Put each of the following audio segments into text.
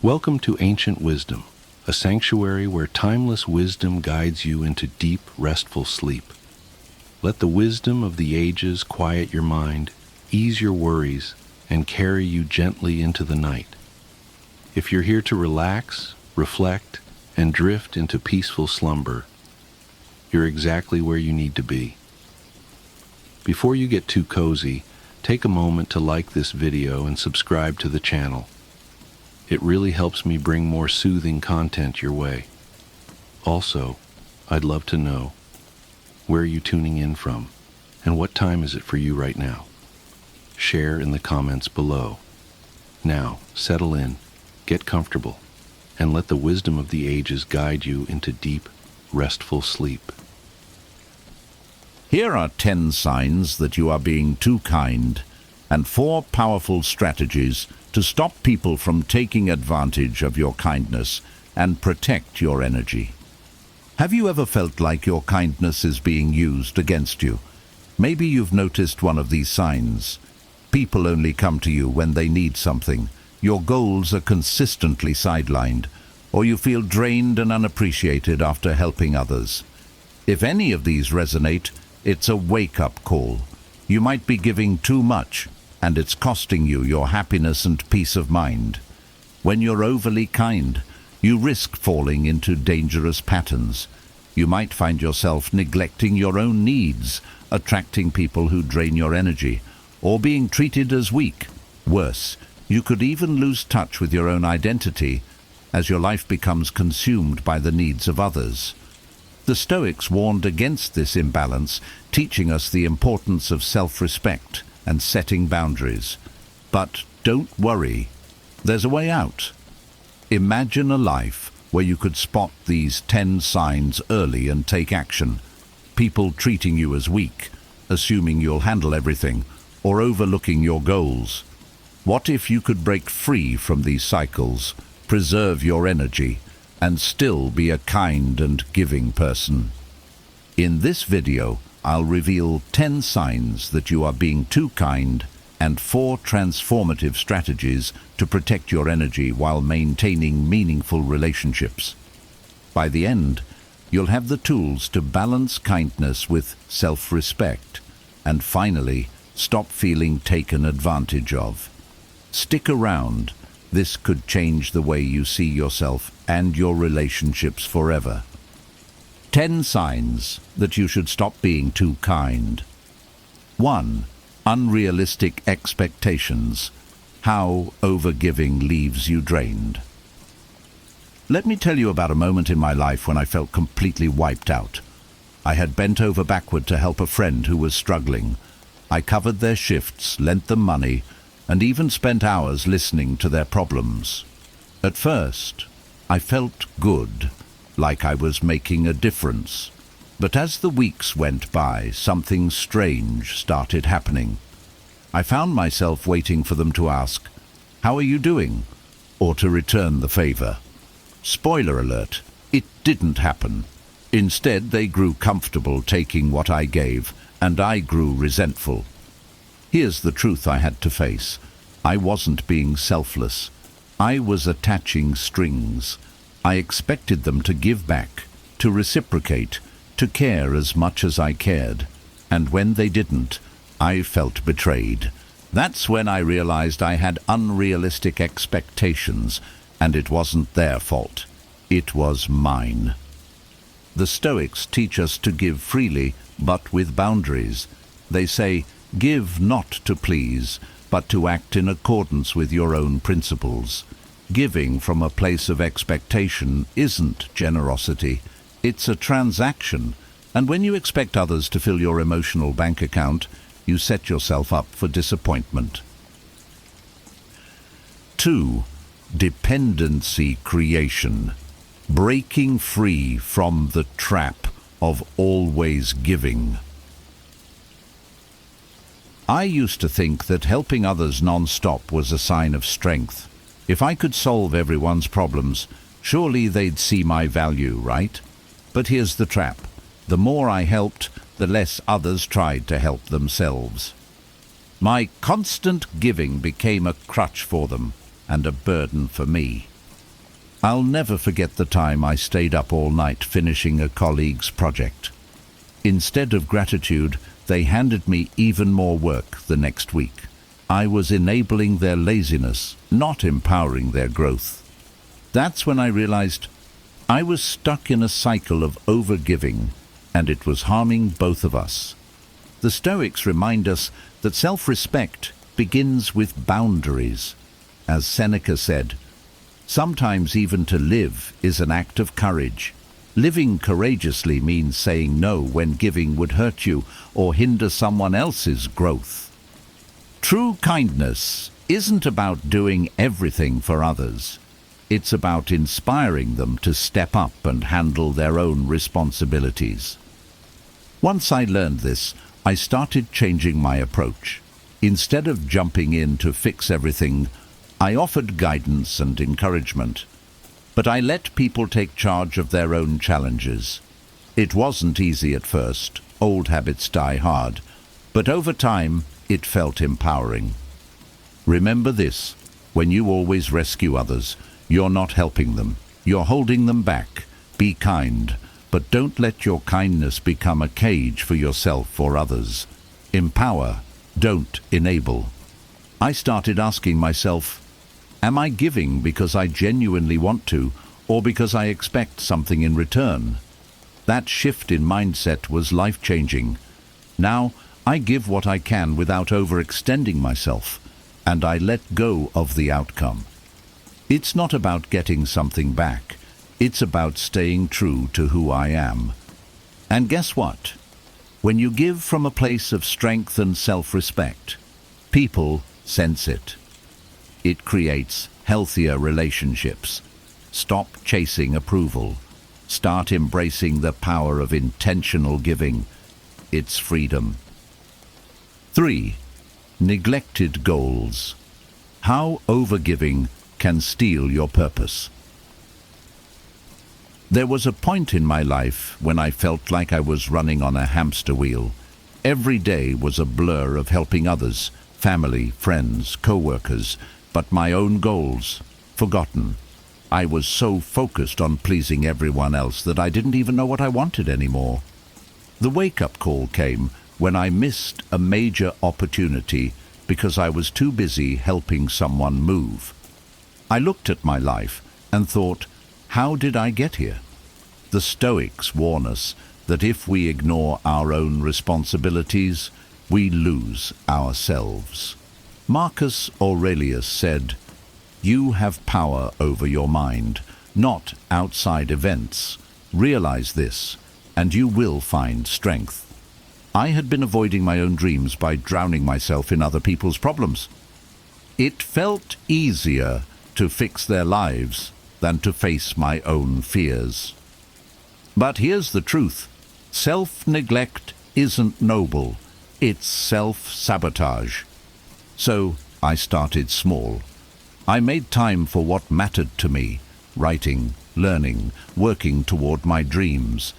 Welcome to Ancient Wisdom, a sanctuary where timeless wisdom guides you into deep, restful sleep. Let the wisdom of the ages quiet your mind, ease your worries, and carry you gently into the night. If you're here to relax, reflect, and drift into peaceful slumber, you're exactly where you need to be. Before you get too cozy, take a moment to like this video and subscribe to the channel. It really helps me bring more soothing content your way. Also, I'd love to know, where are you tuning in from, and what time is it for you right now? Share in the comments below. Now, settle in, get comfortable, and let the wisdom of the ages guide you into deep, restful sleep. Here are 10 signs that you are being too kind, and 4 powerful strategies to stop people from taking advantage of your kindness and protect your energy. Have you ever felt like your kindness is being used against you? Maybe you've noticed one of these signs. People only come to you when they need something. Your goals are consistently sidelined, or you feel drained and unappreciated after helping others. If any of these resonate, it's a wake-up call. You might be giving too much, and it's costing you your happiness and peace of mind. When you're overly kind, you risk falling into dangerous patterns. You might find yourself neglecting your own needs, attracting people who drain your energy, or being treated as weak. Worse, you could even lose touch with your own identity as your life becomes consumed by the needs of others. The Stoics warned against this imbalance, teaching us the importance of self-respect and setting boundaries. But don't worry, there's a way out. Imagine a life where you could spot these 10 signs early and take action. People treating you as weak, assuming you'll handle everything, or overlooking your goals. What if you could break free from these cycles, preserve your energy, and still be a kind and giving person? In this video, I'll reveal 10 signs that you are being too kind and 4 transformative strategies to protect your energy while maintaining meaningful relationships. By the end, you'll have the tools to balance kindness with self-respect and finally stop feeling taken advantage of. Stick around. This could change the way you see yourself and your relationships forever. 10 signs that you should stop being too kind. 1. Unrealistic expectations. How overgiving leaves you drained. Let me tell you about a moment in my life when I felt completely wiped out. I had bent over backward to help a friend who was struggling. I covered their shifts, lent them money, and even spent hours listening to their problems. At first, I felt good, like I was making a difference. But as the weeks went by, something strange started happening. I found myself waiting for them to ask, "How are you doing?" or to return the favor. Spoiler alert, it didn't happen. Instead, they grew comfortable taking what I gave, and I grew resentful. Here's the truth I had to face. I wasn't being selfless. I was attaching strings. I expected them to give back, to reciprocate, to care as much as I cared. And when they didn't, I felt betrayed. That's when I realized I had unrealistic expectations, and it wasn't their fault. It was mine. The Stoics teach us to give freely, but with boundaries. They say, give not to please, but to act in accordance with your own principles. Giving from a place of expectation isn't generosity. It's a transaction, and when you expect others to fill your emotional bank account, you set yourself up for disappointment. 2. Dependency creation. Breaking free from the trap of always giving. I used to think that helping others non-stop was a sign of strength. If I could solve everyone's problems, surely they'd see my value, right? But here's the trap. The more I helped, the less others tried to help themselves. My constant giving became a crutch for them and a burden for me. I'll never forget the time I stayed up all night finishing a colleague's project. Instead of gratitude, they handed me even more work the next week. I was enabling their laziness, not empowering their growth. That's when I realized I was stuck in a cycle of overgiving, and it was harming both of us. The Stoics remind us that self-respect begins with boundaries. As Seneca said, sometimes even to live is an act of courage. Living courageously means saying no when giving would hurt you or hinder someone else's growth. True kindness isn't about doing everything for others. It's about inspiring them to step up and handle their own responsibilities. Once I learned this, I started changing my approach. Instead of jumping in to fix everything, I offered guidance and encouragement. But I let people take charge of their own challenges. It wasn't easy at first. Old habits die hard. But over time, it felt empowering. Remember this: when you always rescue others, you're not helping them. You're holding them back. Be kind, but don't let your kindness become a cage for yourself or others. Empower, don't enable. I started asking myself, am I giving because I genuinely want to, or because I expect something in return? That shift in mindset was life-changing. Now, I give what I can without overextending myself, and I let go of the outcome. It's not about getting something back. It's about staying true to who I am. And guess what? When you give from a place of strength and self-respect, people sense it. It creates healthier relationships. Stop chasing approval. Start embracing the power of intentional giving. It's freedom. 3. Neglected goals. How overgiving can steal your purpose. There was a point in my life when I felt like I was running on a hamster wheel. Every day was a blur of helping others, family, friends, co-workers, but my own goals, forgotten. I was so focused on pleasing everyone else that I didn't even know what I wanted anymore. The wake-up call came when I missed a major opportunity because I was too busy helping someone move. I looked at my life and thought, how did I get here? The Stoics warn us that if we ignore our own responsibilities, we lose ourselves. Marcus Aurelius said, "You have power over your mind, not outside events. Realize this, and you will find strength." I had been avoiding my own dreams by drowning myself in other people's problems. It felt easier to fix their lives than to face my own fears. But here's the truth. Self-neglect isn't noble. It's self-sabotage. So I started small. I made time for what mattered to me: writing, learning, working toward my dreams.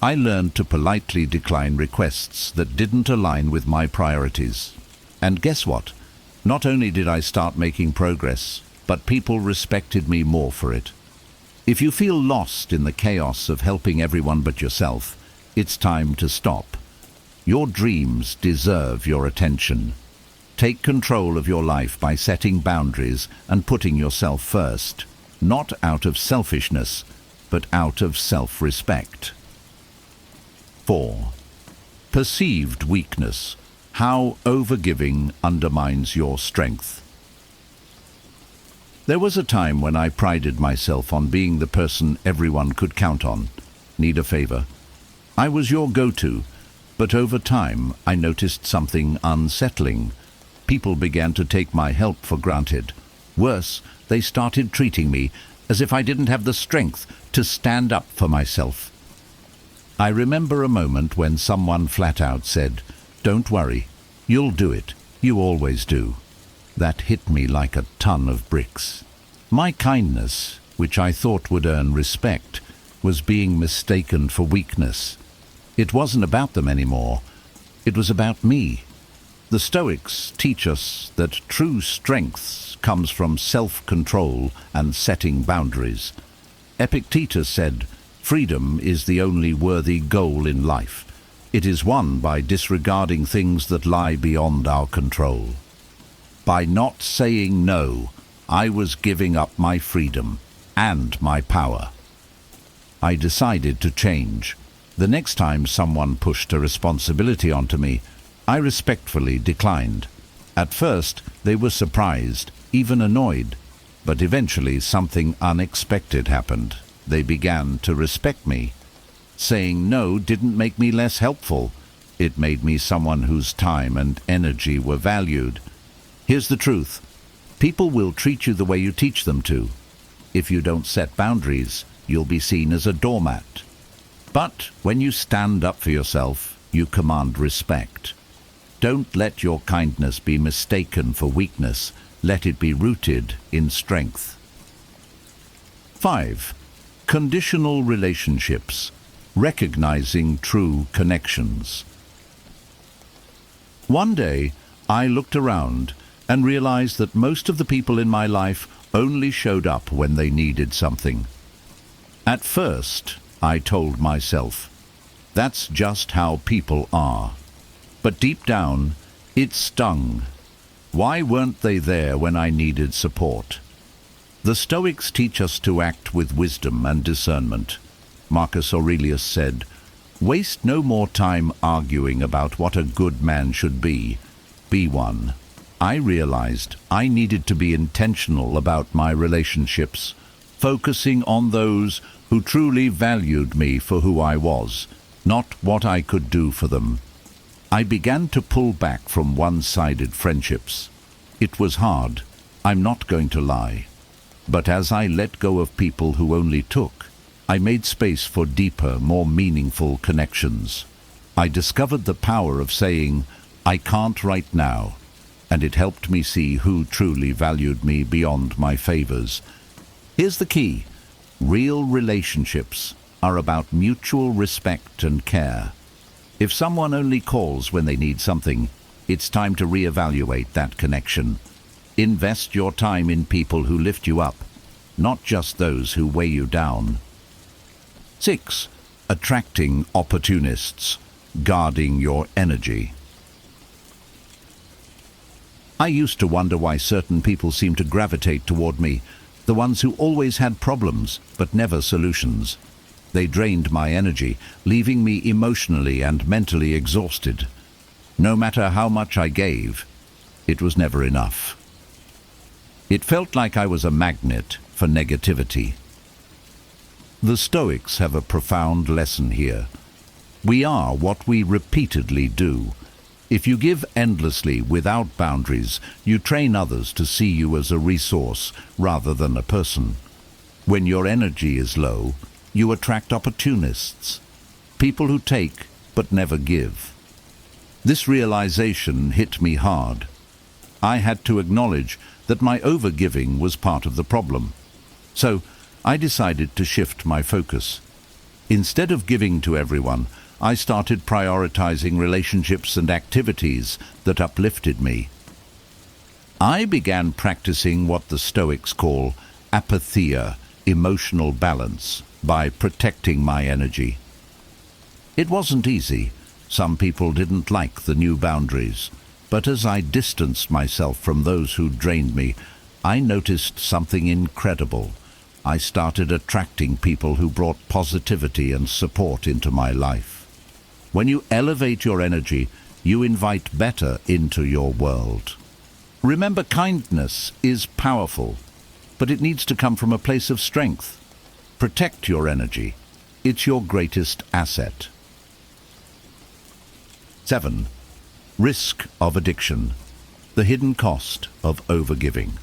I learned to politely decline requests that didn't align with my priorities. And guess what? Not only did I start making progress, but people respected me more for it. If you feel lost in the chaos of helping everyone but yourself, it's time to stop. Your dreams deserve your attention. Take control of your life by setting boundaries and putting yourself first, not out of selfishness, but out of self-respect. 4. Perceived weakness. How overgiving undermines your strength. There was a time when I prided myself on being the person everyone could count on. Need a favor? I was your go-to, but over time I noticed something unsettling. People began to take my help for granted. Worse, they started treating me as if I didn't have the strength to stand up for myself. I remember a moment when someone flat out said, "Don't worry, you'll do it. You always do." That hit me like a ton of bricks. My kindness, which I thought would earn respect, was being mistaken for weakness. It wasn't about them anymore. It was about me. The Stoics teach us that true strength comes from self-control and setting boundaries. Epictetus said, "Freedom is the only worthy goal in life. It is won by disregarding things that lie beyond our control." By not saying no, I was giving up my freedom and my power. I decided to change. The next time someone pushed a responsibility onto me, I respectfully declined. At first, they were surprised, even annoyed, but eventually something unexpected happened. They began to respect me. Saying no didn't make me less helpful. It made me someone whose time and energy were valued. Here's the truth. People will treat you the way you teach them to. If you don't set boundaries, you'll be seen as a doormat. But when you stand up for yourself, you command respect. Don't let your kindness be mistaken for weakness. Let it be rooted in strength. 5. Conditional relationships. Recognizing true connections. One day, I looked around and realized that most of the people in my life only showed up when they needed something. At first, I told myself, that's just how people are. But deep down, it stung. Why weren't they there when I needed support? The Stoics teach us to act with wisdom and discernment. Marcus Aurelius said, "Waste no more time arguing about what a good man should be. Be one." I realized I needed to be intentional about my relationships, focusing on those who truly valued me for who I was, not what I could do for them. I began to pull back from one-sided friendships. It was hard, I'm not going to lie. But as I let go of people who only took, I made space for deeper, more meaningful connections. I discovered the power of saying, "I can't right now," and it helped me see who truly valued me beyond my favors. Here's the key. Real relationships are about mutual respect and care. If someone only calls when they need something, it's time to reevaluate that connection. Invest your time in people who lift you up, not just those who weigh you down. 6. Attracting opportunists. Guarding your energy. I used to wonder why certain people seemed to gravitate toward me, the ones who always had problems but never solutions. They drained my energy, leaving me emotionally and mentally exhausted. No matter how much I gave, it was never enough. It felt like I was a magnet for negativity. The Stoics have a profound lesson here. We are what we repeatedly do. If you give endlessly without boundaries, you train others to see you as a resource rather than a person. When your energy is low, you attract opportunists, people who take but never give. This realization hit me hard. I had to acknowledge that my overgiving was part of the problem. So I decided to shift my focus. Instead of giving to everyone, I started prioritizing relationships and activities that uplifted me. I began practicing what the Stoics call apatheia, emotional balance, by protecting my energy. It wasn't easy. Some people didn't like the new boundaries. But as I distanced myself from those who drained me, I noticed something incredible. I started attracting people who brought positivity and support into my life. When you elevate your energy, you invite better into your world. Remember, kindness is powerful, but it needs to come from a place of strength. Protect your energy. It's your greatest asset. 7. Risk of addiction. The hidden cost of overgiving.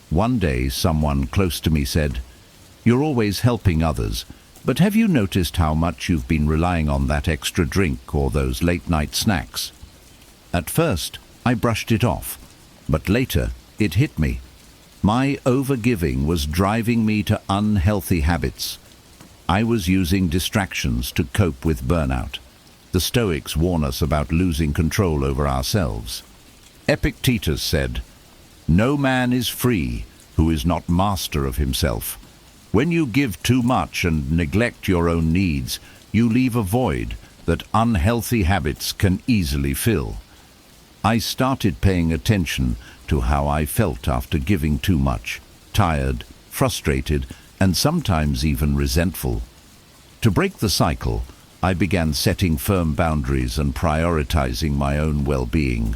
One day, someone close to me said, "You're always helping others, but have you noticed how much you've been relying on that extra drink or those late-night snacks?" At first, I brushed it off, but later it hit me. My overgiving was driving me to unhealthy habits. I was using distractions to cope with burnout. The Stoics warn us about losing control over ourselves. Epictetus said, "No man is free who is not master of himself. When you give too much and neglect your own needs, you leave a void that unhealthy habits can easily fill." I started paying attention to how I felt after giving too much, tired, frustrated, and sometimes even resentful. To break the cycle, I began setting firm boundaries and prioritizing my own well-being.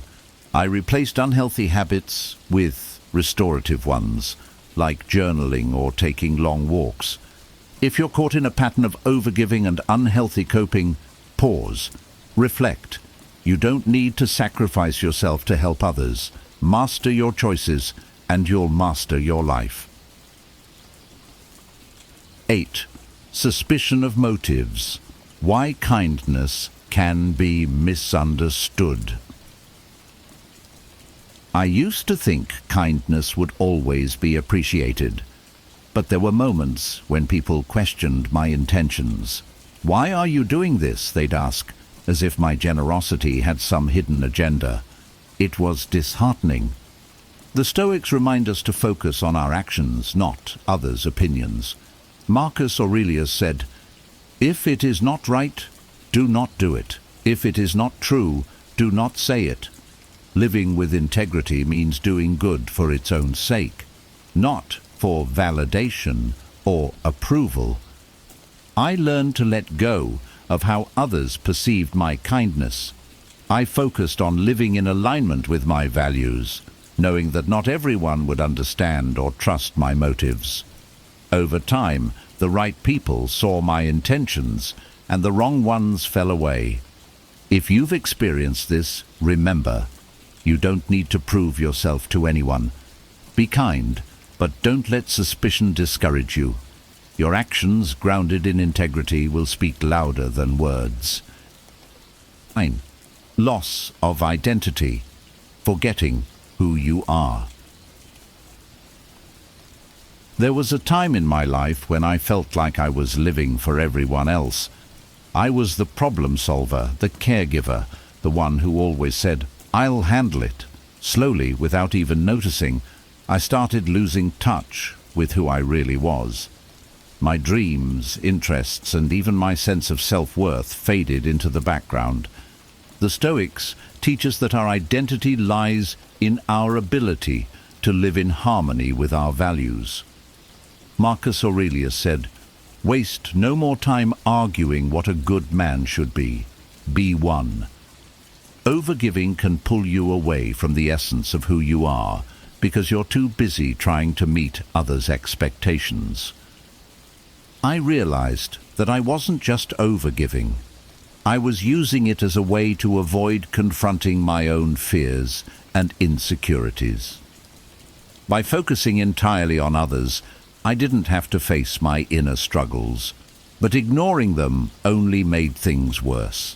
I replaced unhealthy habits with restorative ones, like journaling or taking long walks. If you're caught in a pattern of overgiving and unhealthy coping, pause, reflect. You don't need to sacrifice yourself to help others. Master your choices, and you'll master your life. 8. Suspicion of motives. Why kindness can be misunderstood. I used to think kindness would always be appreciated, but there were moments when people questioned my intentions. "Why are you doing this?" they'd ask, as if my generosity had some hidden agenda. It was disheartening. The Stoics remind us to focus on our actions, not others' opinions. Marcus Aurelius said, "If it is not right, do not do it. If it is not true, do not say it." Living with integrity means doing good for its own sake, not for validation or approval. I learned to let go of how others perceived my kindness. I focused on living in alignment with my values, knowing that not everyone would understand or trust my motives. Over time, the right people saw my intentions, and the wrong ones fell away. If you've experienced this, remember, you don't need to prove yourself to anyone. Be kind, but don't let suspicion discourage you. Your actions, grounded in integrity, will speak louder than words. 9. Loss of identity. Forgetting who you are. There was a time in my life when I felt like I was living for everyone else. I was the problem solver, the caregiver, the one who always said, "I'll handle it." Slowly, without even noticing, I started losing touch with who I really was. My dreams, interests, and even my sense of self-worth faded into the background. The Stoics teach us that our identity lies in our ability to live in harmony with our values. Marcus Aurelius said, "Waste no more time arguing what a good man should be. Be one." Overgiving can pull you away from the essence of who you are because you're too busy trying to meet others' expectations. I realized that I wasn't just overgiving. I was using it as a way to avoid confronting my own fears and insecurities. By focusing entirely on others, I didn't have to face my inner struggles, but ignoring them only made things worse.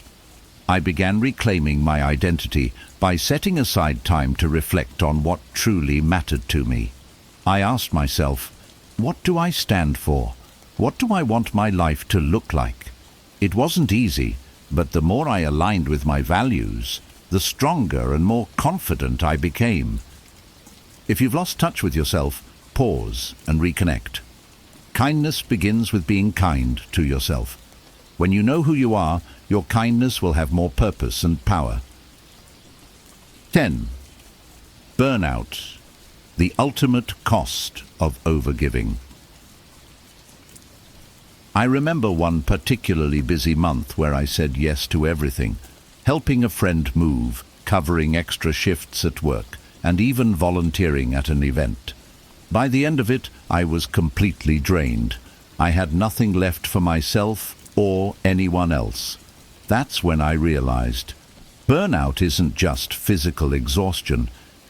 I began reclaiming my identity by setting aside time to reflect on what truly mattered to me. I asked myself, what do I stand for? What do I want my life to look like? It wasn't easy, but the more I aligned with my values, the stronger and more confident I became. If you've lost touch with yourself, pause and reconnect. Kindness begins with being kind to yourself. When you know who you are, your kindness will have more purpose and power. 10. Burnout, the ultimate cost of overgiving. I remember one particularly busy month where I said yes to everything, helping a friend move, covering extra shifts at work, and even volunteering at an event. By the end of it, I was completely drained. I had nothing left for myself or anyone else. That's when I realized burnout isn't just physical exhaustion,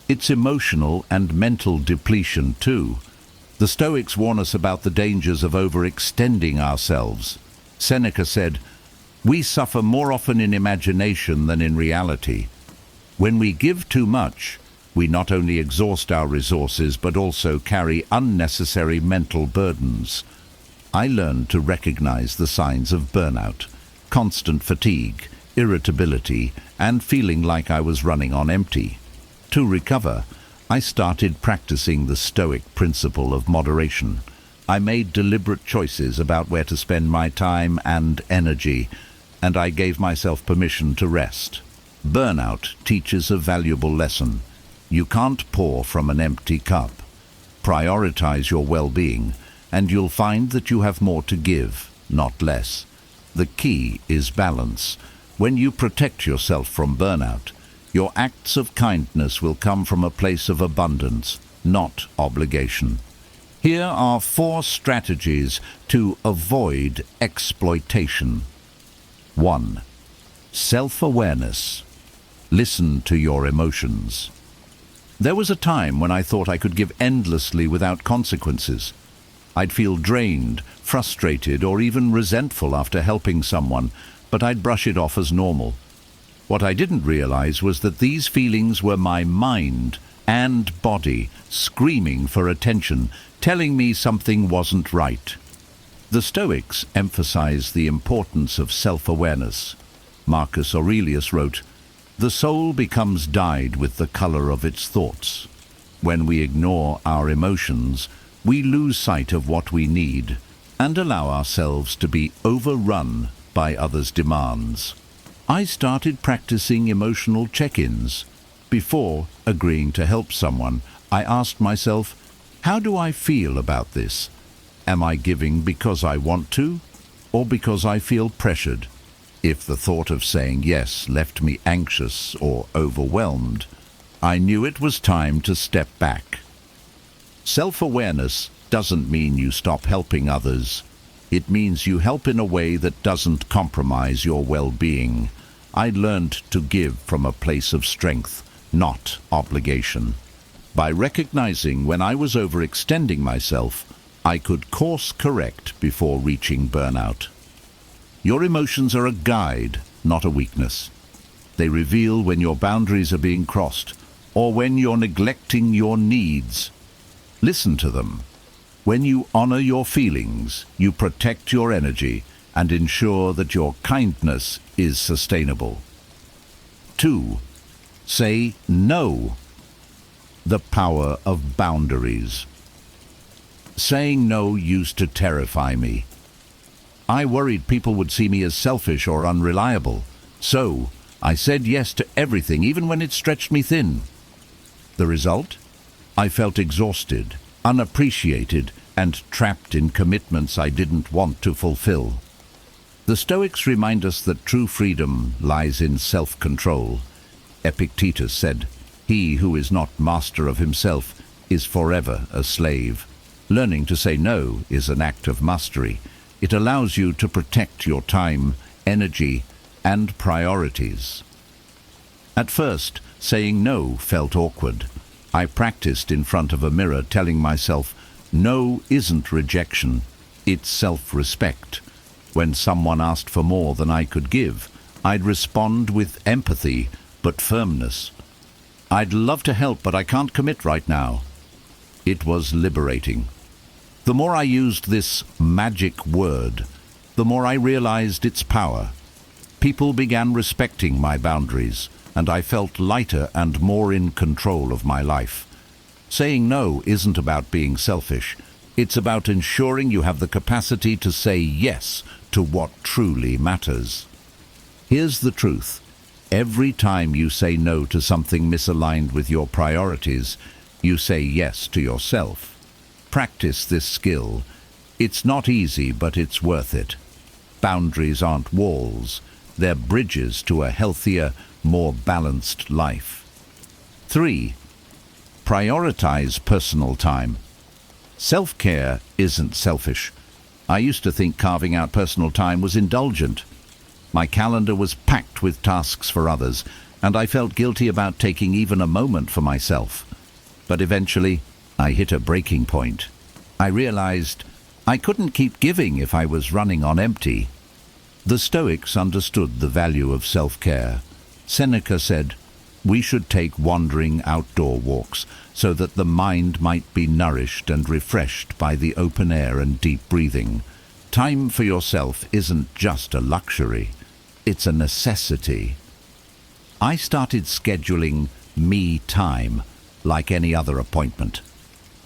it's emotional and mental depletion too. The Stoics warn us about the dangers of overextending ourselves. Seneca said, "We suffer more often in imagination than in reality." When we give too much, we not only exhaust our resources but also carry unnecessary mental burdens. I learned to recognize the signs of burnout: constant fatigue, irritability, and feeling like I was running on empty. To recover, I started practicing the Stoic principle of moderation. I made deliberate choices about where to spend my time and energy, and I gave myself permission to rest. Burnout teaches a valuable lesson. You can't pour from an empty cup. Prioritize your well-being, and you'll find that you have more to give, not less. The key is balance. When you protect yourself from burnout, your acts of kindness will come from a place of abundance, not obligation. Here are 4 strategies to avoid exploitation. 1. Self-awareness. Listen to your emotions. There was a time when I thought I could give endlessly without consequences. I'd feel drained, frustrated, or even resentful after helping someone, but I'd brush it off as normal. What I didn't realize was that these feelings were my mind and body screaming for attention, telling me something wasn't right. The Stoics emphasize the importance of self-awareness. Marcus Aurelius wrote, "The soul becomes dyed with the color of its thoughts." When we ignore our emotions, we lose sight of what we need and allow ourselves to be overrun by others' demands. I started practicing emotional check-ins. Before agreeing to help someone, I asked myself, how do I feel about this? Am I giving because I want to, or because I feel pressured? If the thought of saying yes left me anxious or overwhelmed, I knew it was time to step back. Self-awareness doesn't mean you stop helping others. It means you help in a way that doesn't compromise your well-being. I learned to give from a place of strength, not obligation. By recognizing when I was overextending myself, I could course correct before reaching burnout. Your emotions are a guide, not a weakness. They reveal when your boundaries are being crossed or when you're neglecting your needs. Listen to them. When you honor your feelings, you protect your energy and ensure that your kindness is sustainable. 2. Say no. The power of boundaries. Saying no used to terrify me. I worried people would see me as selfish or unreliable. So, I said yes to everything, even when it stretched me thin. The result? I felt exhausted, unappreciated, and trapped in commitments I didn't want to fulfill. The Stoics remind us that true freedom lies in self-control. Epictetus said, "He who is not master of himself is forever a slave." Learning to say no is an act of mastery. It allows you to protect your time, energy, and priorities. At first, saying no felt awkward. I practiced in front of a mirror, telling myself, no isn't rejection, it's self-respect. When someone asked for more than I could give, I'd respond with empathy but firmness. "I'd love to help, but I can't commit right now." It was liberating. The more I used this magic word, the more I realized its power. People began respecting my boundaries, and I felt lighter and more in control of my life. Saying no isn't about being selfish. It's about ensuring you have the capacity to say yes to what truly matters. Here's the truth. Every time you say no to something misaligned with your priorities, you say yes to yourself. Practice this skill. It's not easy, but it's worth it. Boundaries aren't walls. They're bridges to a healthier, more balanced life. 3. Prioritize personal time. Self-care isn't selfish. I used to think carving out personal time was indulgent. My calendar was packed with tasks for others, and I felt guilty about taking even a moment for myself. But eventually, I hit a breaking point. I realized I couldn't keep giving if I was running on empty. The Stoics understood the value of self-care. Seneca said, "We should take wandering outdoor walks so that the mind might be nourished and refreshed by the open air and deep breathing." Time for yourself isn't just a luxury. it's a necessity. I started scheduling me time like any other appointment.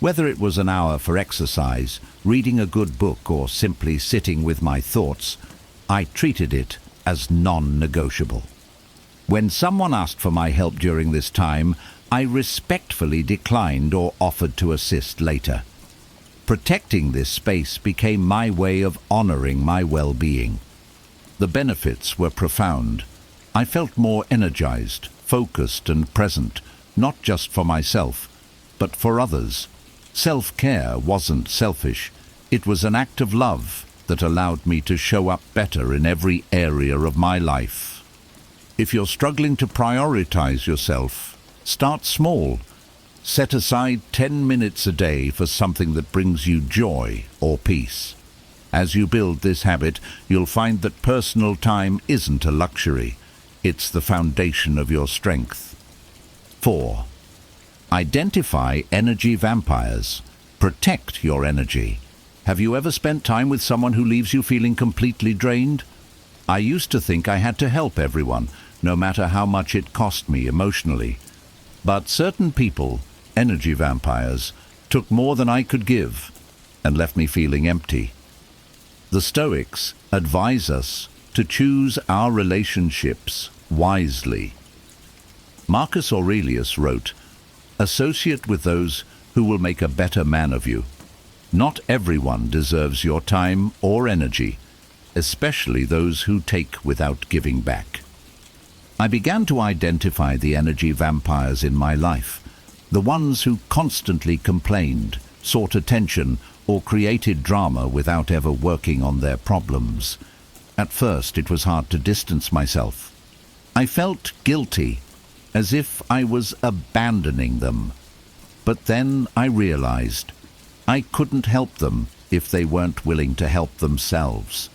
Whether it was an hour for exercise, reading a good book, or simply sitting with my thoughts, I treated it as non-negotiable. When someone asked for my help during this time, I respectfully declined or offered to assist later. Protecting this space became my way of honoring my well-being. The benefits were profound. I felt more energized, focused and present, not just for myself, but for others. Self-care wasn't selfish. It was an act of love that allowed me to show up better in every area of my life. If you're struggling to prioritize yourself, start small. Set aside 10 minutes a day for something that brings you joy or peace. As you build this habit, you'll find that personal time isn't a luxury. It's the foundation of your strength. 4. Identify energy vampires. Protect your energy. Have you ever spent time with someone who leaves you feeling completely drained? I used to think I had to help everyone, no matter how much it cost me emotionally. But certain people, energy vampires, took more than I could give and left me feeling empty. The Stoics advise us to choose our relationships wisely. Marcus Aurelius wrote, "Associate with those who will make a better man of you." Not everyone deserves your time or energy, especially those who take without giving back. I began to identify the energy vampires in my life, the ones who constantly complained, sought attention, or created drama without ever working on their problems. At first, it was hard to distance myself. I felt guilty, as if I was abandoning them. But then I realized I couldn't help them if they weren't willing to help themselves.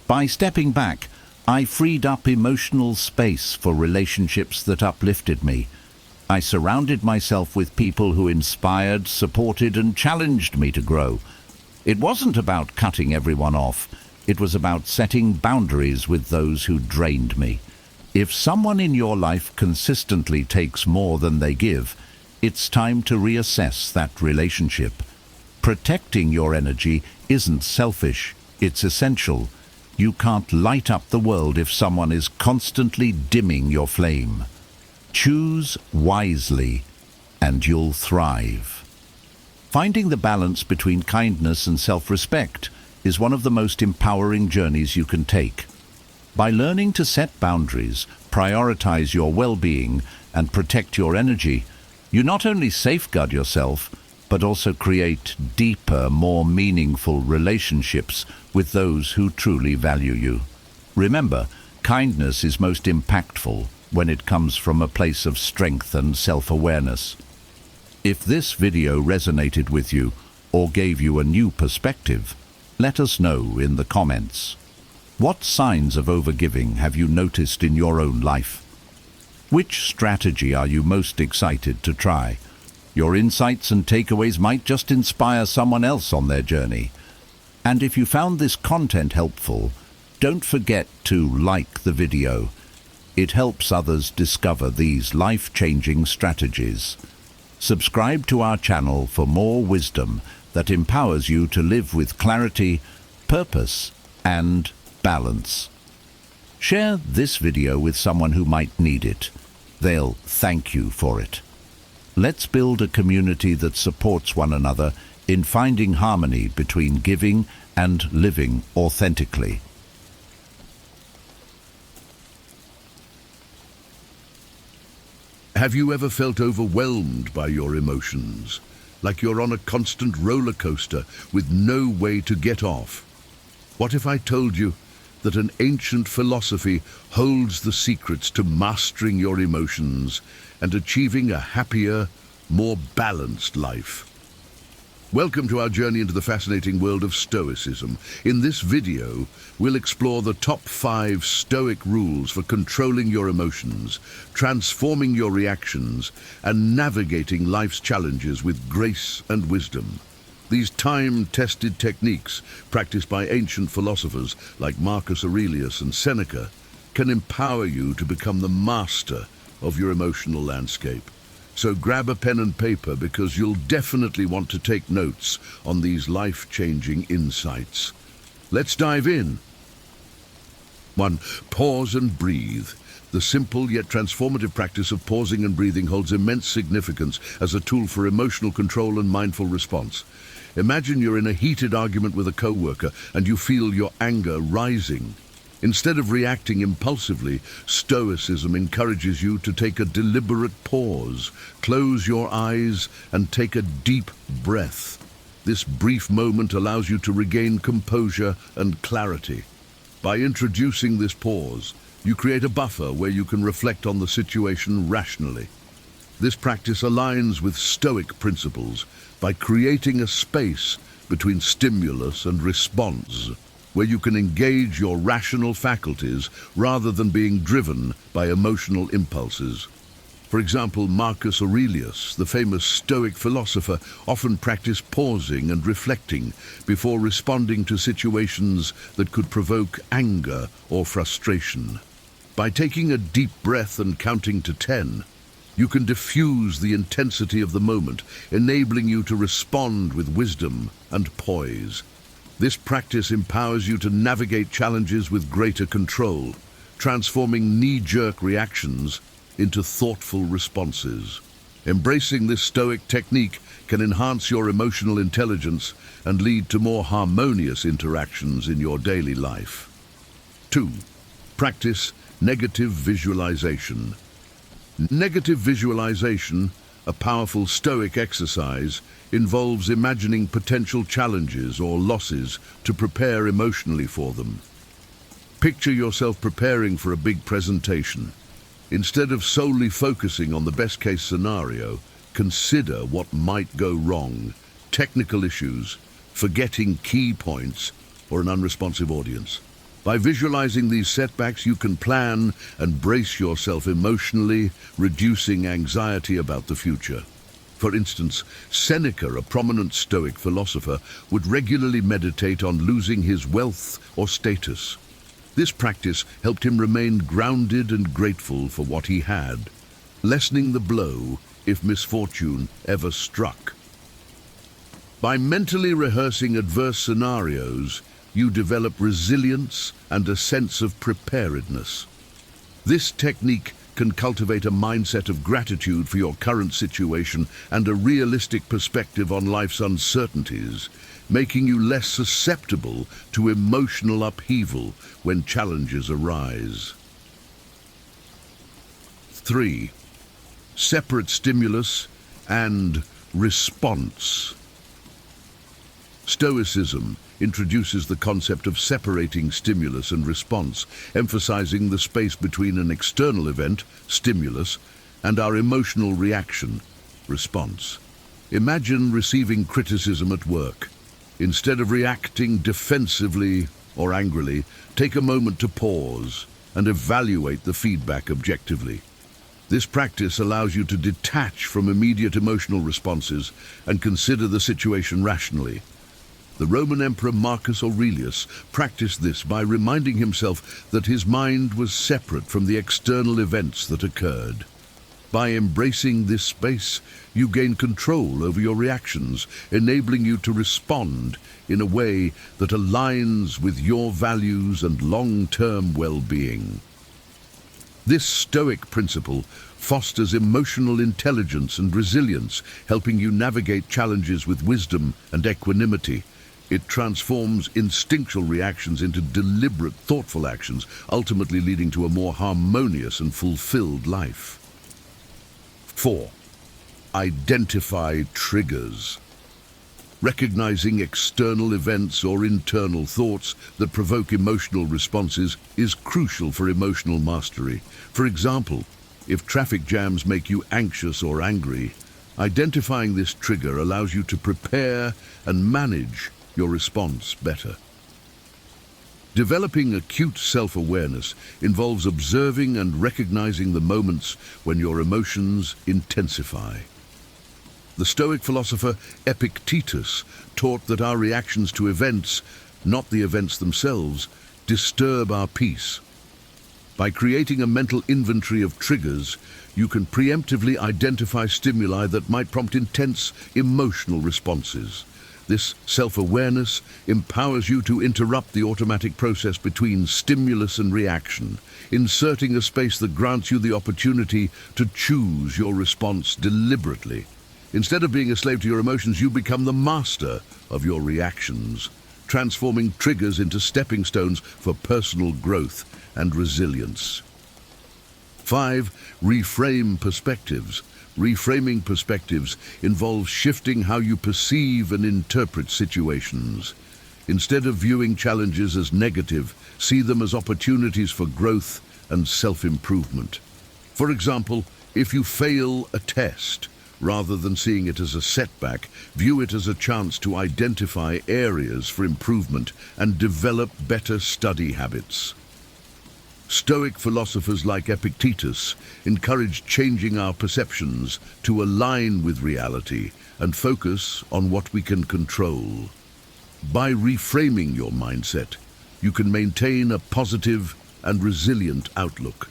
By stepping back, I freed up emotional space for relationships that uplifted me. I surrounded myself with people who inspired, supported, and challenged me to grow. It wasn't about cutting everyone off. It was about setting boundaries with those who drained me. If someone in your life consistently takes more than they give, it's time to reassess that relationship. Protecting your energy isn't selfish, it's essential. You can't light up the world if someone is constantly dimming your flame. Choose wisely, and you'll thrive. Finding the balance between kindness and self-respect is one of the most empowering journeys you can take. By learning to set boundaries, prioritize your well-being, and protect your energy, you not only safeguard yourself, but also create deeper, more meaningful relationships with those who truly value you. Remember, kindness is most impactful when it comes from a place of strength and self-awareness. If this video resonated with you or gave you a new perspective, let us know in the comments. What signs of overgiving have you noticed in your own life? Which strategy are you most excited to try? Your insights and takeaways might just inspire someone else on their journey. And if you found this content helpful, don't forget to like the video. It helps others discover these life-changing strategies. Subscribe to our channel for more wisdom that empowers you to live with clarity, purpose, and balance. Share this video with someone who might need it. They'll thank you for it. Let's build a community that supports one another in finding harmony between giving and living authentically. Have you ever felt overwhelmed by your emotions? Like you're on a constant roller coaster with no way to get off? What if I told you that an ancient philosophy holds the secrets to mastering your emotions and achieving a happier, more balanced life? Welcome to our journey into the fascinating world of Stoicism. In this video, we'll explore the top 5 Stoic rules for controlling your emotions, transforming your reactions, and navigating life's challenges with grace and wisdom. These time-tested techniques, practiced by ancient philosophers like Marcus Aurelius and Seneca, can empower you to become the master of your emotional landscape. So grab a pen and paper, because you'll definitely want to take notes on these life-changing insights. Let's dive in. 1. Pause and breathe. The simple yet transformative practice of pausing and breathing holds immense significance as a tool for emotional control and mindful response. Imagine you're in a heated argument with a coworker and you feel your anger rising. Instead of reacting impulsively, Stoicism encourages you to take a deliberate pause, close your eyes, and take a deep breath. This brief moment allows you to regain composure and clarity. By introducing this pause, you create a buffer where you can reflect on the situation rationally. This practice aligns with Stoic principles by creating a space between stimulus and response, where you can engage your rational faculties rather than being driven by emotional impulses. For example, Marcus Aurelius, the famous Stoic philosopher, often practiced pausing and reflecting before responding to situations that could provoke anger or frustration. By taking a deep breath and counting to 10, you can diffuse the intensity of the moment, enabling you to respond with wisdom and poise. This practice empowers you to navigate challenges with greater control, transforming knee-jerk reactions into thoughtful responses. Embracing this Stoic technique can enhance your emotional intelligence and lead to more harmonious interactions in your daily life. 2. Practice negative visualization. Negative visualization, a powerful Stoic exercise, involves imagining potential challenges or losses to prepare emotionally for them. Picture yourself preparing for a big presentation. Instead of solely focusing on the best-case scenario, consider what might go wrong, technical issues, forgetting key points, or an unresponsive audience. By visualizing these setbacks, you can plan and brace yourself emotionally, reducing anxiety about the future. For instance, Seneca, a prominent Stoic philosopher, would regularly meditate on losing his wealth or status. This practice helped him remain grounded and grateful for what he had, lessening the blow if misfortune ever struck. By mentally rehearsing adverse scenarios, you develop resilience and a sense of preparedness. This technique can cultivate a mindset of gratitude for your current situation and a realistic perspective on life's uncertainties, making you less susceptible to emotional upheaval when challenges arise. 3. Separate stimulus and response. Stoicism introduces the concept of separating stimulus and response, emphasizing the space between an external event, stimulus, and our emotional reaction, response. Imagine receiving criticism at work. Instead of reacting defensively or angrily, take a moment to pause and evaluate the feedback objectively. This practice allows you to detach from immediate emotional responses and consider the situation rationally. The Roman Emperor Marcus Aurelius practiced this by reminding himself that his mind was separate from the external events that occurred. By embracing this space, you gain control over your reactions, enabling you to respond in a way that aligns with your values and long-term well-being. This Stoic principle fosters emotional intelligence and resilience, helping you navigate challenges with wisdom and equanimity. It transforms instinctual reactions into deliberate, thoughtful actions, ultimately leading to a more harmonious and fulfilled life. 4. Identify triggers. Recognizing external events or internal thoughts that provoke emotional responses is crucial for emotional mastery. For example, if traffic jams make you anxious or angry, identifying this trigger allows you to prepare and manage your response better. Developing acute self-awareness involves observing and recognizing the moments when your emotions intensify. The Stoic philosopher Epictetus taught that our reactions to events, not the events themselves, disturb our peace. By creating a mental inventory of triggers, you can preemptively identify stimuli that might prompt intense emotional responses. This self-awareness empowers you to interrupt the automatic process between stimulus and reaction, inserting a space that grants you the opportunity to choose your response deliberately. Instead of being a slave to your emotions, you become the master of your reactions, transforming triggers into stepping stones for personal growth and resilience. 5. Reframe perspectives. Reframing perspectives involves shifting how you perceive and interpret situations. Instead of viewing challenges as negative, see them as opportunities for growth and self-improvement. For example, if you fail a test, rather than seeing it as a setback, view it as a chance to identify areas for improvement and develop better study habits. Stoic philosophers like Epictetus encourage changing our perceptions to align with reality and focus on what we can control. By reframing your mindset, you can maintain a positive and resilient outlook.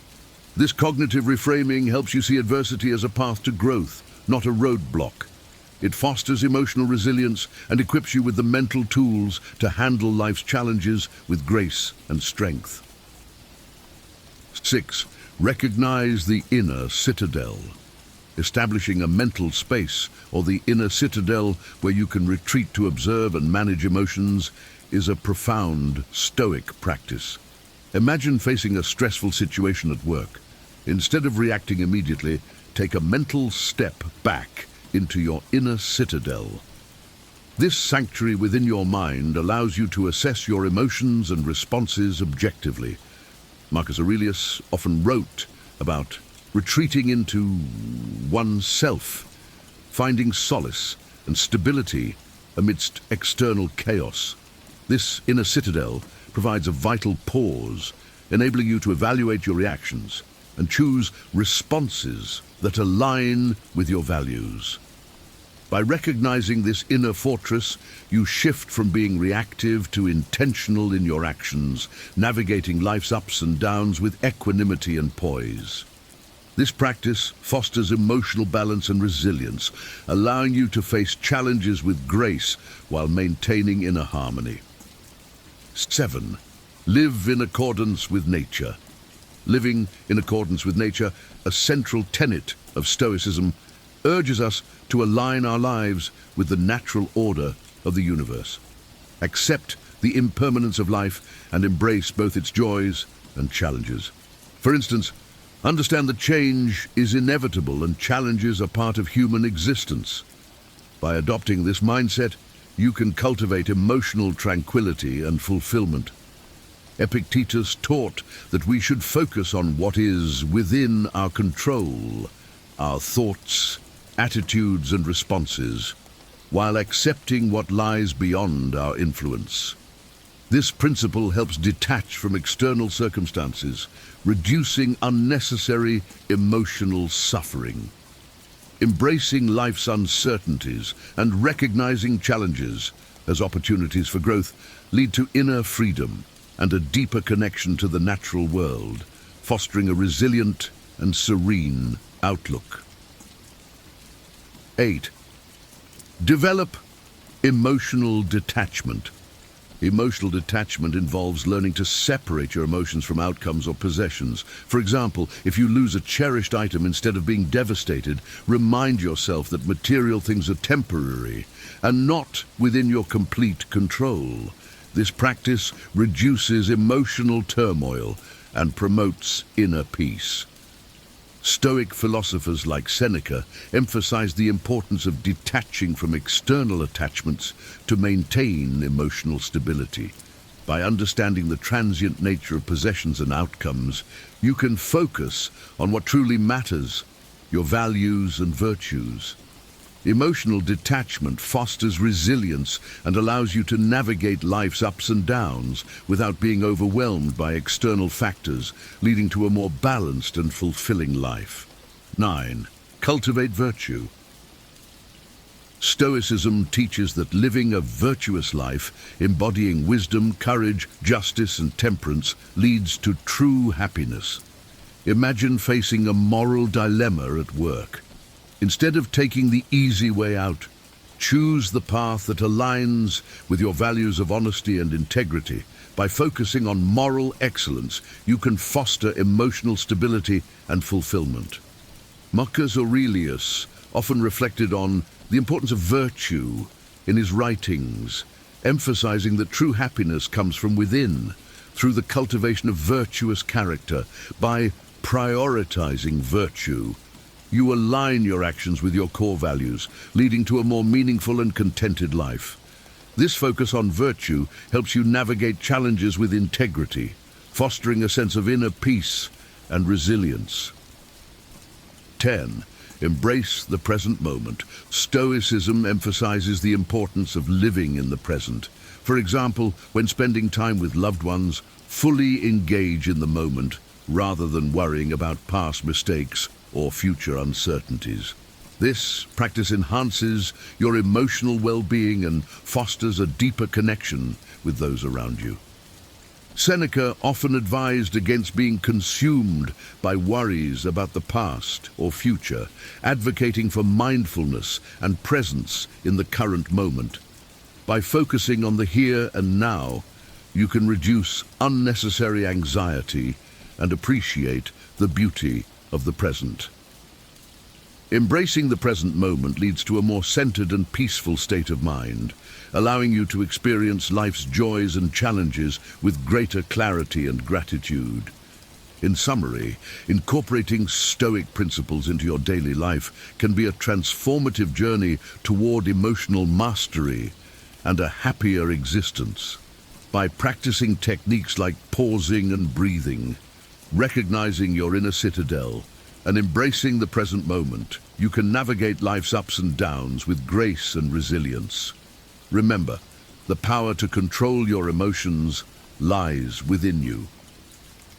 This cognitive reframing helps you see adversity as a path to growth, not a roadblock. It fosters emotional resilience and equips you with the mental tools to handle life's challenges with grace and strength. 6. Recognize the inner citadel. Establishing a mental space, or the inner citadel where you can retreat to observe and manage emotions, is a profound Stoic practice. Imagine facing a stressful situation at work. Instead of reacting immediately, take a mental step back into your inner citadel. This sanctuary within your mind allows you to assess your emotions and responses objectively. Marcus Aurelius often wrote about retreating into oneself, finding solace and stability amidst external chaos. This inner citadel provides a vital pause, enabling you to evaluate your reactions and choose responses that align with your values. By recognizing this inner fortress, you shift from being reactive to intentional in your actions, navigating life's ups and downs with equanimity and poise. This practice fosters emotional balance and resilience, allowing you to face challenges with grace while maintaining inner harmony. 7. Live in accordance with nature. Living in accordance with nature, a central tenet of Stoicism, urges us to align our lives with the natural order of the universe. Accept the impermanence of life and embrace both its joys and challenges. For instance, understand that change is inevitable and challenges are part of human existence. By adopting this mindset, you can cultivate emotional tranquility and fulfillment. Epictetus taught that we should focus on what is within our control, our thoughts, attitudes and responses, while accepting what lies beyond our influence. This principle helps detach from external circumstances, reducing unnecessary emotional suffering. Embracing life's uncertainties and recognizing challenges as opportunities for growth lead to inner freedom and a deeper connection to the natural world, fostering a resilient and serene outlook. 8. Develop emotional detachment. Emotional detachment involves learning to separate your emotions from outcomes or possessions. For example, if you lose a cherished item, instead of being devastated, remind yourself that material things are temporary and not within your complete control. This practice reduces emotional turmoil and promotes inner peace. Stoic philosophers like Seneca emphasize the importance of detaching from external attachments to maintain emotional stability. By understanding the transient nature of possessions and outcomes, you can focus on what truly matters, your values and virtues. Emotional detachment fosters resilience and allows you to navigate life's ups and downs without being overwhelmed by external factors, leading to a more balanced and fulfilling life. 9. Cultivate virtue. Stoicism teaches that living a virtuous life, embodying wisdom, courage, justice, and temperance, leads to true happiness. Imagine facing a moral dilemma at work. Instead of taking the easy way out, choose the path that aligns with your values of honesty and integrity. By focusing on moral excellence, you can foster emotional stability and fulfillment. Marcus Aurelius often reflected on the importance of virtue in his writings, emphasizing that true happiness comes from within, through the cultivation of virtuous character. By prioritizing virtue, you align your actions with your core values, leading to a more meaningful and contented life. This focus on virtue helps you navigate challenges with integrity, fostering a sense of inner peace and resilience. 10. Embrace the present moment. Stoicism emphasizes the importance of living in the present. For example, when spending time with loved ones, fully engage in the moment rather than worrying about past mistakes or future uncertainties. This practice enhances your emotional well-being and fosters a deeper connection with those around you. Seneca often advised against being consumed by worries about the past or future, advocating for mindfulness and presence in the current moment. By focusing on the here and now, you can reduce unnecessary anxiety and appreciate the beauty of the present. Embracing the present moment leads to a more centered and peaceful state of mind, allowing you to experience life's joys and challenges with greater clarity and gratitude. In summary, incorporating Stoic principles into your daily life can be a transformative journey toward emotional mastery and a happier existence. By practicing techniques like pausing and breathing, recognizing your inner citadel, and embracing the present moment, you can navigate life's ups and downs with grace and resilience. Remember, the power to control your emotions lies within you.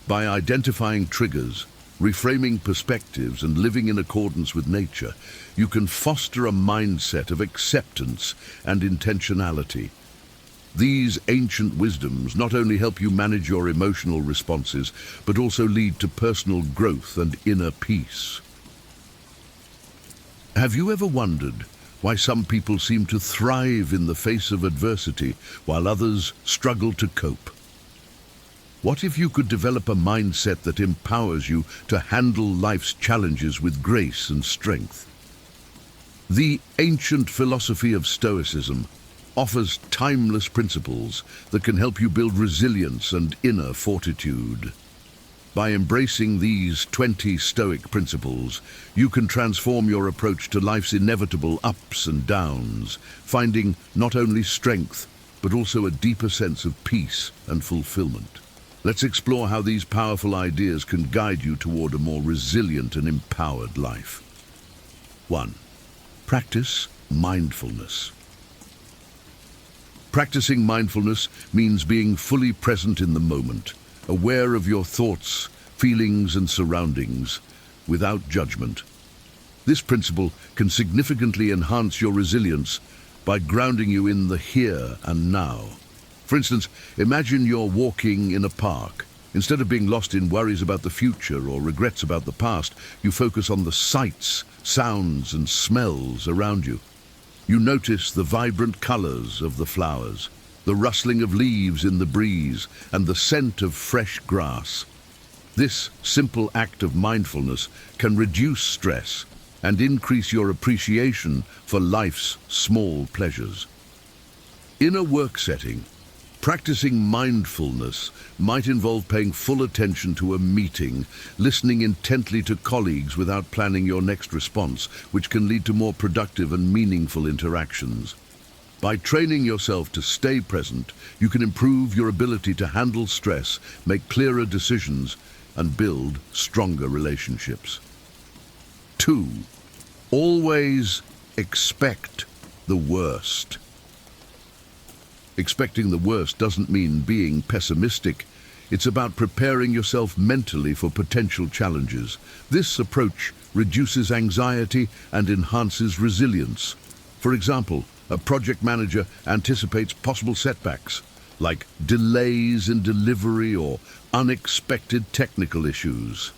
By identifying triggers, reframing perspectives, and living in accordance with nature, you can foster a mindset of acceptance and intentionality. These ancient wisdoms not only help you manage your emotional responses, but also lead to personal growth and inner peace. Have you ever wondered why some people seem to thrive in the face of adversity, while others struggle to cope? What if you could develop a mindset that empowers you to handle life's challenges with grace and strength? The ancient philosophy of Stoicism offers timeless principles that can help you build resilience and inner fortitude. By embracing these 20 Stoic principles, you can transform your approach to life's inevitable ups and downs, finding not only strength, but also a deeper sense of peace and fulfillment. Let's explore how these powerful ideas can guide you toward a more resilient and empowered life. 1. Practice mindfulness. Practicing mindfulness means being fully present in the moment, aware of your thoughts, feelings, and surroundings, without judgment. This principle can significantly enhance your resilience by grounding you in the here and now. For instance, imagine you're walking in a park. Instead of being lost in worries about the future or regrets about the past, you focus on the sights, sounds, and smells around you. You notice the vibrant colors of the flowers, the rustling of leaves in the breeze, and the scent of fresh grass. This simple act of mindfulness can reduce stress and increase your appreciation for life's small pleasures. In a work setting, practicing mindfulness might involve paying full attention to a meeting, listening intently to colleagues without planning your next response, which can lead to more productive and meaningful interactions. By training yourself to stay present, you can improve your ability to handle stress, make clearer decisions, and build stronger relationships. 2. Always expect the worst. Expecting the worst doesn't mean being pessimistic. It's about preparing yourself mentally for potential challenges. This approach reduces anxiety and enhances resilience, For example, a project manager anticipates possible setbacks, like delays in delivery or unexpected technical issues.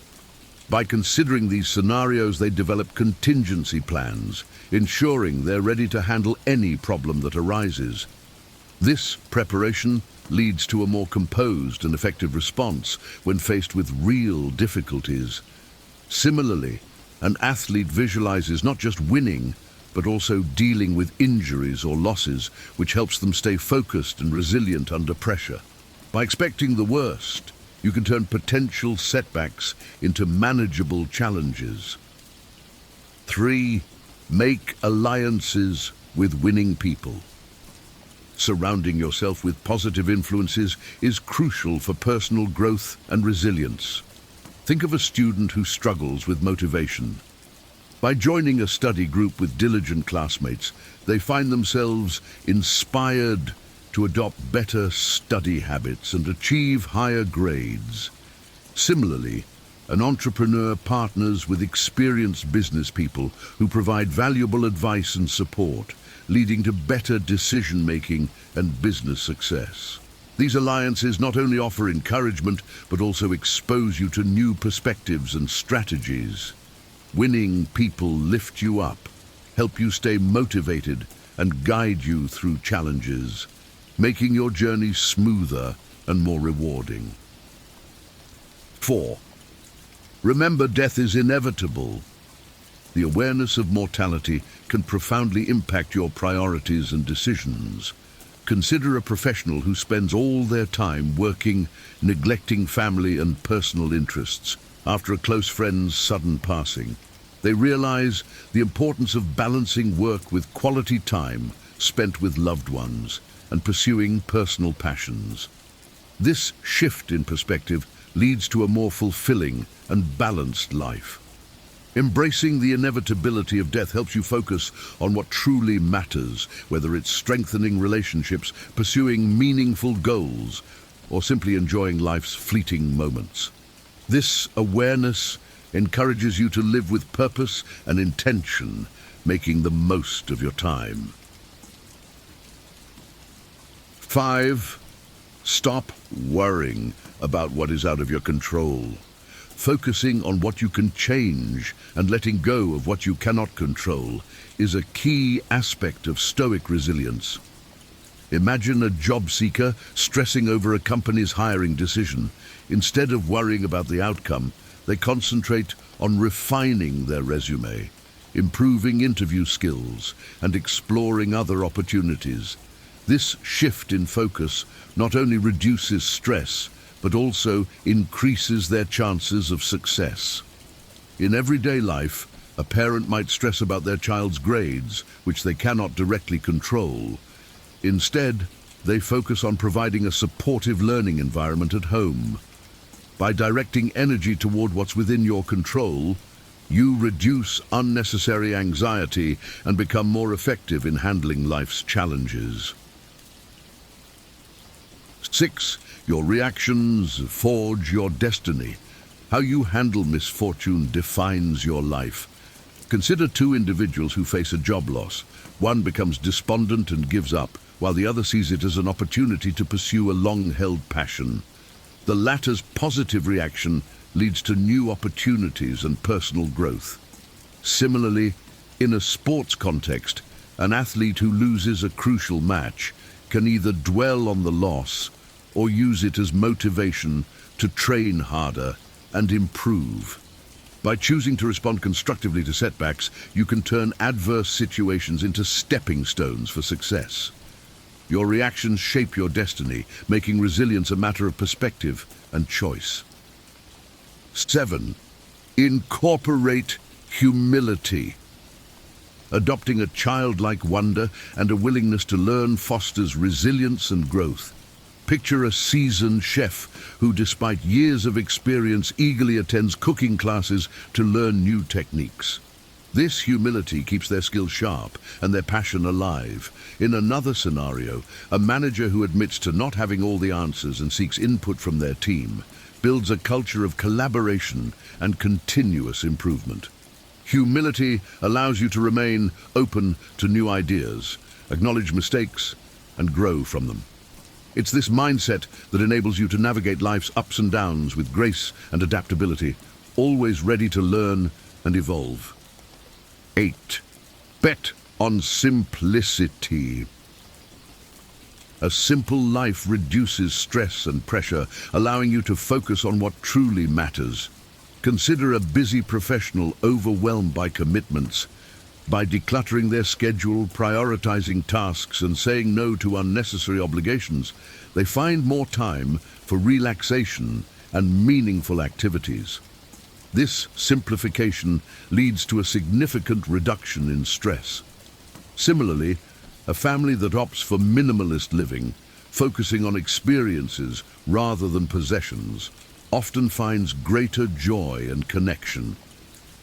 By considering these scenarios, they develop contingency plans, ensuring they're ready to handle any problem that arises. This preparation leads to a more composed and effective response when faced with real difficulties. Similarly, an athlete visualizes not just winning, but also dealing with injuries or losses, which helps them stay focused and resilient under pressure. By expecting the worst, you can turn potential setbacks into manageable challenges. 3. Make alliances with winning people. Surrounding yourself with positive influences is crucial for personal growth and resilience. Think of a student who struggles with motivation. By joining a study group with diligent classmates, they find themselves inspired to adopt better study habits and achieve higher grades. Similarly, an entrepreneur partners with experienced business people who provide valuable advice and support, leading to better decision-making and business success. These alliances not only offer encouragement, but also expose you to new perspectives and strategies. Winning people lift you up, help you stay motivated, and guide you through challenges, making your journey smoother and more rewarding. 4. Remember, death is inevitable. The awareness of mortality can profoundly impact your priorities and decisions. Consider a professional who spends all their time working, neglecting family and personal interests. After a close friend's sudden passing, they realize the importance of balancing work with quality time spent with loved ones and pursuing personal passions. This shift in perspective leads to a more fulfilling and balanced life. Embracing the inevitability of death helps you focus on what truly matters, whether it's strengthening relationships, pursuing meaningful goals, or simply enjoying life's fleeting moments. This awareness encourages you to live with purpose and intention, making the most of your time. 5. Stop worrying about what is out of your control. Focusing on what you can change and letting go of what you cannot control is a key aspect of Stoic resilience. Imagine a job seeker stressing over a company's hiring decision. Instead of worrying about the outcome, they concentrate on refining their resume, improving interview skills, and exploring other opportunities. This shift in focus not only reduces stress, but also increases their chances of success. In everyday life, a parent might stress about their child's grades, which they cannot directly control. Instead, they focus on providing a supportive learning environment at home. By directing energy toward what's within your control, you reduce unnecessary anxiety and become more effective in handling life's challenges. 6. Your reactions forge your destiny. How you handle misfortune defines your life. Consider two individuals who face a job loss. One becomes despondent and gives up, while the other sees it as an opportunity to pursue a long-held passion. The latter's positive reaction leads to new opportunities and personal growth. Similarly, in a sports context, an athlete who loses a crucial match can either dwell on the loss or use it as motivation to train harder and improve. By choosing to respond constructively to setbacks, you can turn adverse situations into stepping stones for success. Your reactions shape your destiny, making resilience a matter of perspective and choice. 7. Incorporate humility. Adopting a childlike wonder and a willingness to learn fosters resilience and growth. Picture a seasoned chef who, despite years of experience, eagerly attends cooking classes to learn new techniques. This humility keeps their skills sharp and their passion alive. In another scenario, a manager who admits to not having all the answers and seeks input from their team builds a culture of collaboration and continuous improvement. Humility allows you to remain open to new ideas, acknowledge mistakes, and grow from them. It's this mindset that enables you to navigate life's ups and downs with grace and adaptability, always ready to learn and evolve. 8. Bet on simplicity. A simple life reduces stress and pressure, allowing you to focus on what truly matters. Consider a busy professional overwhelmed by commitments. By decluttering their schedule, prioritizing tasks, and saying no to unnecessary obligations, they find more time for relaxation and meaningful activities. This simplification leads to a significant reduction in stress. Similarly, a family that opts for minimalist living, focusing on experiences rather than possessions, often finds greater joy and connection.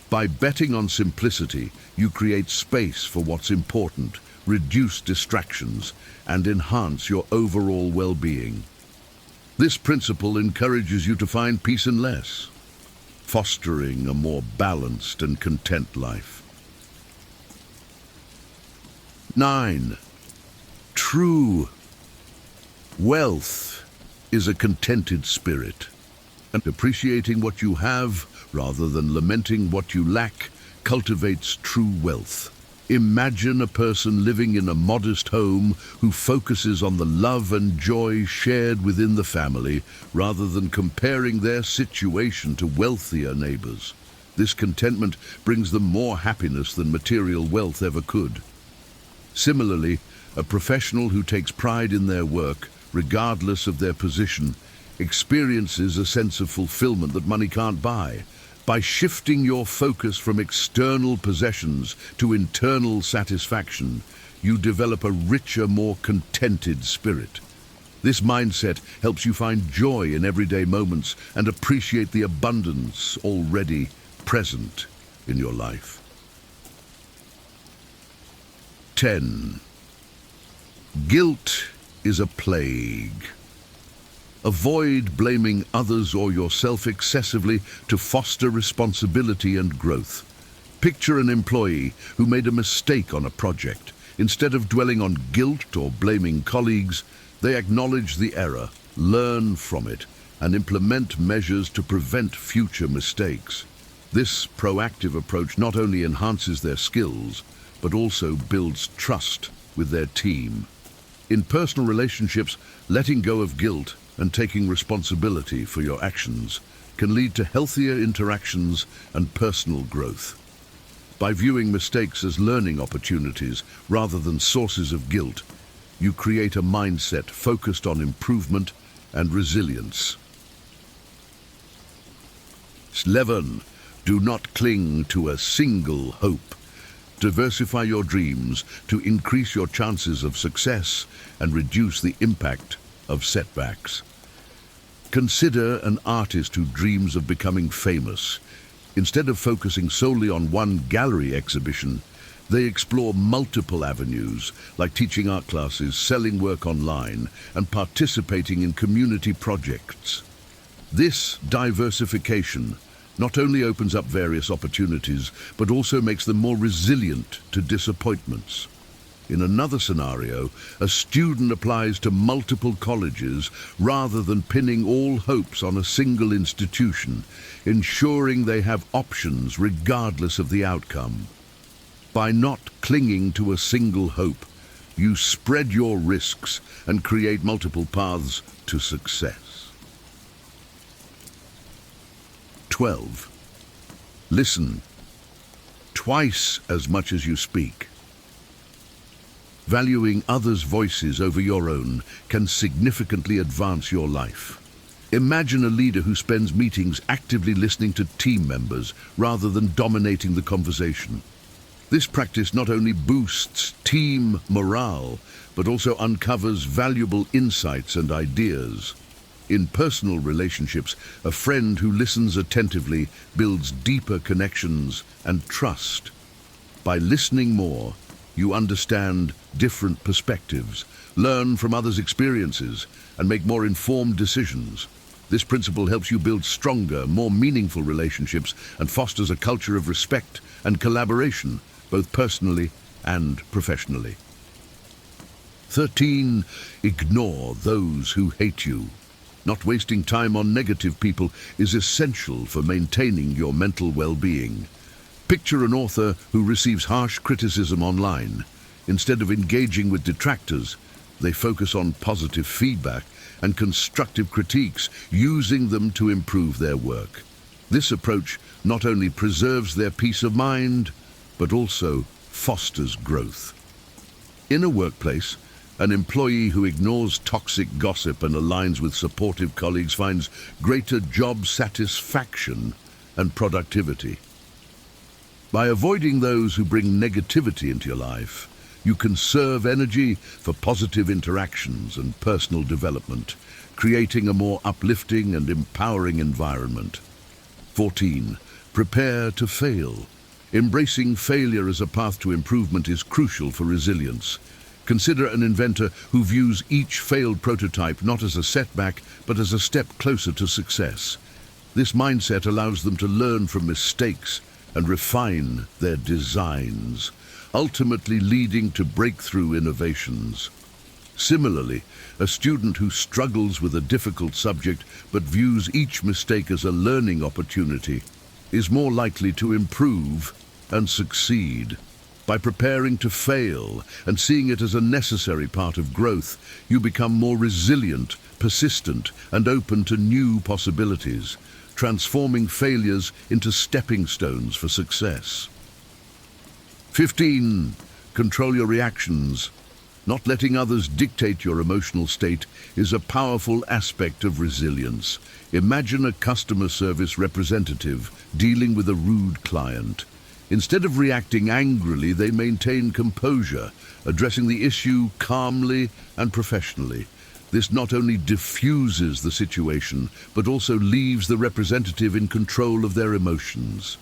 By betting on simplicity, you create space for what's important, reduce distractions, and enhance your overall well-being. This principle encourages you to find peace in less, fostering a more balanced and content life. 9. True wealth is a contented spirit, and appreciating what you have rather than lamenting what you lack cultivates true wealth. Imagine a person living in a modest home who focuses on the love and joy shared within the family rather than comparing their situation to wealthier neighbors. This contentment brings them more happiness than material wealth ever could. Similarly, a professional who takes pride in their work, regardless of their position, experiences a sense of fulfillment that money can't buy. By shifting your focus from external possessions to internal satisfaction, you develop a richer, more contented spirit. This mindset helps you find joy in everyday moments and appreciate the abundance already present in your life. 10. Guilt is a plague. Avoid blaming others or yourself excessively to foster responsibility and growth. Picture an employee who made a mistake on a project. Instead of dwelling on guilt or blaming colleagues, they acknowledge the error, learn from it, and implement measures to prevent future mistakes. This proactive approach not only enhances their skills, but also builds trust with their team. In personal relationships, letting go of guilt and taking responsibility for your actions can lead to healthier interactions and personal growth. By viewing mistakes as learning opportunities rather than sources of guilt, you create a mindset focused on improvement and resilience. 11. Do not cling to a single hope. Diversify your dreams to increase your chances of success and reduce the impact of setbacks. Consider an artist who dreams of becoming famous. Instead of focusing solely on one gallery exhibition, they explore multiple avenues, like teaching art classes, selling work online, and participating in community projects. This diversification not only opens up various opportunities, but also makes them more resilient to disappointments. In another scenario, a student applies to multiple colleges rather than pinning all hopes on a single institution, ensuring they have options regardless of the outcome. By not clinging to a single hope, you spread your risks and create multiple paths to success. 12. Listen twice as much as you speak. Valuing others' voices over your own can significantly advance your life. Imagine a leader who spends meetings actively listening to team members rather than dominating the conversation. This practice not only boosts team morale, but also uncovers valuable insights and ideas. In personal relationships, a friend who listens attentively builds deeper connections and trust. By listening more, you understand different perspectives, learn from others' experiences, and make more informed decisions. This principle helps you build stronger, more meaningful relationships and fosters a culture of respect and collaboration, both personally and professionally. 13. Ignore those who hate you. Not wasting time on negative people is essential for maintaining your mental well-being. Picture an author who receives harsh criticism online. Instead of engaging with detractors, they focus on positive feedback and constructive critiques, using them to improve their work. This approach not only preserves their peace of mind, but also fosters growth. In a workplace, an employee who ignores toxic gossip and aligns with supportive colleagues finds greater job satisfaction and productivity. By avoiding those who bring negativity into your life, you conserve energy for positive interactions and personal development, creating a more uplifting and empowering environment. 14. Prepare to fail. Embracing failure as a path to improvement is crucial for resilience. Consider an inventor who views each failed prototype not as a setback, but as a step closer to success. This mindset allows them to learn from mistakes and refine their designs, ultimately leading to breakthrough innovations. Similarly, a student who struggles with a difficult subject but views each mistake as a learning opportunity is more likely to improve and succeed. By preparing to fail and seeing it as a necessary part of growth, you become more resilient, persistent, and open to new possibilities, transforming failures into stepping stones for success. 15. Control your reactions. Not letting others dictate your emotional state is a powerful aspect of resilience. Imagine a customer service representative dealing with a rude client. Instead of reacting angrily, they maintain composure, addressing the issue calmly and professionally. This not only diffuses the situation, but also leaves the representative in control of their emotions.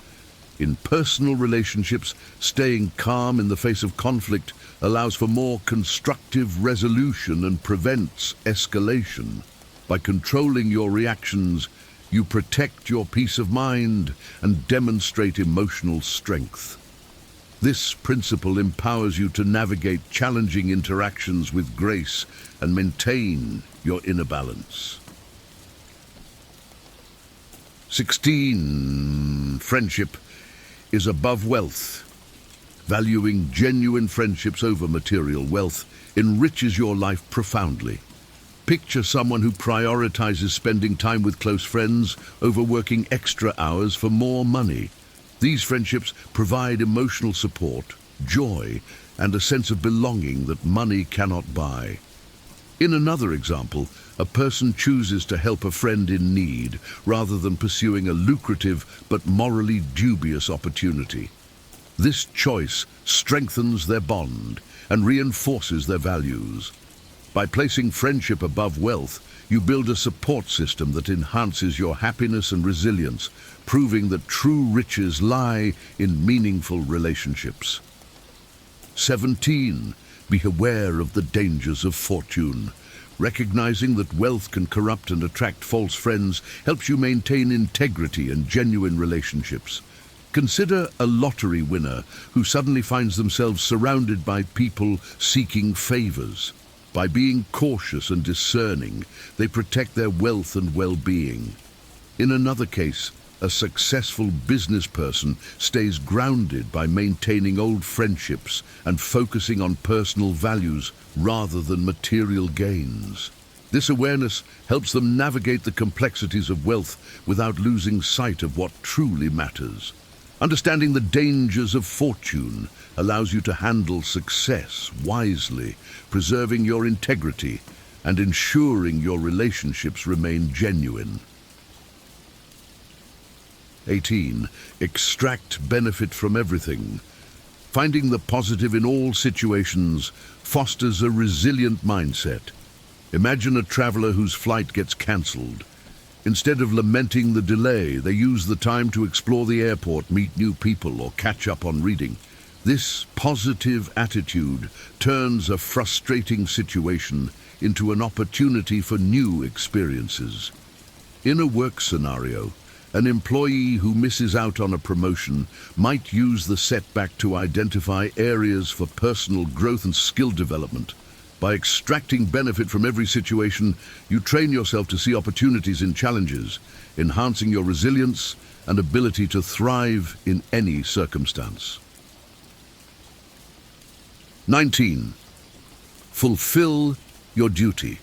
In personal relationships, staying calm in the face of conflict allows for more constructive resolution and prevents escalation. By controlling your reactions, you protect your peace of mind and demonstrate emotional strength. This principle empowers you to navigate challenging interactions with grace and maintain your inner balance. 16. Friendship is above wealth. Valuing genuine friendships over material wealth enriches your life profoundly. Picture someone who prioritizes spending time with close friends over working extra hours for more money. These friendships provide emotional support, joy, and a sense of belonging that money cannot buy. In another example, a person chooses to help a friend in need rather than pursuing a lucrative but morally dubious opportunity. This choice strengthens their bond and reinforces their values. By placing friendship above wealth, you build a support system that enhances your happiness and resilience, proving that true riches lie in meaningful relationships. 17. Be aware of the dangers of fortune. Recognizing that wealth can corrupt and attract false friends helps you maintain integrity and genuine relationships. Consider a lottery winner who suddenly finds themselves surrounded by people seeking favors. By being cautious and discerning, they protect their wealth and well-being. In another case, a successful business person stays grounded by maintaining old friendships and focusing on personal values rather than material gains. This awareness helps them navigate the complexities of wealth without losing sight of what truly matters. Understanding the dangers of fortune allows you to handle success wisely, preserving your integrity and ensuring your relationships remain genuine. 18. Extract benefit from everything. Finding the positive in all situations fosters a resilient mindset. Imagine a traveler whose flight gets cancelled. Instead of lamenting the delay, they use the time to explore the airport, meet new people, or catch up on reading. This positive attitude turns a frustrating situation into an opportunity for new experiences. In a work scenario, an employee who misses out on a promotion might use the setback to identify areas for personal growth and skill development. By extracting benefit from every situation, you train yourself to see opportunities in challenges, enhancing your resilience and ability to thrive in any circumstance. 19. Fulfill your duty.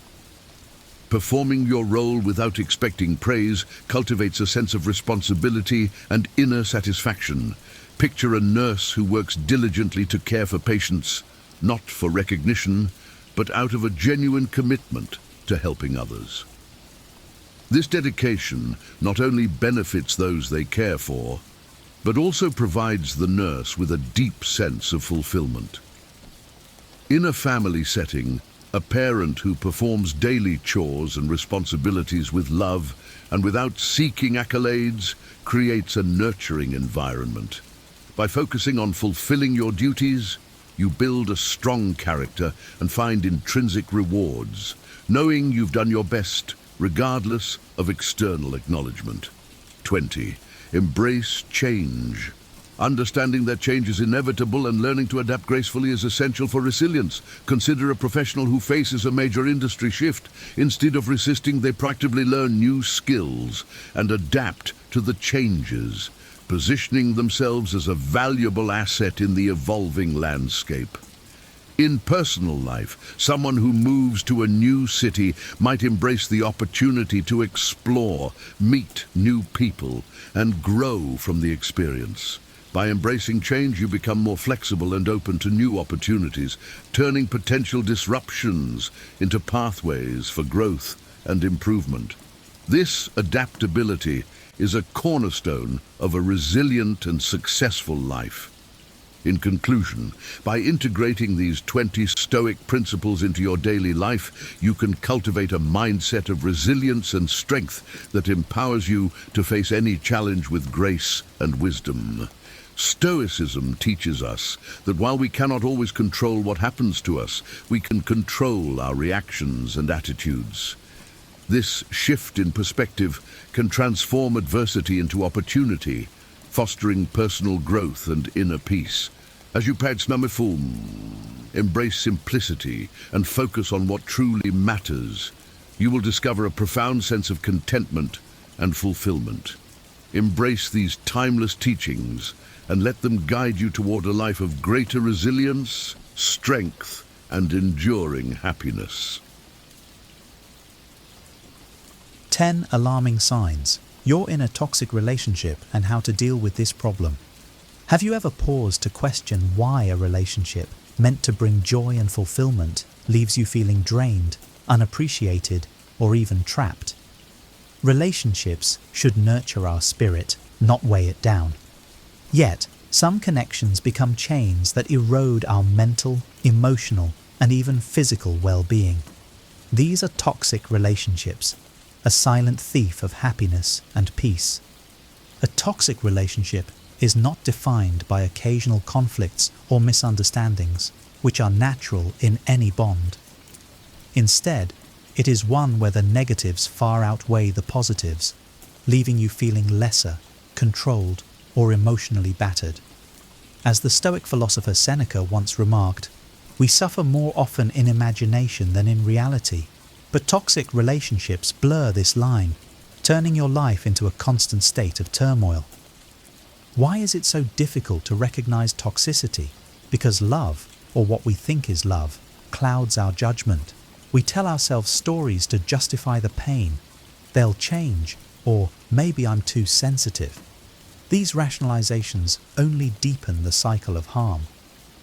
Performing your role without expecting praise cultivates a sense of responsibility and inner satisfaction. Picture a nurse who works diligently to care for patients, not for recognition, but out of a genuine commitment to helping others. This dedication not only benefits those they care for, but also provides the nurse with a deep sense of fulfillment. In a family setting, a parent who performs daily chores and responsibilities with love and without seeking accolades creates a nurturing environment. By focusing on fulfilling your duties, you build a strong character and find intrinsic rewards, knowing you've done your best, regardless of external acknowledgement. 20. Embrace change. Understanding that change is inevitable and learning to adapt gracefully is essential for resilience. Consider a professional who faces a major industry shift. Instead of resisting, they proactively learn new skills and adapt to the changes, positioning themselves as a valuable asset in the evolving landscape. In personal life, someone who moves to a new city might embrace the opportunity to explore, meet new people, and grow from the experience. By embracing change, you become more flexible and open to new opportunities, turning potential disruptions into pathways for growth and improvement. This adaptability is a cornerstone of a resilient and successful life. In conclusion, by integrating these 20 Stoic principles into your daily life, you can cultivate a mindset of resilience and strength that empowers you to face any challenge with grace and wisdom. Stoicism teaches us that while we cannot always control what happens to us, we can control our reactions and attitudes. This shift in perspective can transform adversity into opportunity, fostering personal growth and inner peace. As you practice embrace simplicity and focus on what truly matters, you will discover a profound sense of contentment and fulfillment. Embrace these timeless teachings and let them guide you toward a life of greater resilience, strength, and enduring happiness. 10 alarming signs you're in a toxic relationship and how to deal with this problem. Have you ever paused to question why a relationship meant to bring joy and fulfillment leaves you feeling drained, unappreciated, or even trapped? Relationships should nurture our spirit, not weigh it down. Yet, some connections become chains that erode our mental, emotional, and even physical well-being. These are toxic relationships, a silent thief of happiness and peace. A toxic relationship is not defined by occasional conflicts or misunderstandings, which are natural in any bond. Instead, it is one where the negatives far outweigh the positives, leaving you feeling lesser, controlled, or emotionally battered. As the Stoic philosopher Seneca once remarked, "We suffer more often in imagination than in reality." But toxic relationships blur this line, turning your life into a constant state of turmoil. Why is it so difficult to recognize toxicity? Because love, or what we think is love, clouds our judgment. We tell ourselves stories to justify the pain. They'll change, or maybe I'm too sensitive. These rationalizations only deepen the cycle of harm.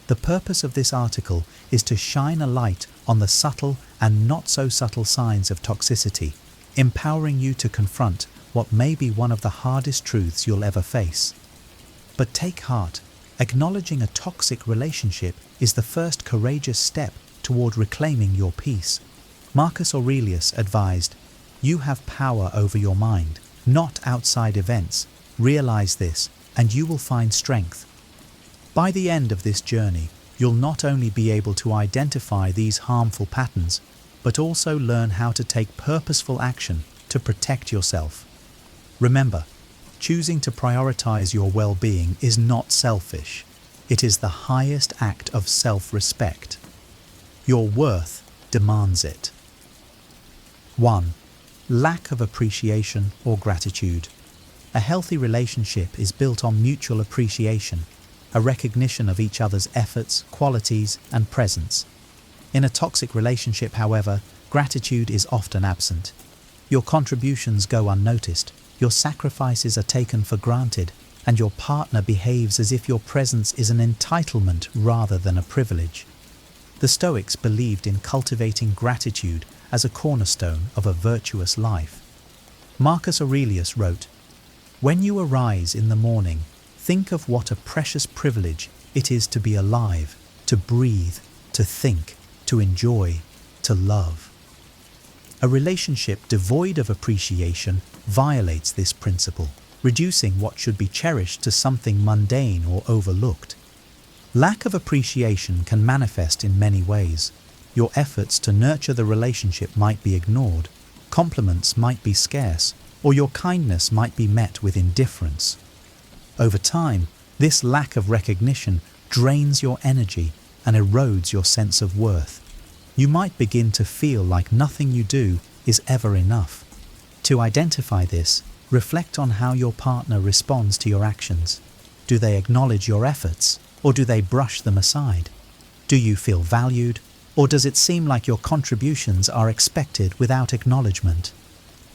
The purpose of this article is to shine a light on the subtle and not so subtle signs of toxicity, empowering you to confront what may be one of the hardest truths you'll ever face. But take heart, acknowledging a toxic relationship is the first courageous step toward reclaiming your peace. Marcus Aurelius advised, "You have power over your mind, not outside events. Realize this, and you will find strength." By the end of this journey, you'll not only be able to identify these harmful patterns, but also learn how to take purposeful action to to protect yourself. Remember, choosing to prioritize your well-being is not selfish. It is the highest act of self-respect. Your worth demands it. 1. Lack of appreciation or gratitude. A healthy relationship is built on mutual appreciation, a recognition of each other's efforts, qualities, and presence. In a toxic relationship, however, gratitude is often absent. Your contributions go unnoticed, your sacrifices are taken for granted, and your partner behaves as if your presence is an entitlement rather than a privilege. The Stoics believed in cultivating gratitude as a cornerstone of a virtuous life. Marcus Aurelius wrote, "When you arise in the morning, think of what a precious privilege it is to be alive, to breathe, to think, to enjoy, to love." A relationship devoid of appreciation violates this principle, reducing what should be cherished to something mundane or overlooked. Lack of appreciation can manifest in many ways. Your efforts to nurture the relationship might be ignored, compliments might be scarce, or your kindness might be met with indifference. Over time, this lack of recognition drains your energy and erodes your sense of worth. You might begin to feel like nothing you do is ever enough. To identify this, reflect on how your partner responds to your actions. Do they acknowledge your efforts, or do they brush them aside? Do you feel valued, or does it seem like your contributions are expected without acknowledgement?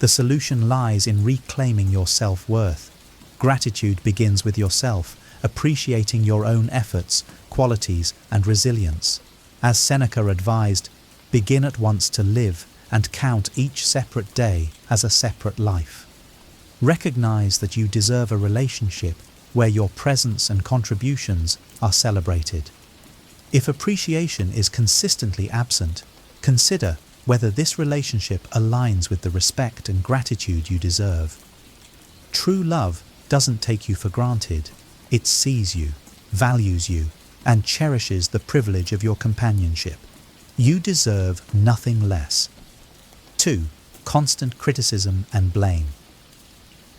The solution lies in reclaiming your self-worth. Gratitude begins with yourself, appreciating your own efforts, qualities, and resilience. As Seneca advised, begin at once to live and count each separate day as a separate life. Recognize that you deserve a relationship where your presence and contributions are celebrated. If appreciation is consistently absent, consider whether this relationship aligns with the respect and gratitude you deserve. True love doesn't take you for granted. It sees you, values you, and cherishes the privilege of your companionship. You deserve nothing less. 2. Constant criticism and blame.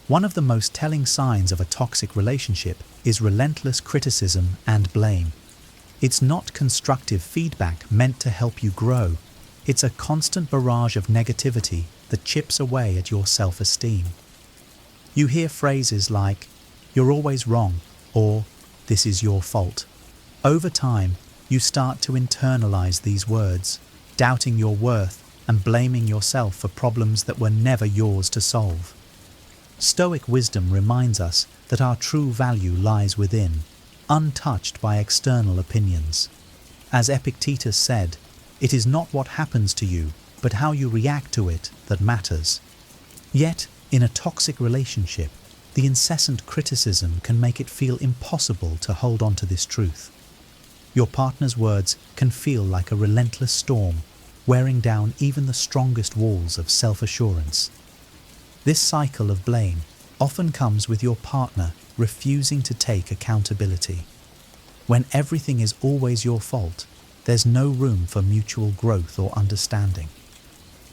One of the most telling signs of a toxic relationship is relentless criticism and blame. It's not constructive feedback meant to help you grow. It's a constant barrage of negativity that chips away at your self-esteem. You hear phrases like, "You're always wrong," or "This is your fault." Over time, you start to internalize these words, doubting your worth and blaming yourself for problems that were never yours to solve. Stoic wisdom reminds us that our true value lies within, untouched by external opinions. As Epictetus said, it is not what happens to you, but how you react to it that matters. Yet, in a toxic relationship, the incessant criticism can make it feel impossible to hold on to this truth. Your partner's words can feel like a relentless storm, wearing down even the strongest walls of self-assurance. This cycle of blame often comes with your partner refusing to take accountability. When everything is always your fault, there's no room for mutual growth or understanding.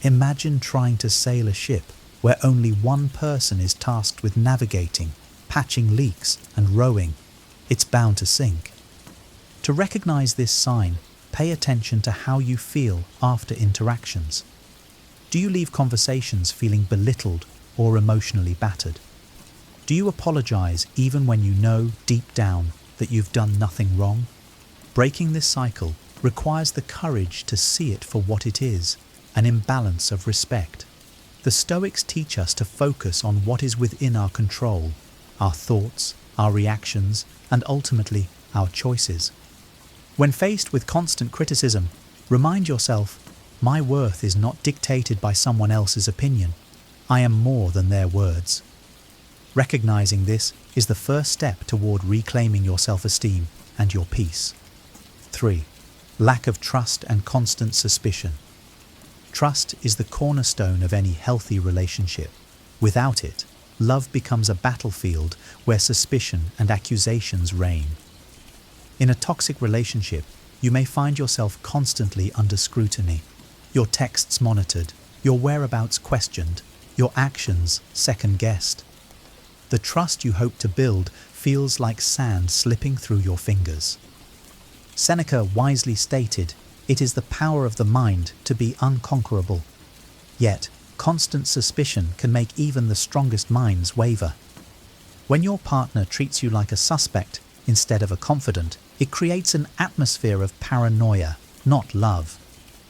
Imagine trying to sail a ship where only one person is tasked with navigating, patching leaks, and rowing. It's bound to sink. To recognize this sign, pay attention to how you feel after interactions. Do you leave conversations feeling belittled or emotionally battered? Do you apologize even when you know deep down that you've done nothing wrong? Breaking this cycle requires the courage to see it for what it is, an imbalance of respect. The Stoics teach us to focus on what is within our control, our thoughts, our reactions, and ultimately our choices. When faced with constant criticism, remind yourself, my worth is not dictated by someone else's opinion. I am more than their words. Recognizing this is the first step toward reclaiming your self-esteem and your peace. 3. Lack of trust and constant suspicion. Trust is the cornerstone of any healthy relationship. Without it, love becomes a battlefield where suspicion and accusations reign. In a toxic relationship, you may find yourself constantly under scrutiny, your texts monitored, your whereabouts questioned, your actions second-guessed. The trust you hope to build feels like sand slipping through your fingers. Seneca wisely stated, "It is the power of the mind to be unconquerable." Yet, constant suspicion can make even the strongest minds waver. When your partner treats you like a suspect instead of a confidant, it creates an atmosphere of paranoia, not love.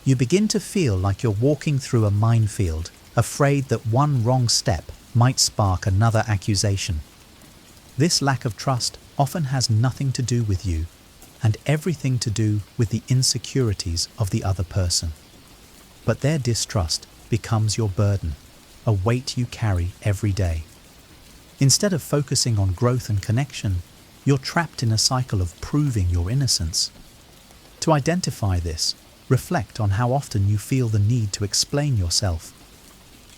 You begin to feel like you're walking through a minefield, afraid that one wrong step might spark another accusation. This lack of trust often has nothing to do with you, and everything to do with the insecurities of the other person. But their distrust becomes your burden, a weight you carry every day. Instead of focusing on growth and connection, you're trapped in a cycle of proving your innocence. To identify this, reflect on how often you feel the need to explain yourself.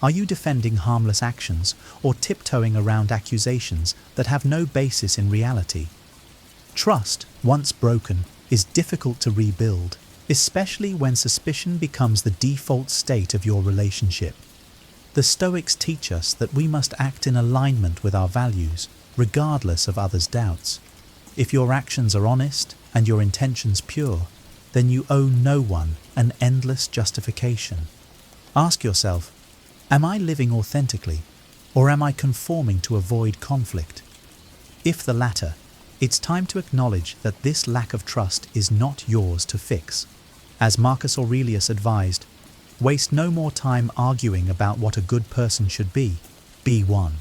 Are you defending harmless actions or tiptoeing around accusations that have no basis in reality? Trust, once broken, is difficult to rebuild, especially when suspicion becomes the default state of your relationship. The Stoics teach us that we must act in alignment with our values, regardless of others' doubts. If your actions are honest and your intentions pure, then you owe no one an endless justification. Ask yourself, am I living authentically, or am I conforming to avoid conflict? If the latter, it's time to acknowledge that this lack of trust is not yours to fix. As Marcus Aurelius advised, waste no more time arguing about what a good person should be one.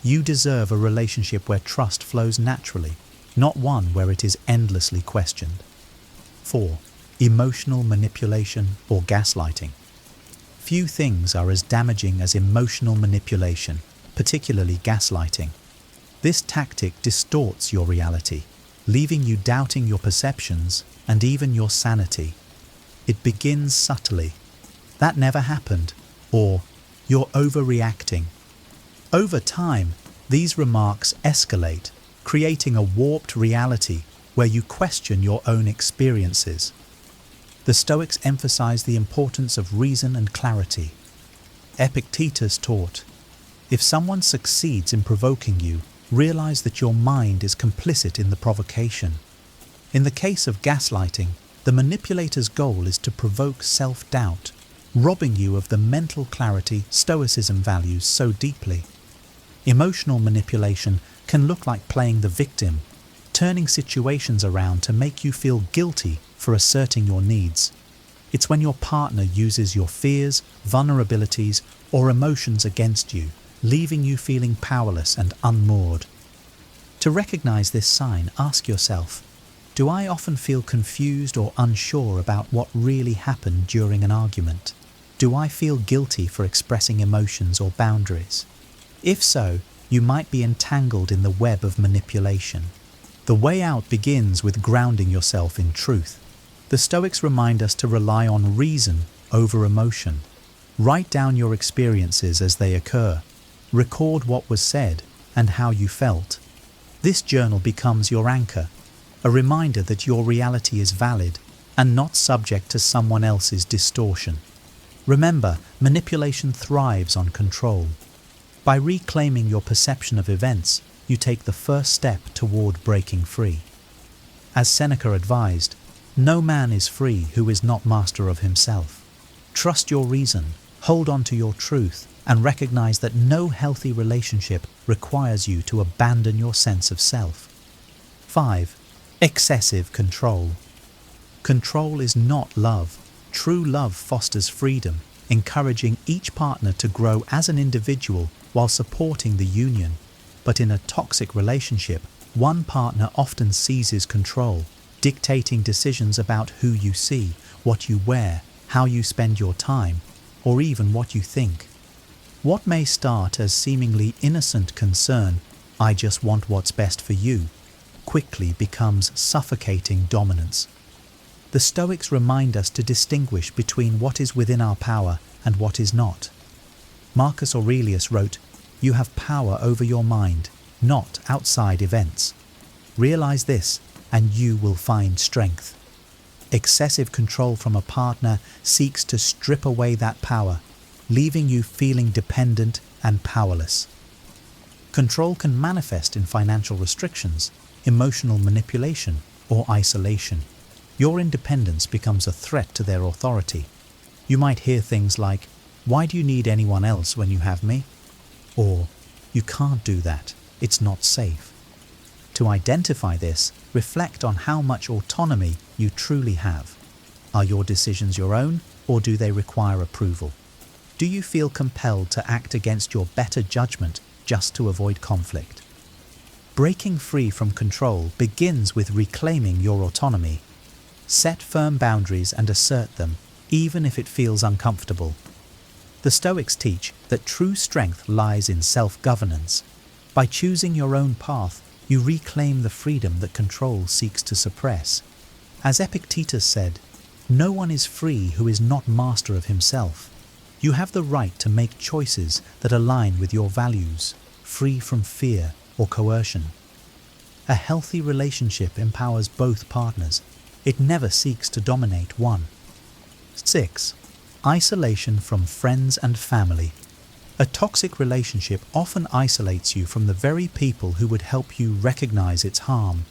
You deserve a relationship where trust flows naturally, not one where it is endlessly questioned. 4. Emotional manipulation or gaslighting. Few things are as damaging as emotional manipulation, particularly gaslighting. This tactic distorts your reality, leaving you doubting your perceptions and even your sanity. It begins subtly. That never happened, or you're overreacting. Over time, these remarks escalate, creating a warped reality where you question your own experiences. The Stoics emphasize the importance of reason and clarity. Epictetus taught, if someone succeeds in provoking you, realize that your mind is complicit in the provocation. In the case of gaslighting, the manipulator's goal is to provoke self-doubt, robbing you of the mental clarity Stoicism values so deeply. Emotional manipulation can look like playing the victim, turning situations around to make you feel guilty for asserting your needs. It's when your partner uses your fears, vulnerabilities, or emotions against you, leaving you feeling powerless and unmoored. To recognize this sign, ask yourself, do I often feel confused or unsure about what really happened during an argument? Do I feel guilty for expressing emotions or boundaries? If so, you might be entangled in the web of manipulation. The way out begins with grounding yourself in truth. The Stoics remind us to rely on reason over emotion. Write down your experiences as they occur. Record what was said and how you felt. This journal becomes your anchor, a reminder that your reality is valid and not subject to someone else's distortion. Remember, manipulation thrives on control. By reclaiming your perception of events, you take the first step toward breaking free. As Seneca advised, no man is free who is not master of himself. Trust your reason, hold on to your truth, and recognize that no healthy relationship requires you to abandon your sense of self. 5. Excessive control. Control is not love. True love fosters freedom, encouraging each partner to grow as an individual while supporting the union. But in a toxic relationship, one partner often seizes control, dictating decisions about who you see, what you wear, how you spend your time, or even what you think. What may start as seemingly innocent concern, I just want what's best for you, quickly becomes suffocating dominance. The Stoics remind us to distinguish between what is within our power and what is not. Marcus Aurelius wrote, "You have power over your mind, not outside events. Realize this, and you will find strength." Excessive control from a partner seeks to strip away that power, leaving you feeling dependent and powerless. Control can manifest in financial restrictions, emotional manipulation, or isolation. Your independence becomes a threat to their authority. You might hear things like, "Why do you need anyone else when you have me?" Or, "You can't do that, it's not safe." To identify this, reflect on how much autonomy you truly have. Are your decisions your own, or do they require approval? Do you feel compelled to act against your better judgment just to avoid conflict? Breaking free from control begins with reclaiming your autonomy. Set firm boundaries and assert them, even if it feels uncomfortable. The Stoics teach that true strength lies in self-governance. By choosing your own path, you reclaim the freedom that control seeks to suppress. As Epictetus said, "No one is free who is not master of himself." You have the right to make choices that align with your values, free from fear or coercion. A healthy relationship empowers both partners. It never seeks to dominate one. 6. Isolation from friends and family. A toxic relationship often isolates you from the very people who would help you recognize its harm.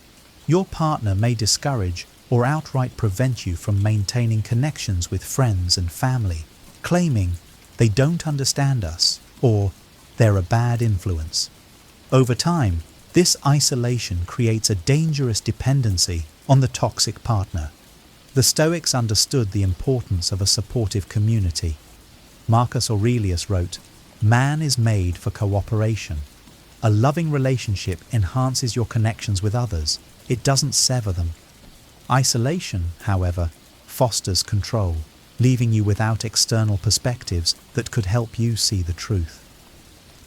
Your partner may discourage or outright prevent you from maintaining connections with friends and family, claiming they don't understand us or they're a bad influence. Over time, this isolation creates a dangerous dependency on the toxic partner. The Stoics understood the importance of a supportive community. Marcus Aurelius wrote, "Man is made for cooperation." A loving relationship enhances your connections with others. It doesn't sever them. Isolation, however, fosters control, leaving you without external perspectives that could help you see the truth.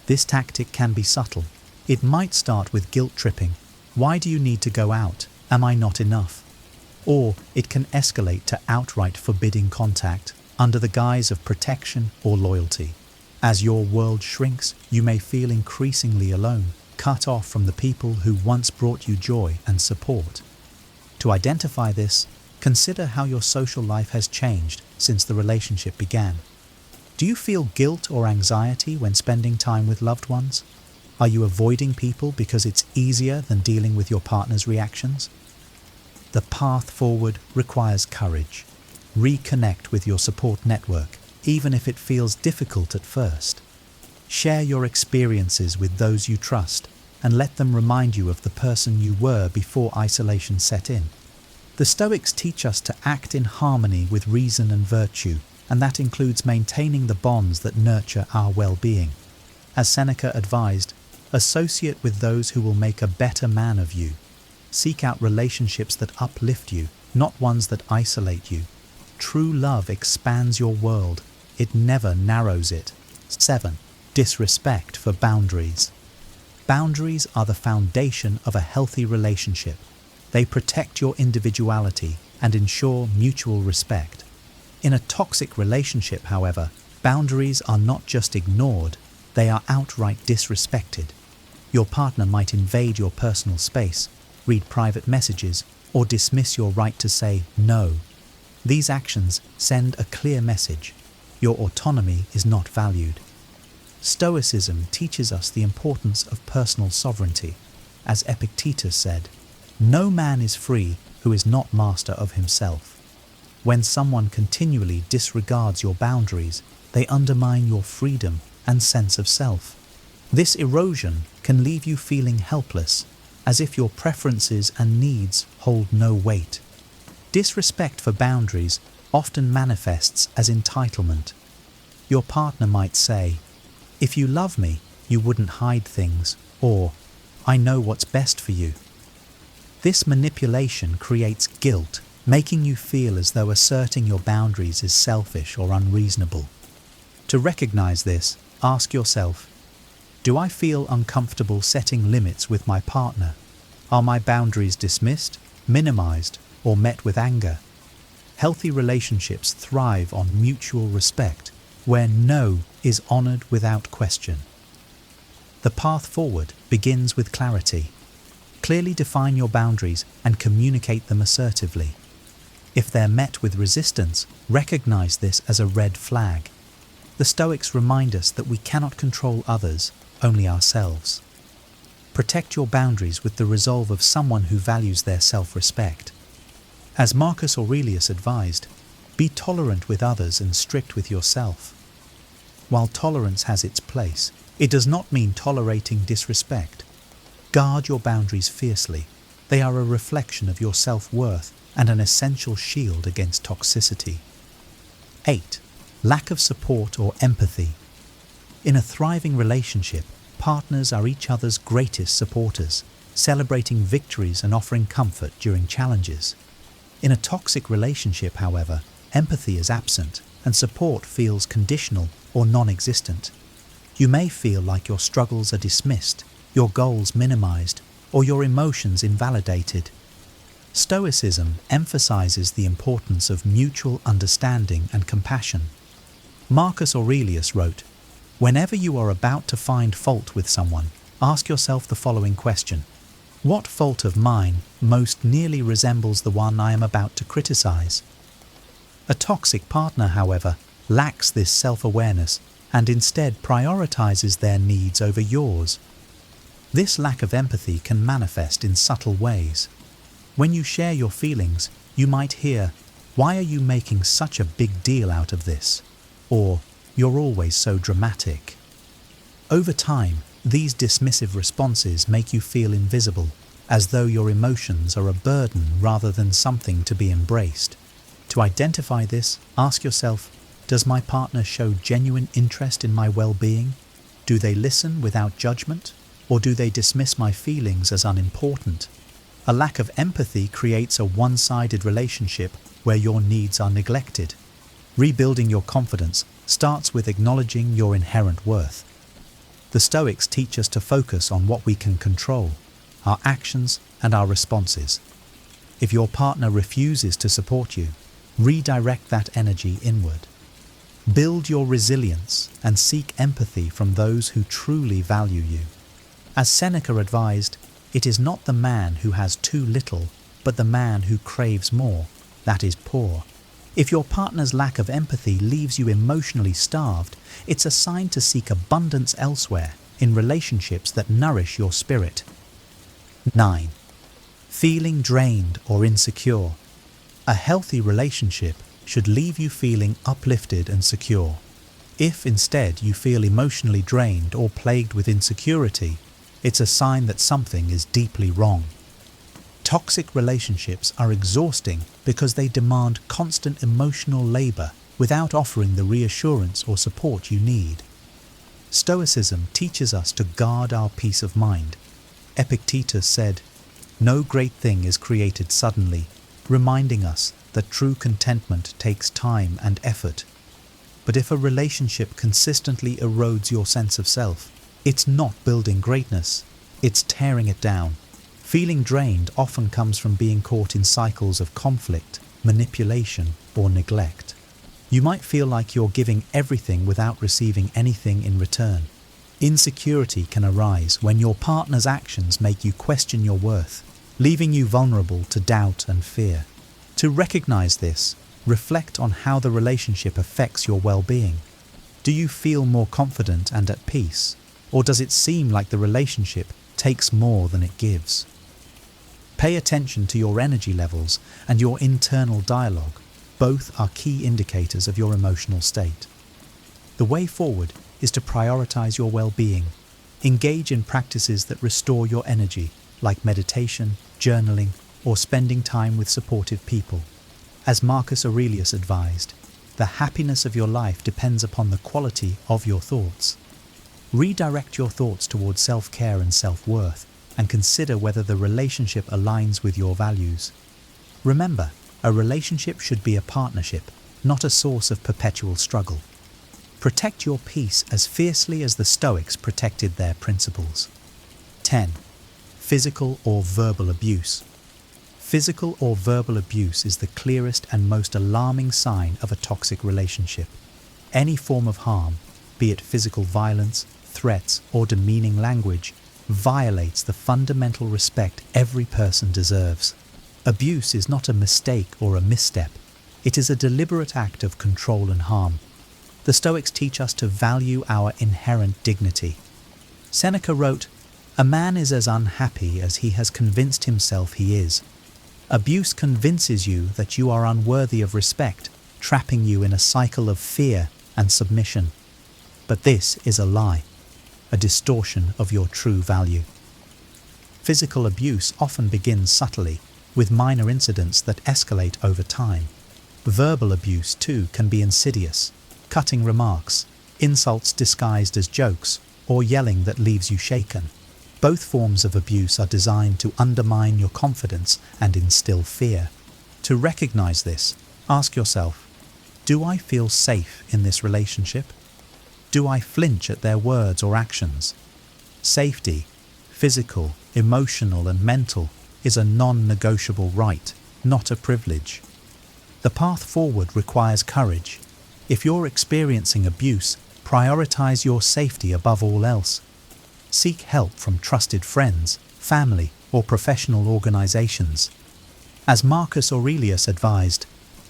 This tactic can be subtle. It might start with guilt tripping. "Why do you need to go out? Am I not enough?" Or it can escalate to outright forbidding contact under the guise of protection or loyalty. As your world shrinks, you may feel increasingly alone, cut off from the people who once brought you joy and support. To identify this, consider how your social life has changed since the relationship began. Do you feel guilt or anxiety when spending time with loved ones? Are you avoiding people because it's easier than dealing with your partner's reactions? The path forward requires courage. Reconnect with your support network, even if it feels difficult at first. Share your experiences with those you trust and let them remind you of the person you were before isolation set in. The Stoics teach us to act in harmony with reason and virtue, and that includes maintaining the bonds that nurture our well-being. As Seneca advised, associate with those who will make a better man of you. Seek out relationships that uplift you, not ones that isolate you. True love expands your world. It never narrows it. 7. Disrespect for boundaries. Boundaries are the foundation of a healthy relationship. They protect your individuality and ensure mutual respect. In a toxic relationship, however, boundaries are not just ignored, they are outright disrespected. Your partner might invade your personal space, read private messages, or dismiss your right to say no. These actions send a clear message. Your autonomy is not valued. Stoicism teaches us the importance of personal sovereignty. As Epictetus said, "No man is free who is not master of himself." When someone continually disregards your boundaries, they undermine your freedom and sense of self. This erosion can leave you feeling helpless, as if your preferences and needs hold no weight. Disrespect for boundaries often manifests as entitlement. Your partner might say, "If you love me, you wouldn't hide things," or "I know what's best for you." This manipulation creates guilt, making you feel as though asserting your boundaries is selfish or unreasonable. To recognize this, ask yourself, do I feel uncomfortable setting limits with my partner? Are my boundaries dismissed, minimized, or met with anger? Healthy relationships thrive on mutual respect, where no is honored without question. The path forward begins with clarity. Clearly define your boundaries and communicate them assertively. If they're met with resistance, recognize this as a red flag. the Stoics remind us that we cannot control others, only ourselves. Protect your boundaries with the resolve of someone who values their self-respect. As Marcus Aurelius advised, be tolerant with others and strict with yourself. While tolerance has its place, it does not mean tolerating disrespect. Guard your boundaries fiercely. They are a reflection of your self-worth and an essential shield against toxicity. 8. Lack of support or empathy. In a thriving relationship, partners are each other's greatest supporters, celebrating victories and offering comfort during challenges. In a toxic relationship, however, empathy is absent and support feels conditional or non-existent. You may feel like your struggles are dismissed, your goals minimized, or your emotions invalidated. Stoicism emphasizes the importance of mutual understanding and compassion. Marcus Aurelius wrote, "Whenever you are about to find fault with someone, ask yourself the following question: what fault of mine most nearly resembles the one I am about to criticize?" A toxic partner, however, lacks this self-awareness and instead prioritizes their needs over yours. This lack of empathy can manifest in subtle ways. When you share your feelings, you might hear, "Why are you making such a big deal out of this?" Or, "You're always so dramatic." Over time, these dismissive responses make you feel invisible, as though your emotions are a burden rather than something to be embraced. To identify this, ask yourself, does my partner show genuine interest in my well-being? Do they listen without judgment? Or do they dismiss my feelings as unimportant? A lack of empathy creates a one-sided relationship where your needs are neglected. Rebuilding your confidence starts with acknowledging your inherent worth. The Stoics teach us to focus on what we can control, our actions and our responses. If your partner refuses to support you, redirect that energy inward. Build your resilience and seek empathy from those who truly value you. As Seneca advised, it is not the man who has too little, but the man who craves more, that is poor. If your partner's lack of empathy leaves you emotionally starved, it's a sign to seek abundance elsewhere, in relationships that nourish your spirit. 9. Feeling drained or insecure. A healthy relationship should leave you feeling uplifted and secure. If instead you feel emotionally drained or plagued with insecurity, it's a sign that something is deeply wrong. Toxic relationships are exhausting because they demand constant emotional labor without offering the reassurance or support you need. Stoicism teaches us to guard our peace of mind. Epictetus said, "No great thing is created suddenly," reminding us that true contentment takes time and effort. But if a relationship consistently erodes your sense of self, it's not building greatness, it's tearing it down. Feeling drained often comes from being caught in cycles of conflict, manipulation, or neglect. You might feel like you're giving everything without receiving anything in return. Insecurity can arise when your partner's actions make you question your worth, leaving you vulnerable to doubt and fear. To recognize this, reflect on how the relationship affects your well-being. Do you feel more confident and at peace, or does it seem like the relationship takes more than it gives? Pay attention to your energy levels and your internal dialogue. Both are key indicators of your emotional state. The way forward is to prioritize your well-being. Engage in practices that restore your energy, like meditation, journaling, or spending time with supportive people. As Marcus Aurelius advised, the happiness of your life depends upon the quality of your thoughts. Redirect your thoughts towards self-care and self-worth, and consider whether the relationship aligns with your values. Remember, a relationship should be a partnership, not a source of perpetual struggle. Protect your peace as fiercely as the Stoics protected their principles. 10. Physical or verbal abuse. Physical or verbal abuse is the clearest and most alarming sign of a toxic relationship. Any form of harm, be it physical violence, threats, or demeaning language, violates the fundamental respect every person deserves. Abuse is not a mistake or a misstep. It is a deliberate act of control and harm. the Stoics teach us to value our inherent dignity. Seneca wrote, "A man is as unhappy as he has convinced himself he is. Abuse convinces you that you are unworthy of respect, trapping you in a cycle of fear and submission. But this is a lie, a distortion of your true value." Physical abuse often begins subtly, with minor incidents that escalate over time. Verbal abuse, too, can be insidious, cutting remarks, insults disguised as jokes, or yelling that leaves you shaken. Both forms of abuse are designed to undermine your confidence and instill fear. To recognize this, ask yourself, do I feel safe in this relationship? Do I flinch at their words or actions? Safety, physical, emotional, and mental, is a non-negotiable right, not a privilege. The path forward requires courage. If you're experiencing abuse, prioritize your safety above all else. Seek help from trusted friends, family, or professional organizations. As Marcus Aurelius advised,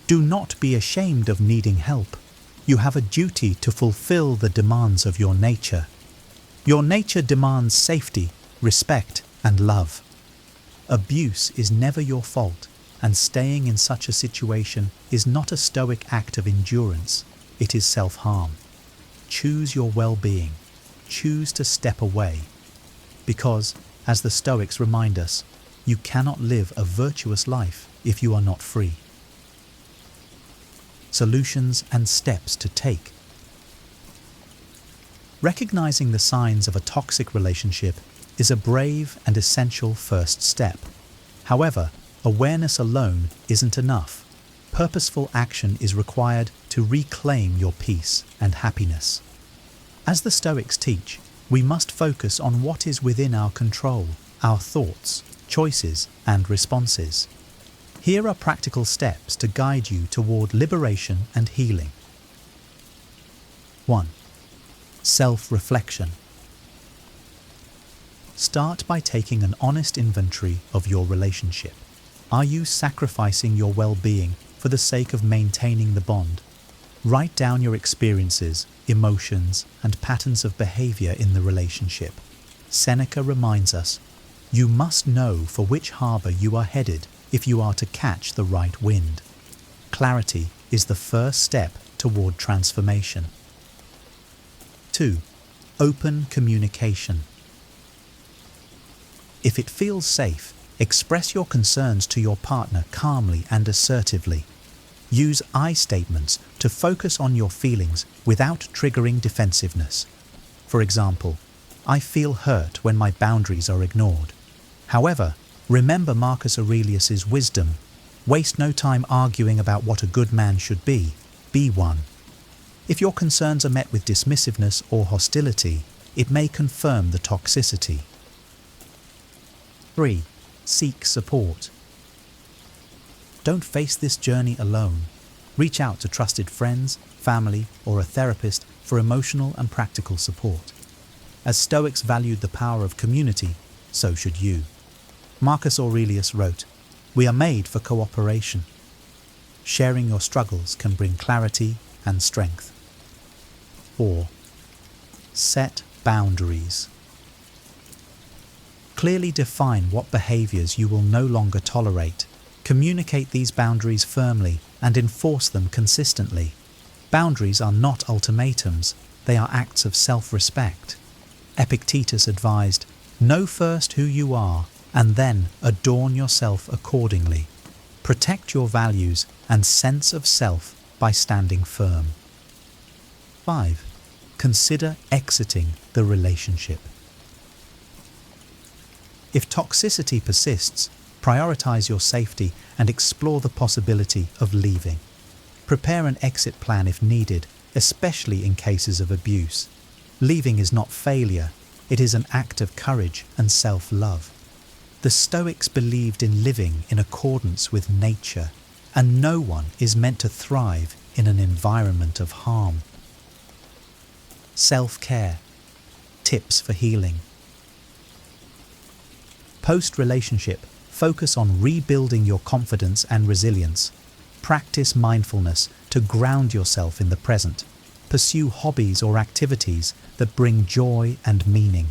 do not be ashamed of needing help. You have a duty to fulfill the demands of your nature. Your nature demands safety, respect, and love. Abuse is never your fault, and staying in such a situation is not a Stoic act of endurance, it is self-harm. Choose your well-being. Choose to step away. Because, as the Stoics remind us, you cannot live a virtuous life if you are not free. Solutions and steps to take. Recognizing the signs of a toxic relationship is a brave and essential first step. However, awareness alone isn't enough. Purposeful action is required to reclaim your peace and happiness. As the Stoics teach, we must focus on what is within our control, our thoughts, choices, and responses. Here are practical steps to guide you toward liberation and healing. 1. Self-reflection. Start by taking an honest inventory of your relationship. Are you sacrificing your well-being for the sake of maintaining the bond? Write down your experiences, emotions, and patterns of behavior in the relationship. Seneca reminds us, you must know for which harbor you are headed if you are to catch the right wind. Clarity is the first step toward transformation. 2. Open communication. If it feels safe, express your concerns to your partner calmly and assertively. Use I statements to focus on your feelings without triggering defensiveness. For example, I feel hurt when my boundaries are ignored. However, remember Marcus Aurelius's wisdom. Waste no time arguing about what a good man should be one. If your concerns are met with dismissiveness or hostility, it may confirm the toxicity. 3. Seek support. Don't face this journey alone. Reach out to trusted friends, family, or a therapist for emotional and practical support. As Stoics valued the power of community, so should you. Marcus Aurelius wrote, "We are made for cooperation." Sharing your struggles can bring clarity and strength. 4. Set boundaries. Clearly define what behaviors you will no longer tolerate. Communicate these boundaries firmly and enforce them consistently. Boundaries are not ultimatums, they are acts of self-respect. Epictetus advised, know first who you are and then adorn yourself accordingly. Protect your values and sense of self by standing firm. 5. Consider exiting the relationship. If toxicity persists, prioritize your safety and explore the possibility of leaving. Prepare an exit plan if needed, especially in cases of abuse. Leaving is not failure, it is an act of courage and self-love. The Stoics believed in living in accordance with nature, and no one is meant to thrive in an environment of harm. Self-care. Tips for healing. Post-relationship, focus on rebuilding your confidence and resilience. Practice mindfulness to ground yourself in the present. Pursue hobbies or activities that bring joy and meaning.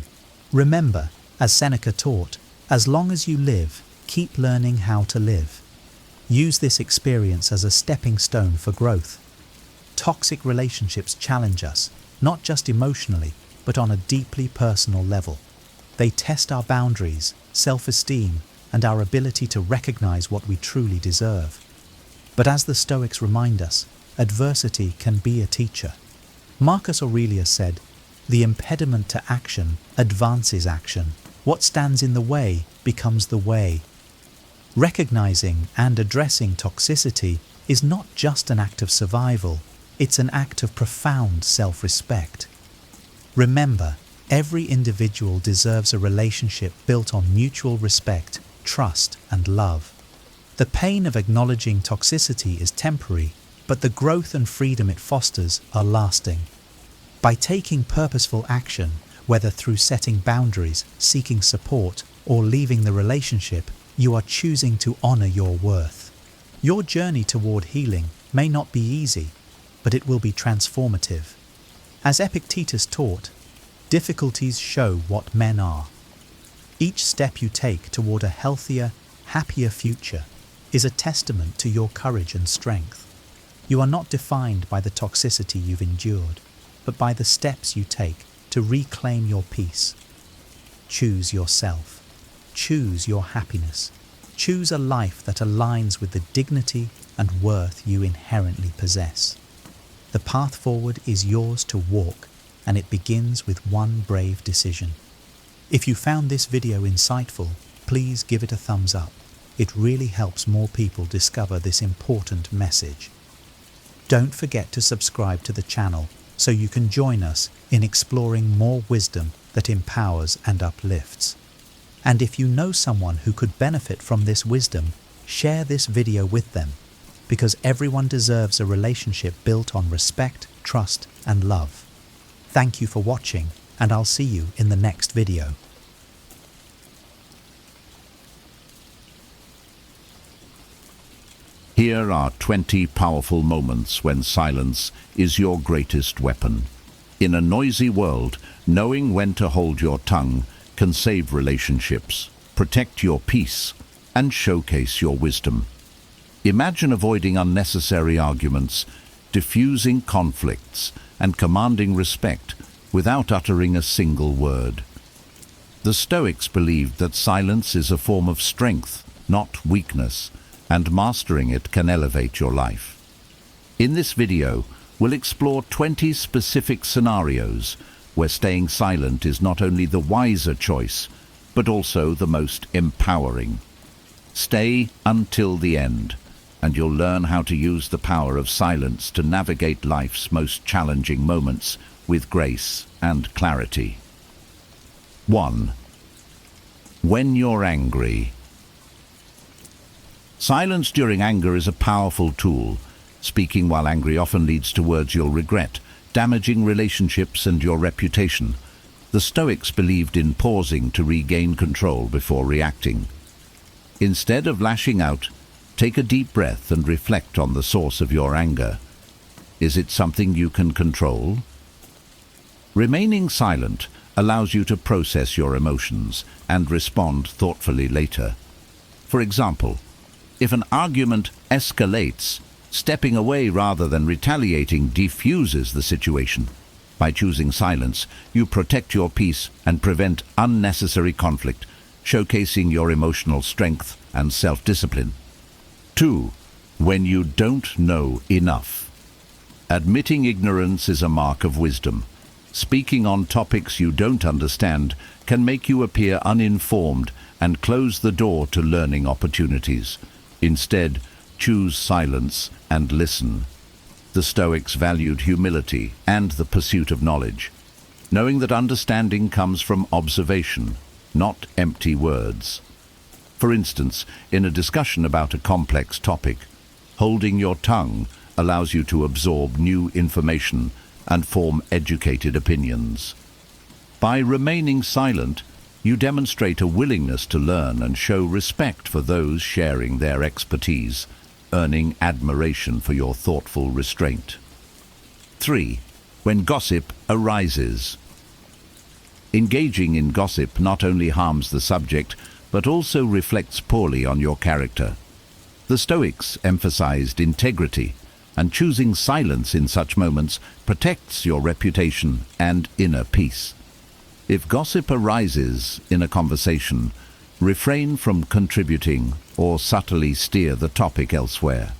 Remember, as Seneca taught, as long as you live, keep learning how to live. Use this experience as a stepping stone for growth. Toxic relationships challenge us, not just emotionally, but on a deeply personal level. They test our boundaries, self-esteem, and our ability to recognize what we truly deserve. But as the Stoics remind us, adversity can be a teacher. Marcus Aurelius said, "The impediment to action advances action. What stands in the way becomes the way." Recognizing and addressing toxicity is not just an act of survival, it's an act of profound self-respect. Remember, every individual deserves a relationship built on mutual respect, trust, and love. The pain of acknowledging toxicity is temporary, but the growth and freedom it fosters are lasting. By taking purposeful action, whether through setting boundaries, seeking support, or leaving the relationship, you are choosing to honor your worth. Your journey toward healing may not be easy, but it will be transformative. As Epictetus taught, difficulties show what men are. Each step you take toward a healthier, happier future is a testament to your courage and strength. You are not defined by the toxicity you've endured, but by the steps you take to reclaim your peace. Choose yourself. Choose your happiness. Choose a life that aligns with the dignity and worth you inherently possess. The path forward is yours to walk, and it begins with one brave decision. If you found this video insightful, please give it a thumbs up. It really helps more people discover this important message. Don't forget to subscribe to the channel so you can join us in exploring more wisdom that empowers and uplifts. And if you know someone who could benefit from this wisdom, share this video with them, because everyone deserves a relationship built on respect, trust, and love. Thank you for watching, and I'll see you in the next video. Here are 20 powerful moments when silence is your greatest weapon. In a noisy world, knowing when to hold your tongue can save relationships, protect your peace, and showcase your wisdom. Imagine avoiding unnecessary arguments, diffusing conflicts, and commanding respect without uttering a single word. The Stoics believed that silence is a form of strength, not weakness, and mastering it can elevate your life. In this video, we'll explore 20 specific scenarios where staying silent is not only the wiser choice, but also the most empowering. Stay until the end, and you'll learn how to use the power of silence to navigate life's most challenging moments with grace and clarity. 1. When you're angry. Silence during anger is a powerful tool. Speaking while angry often leads to words you'll regret, damaging relationships and your reputation. The Stoics believed in pausing to regain control before reacting. Instead of lashing out, take a deep breath and reflect on the source of your anger. Is it something you can control? Remaining silent allows you to process your emotions and respond thoughtfully later. For example, if an argument escalates, stepping away rather than retaliating diffuses the situation. By choosing silence, you protect your peace and prevent unnecessary conflict, showcasing your emotional strength and self-discipline. 2. When you don't know enough. Admitting ignorance is a mark of wisdom. Speaking on topics you don't understand can make you appear uninformed and close the door to learning opportunities. Instead, choose silence and listen. The Stoics valued humility and the pursuit of knowledge, knowing that understanding comes from observation, not empty words. For instance, in a discussion about a complex topic, holding your tongue allows you to absorb new information and form educated opinions. By remaining silent, you demonstrate a willingness to learn and show respect for those sharing their expertise, earning admiration for your thoughtful restraint. 3. when gossip arises. Engaging in gossip not only harms the subject, but also reflects poorly on your character. The Stoics emphasized integrity, and choosing silence in such moments protects your reputation and inner peace. If gossip arises in a conversation, refrain from contributing or subtly steer the topic elsewhere.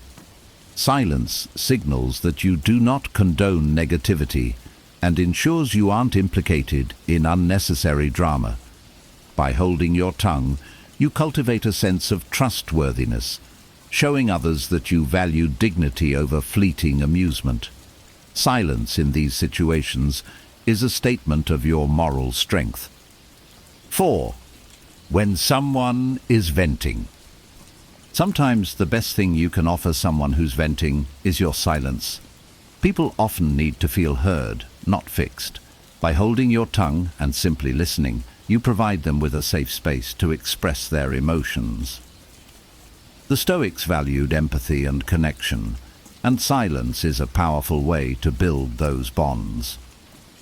Silence signals that you do not condone negativity and ensures you aren't implicated in unnecessary drama. By holding your tongue, you cultivate a sense of trustworthiness, showing others that you value dignity over fleeting amusement. Silence in these situations is a statement of your moral strength. 4. When someone is venting. Sometimes the best thing you can offer someone who's venting is your silence. People often need to feel heard, not fixed. By holding your tongue and simply listening, you provide them with a safe space to express their emotions. The Stoics valued empathy and connection, and silence is a powerful way to build those bonds.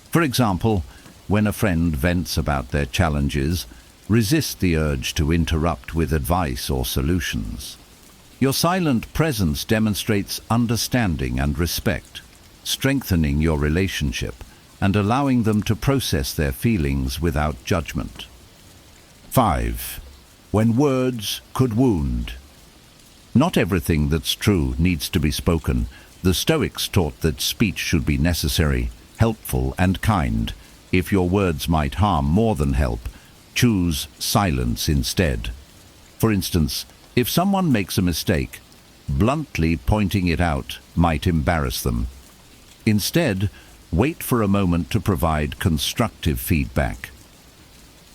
For example, when a friend vents about their challenges, resist the urge to interrupt with advice or solutions. Your silent presence demonstrates understanding and respect, strengthening your relationship and allowing them to process their feelings without judgment. 5. When words could wound. Not everything that's true needs to be spoken. The Stoics taught that speech should be necessary, helpful, and kind. If your words might harm more than help, choose silence instead. For instance, if someone makes a mistake, bluntly pointing it out might embarrass them. Instead, wait for a moment to provide constructive feedback.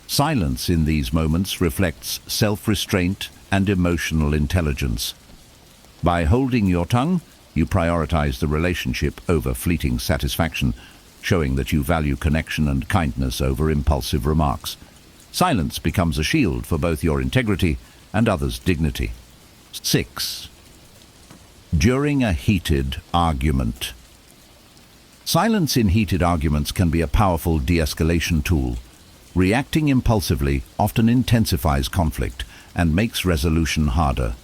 Silence in these moments reflects self-restraint and emotional intelligence. By holding your tongue, you prioritize the relationship over fleeting satisfaction, showing that you value connection and kindness over impulsive remarks. Silence becomes a shield for both your integrity and others' dignity. 6. During a heated argument. Silence in heated arguments can be a powerful de-escalation tool. Reacting impulsively often intensifies conflict and makes resolution harder.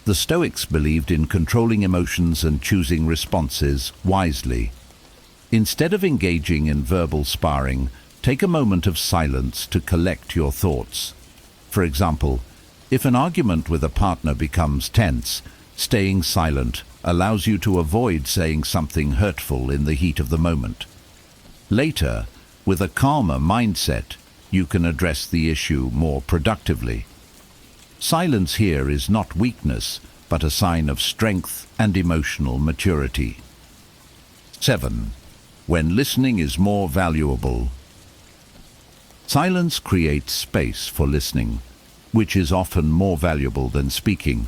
The Stoics believed in controlling emotions and choosing responses wisely. Instead of engaging in verbal sparring, take a moment of silence to collect your thoughts. For example, if an argument with a partner becomes tense, staying silent allows you to avoid saying something hurtful in the heat of the moment. Later, with a calmer mindset, you can address the issue more productively. Silence here is not weakness, but a sign of strength and emotional maturity. 7. When listening is more valuable. Silence creates space for listening, which is often more valuable than speaking.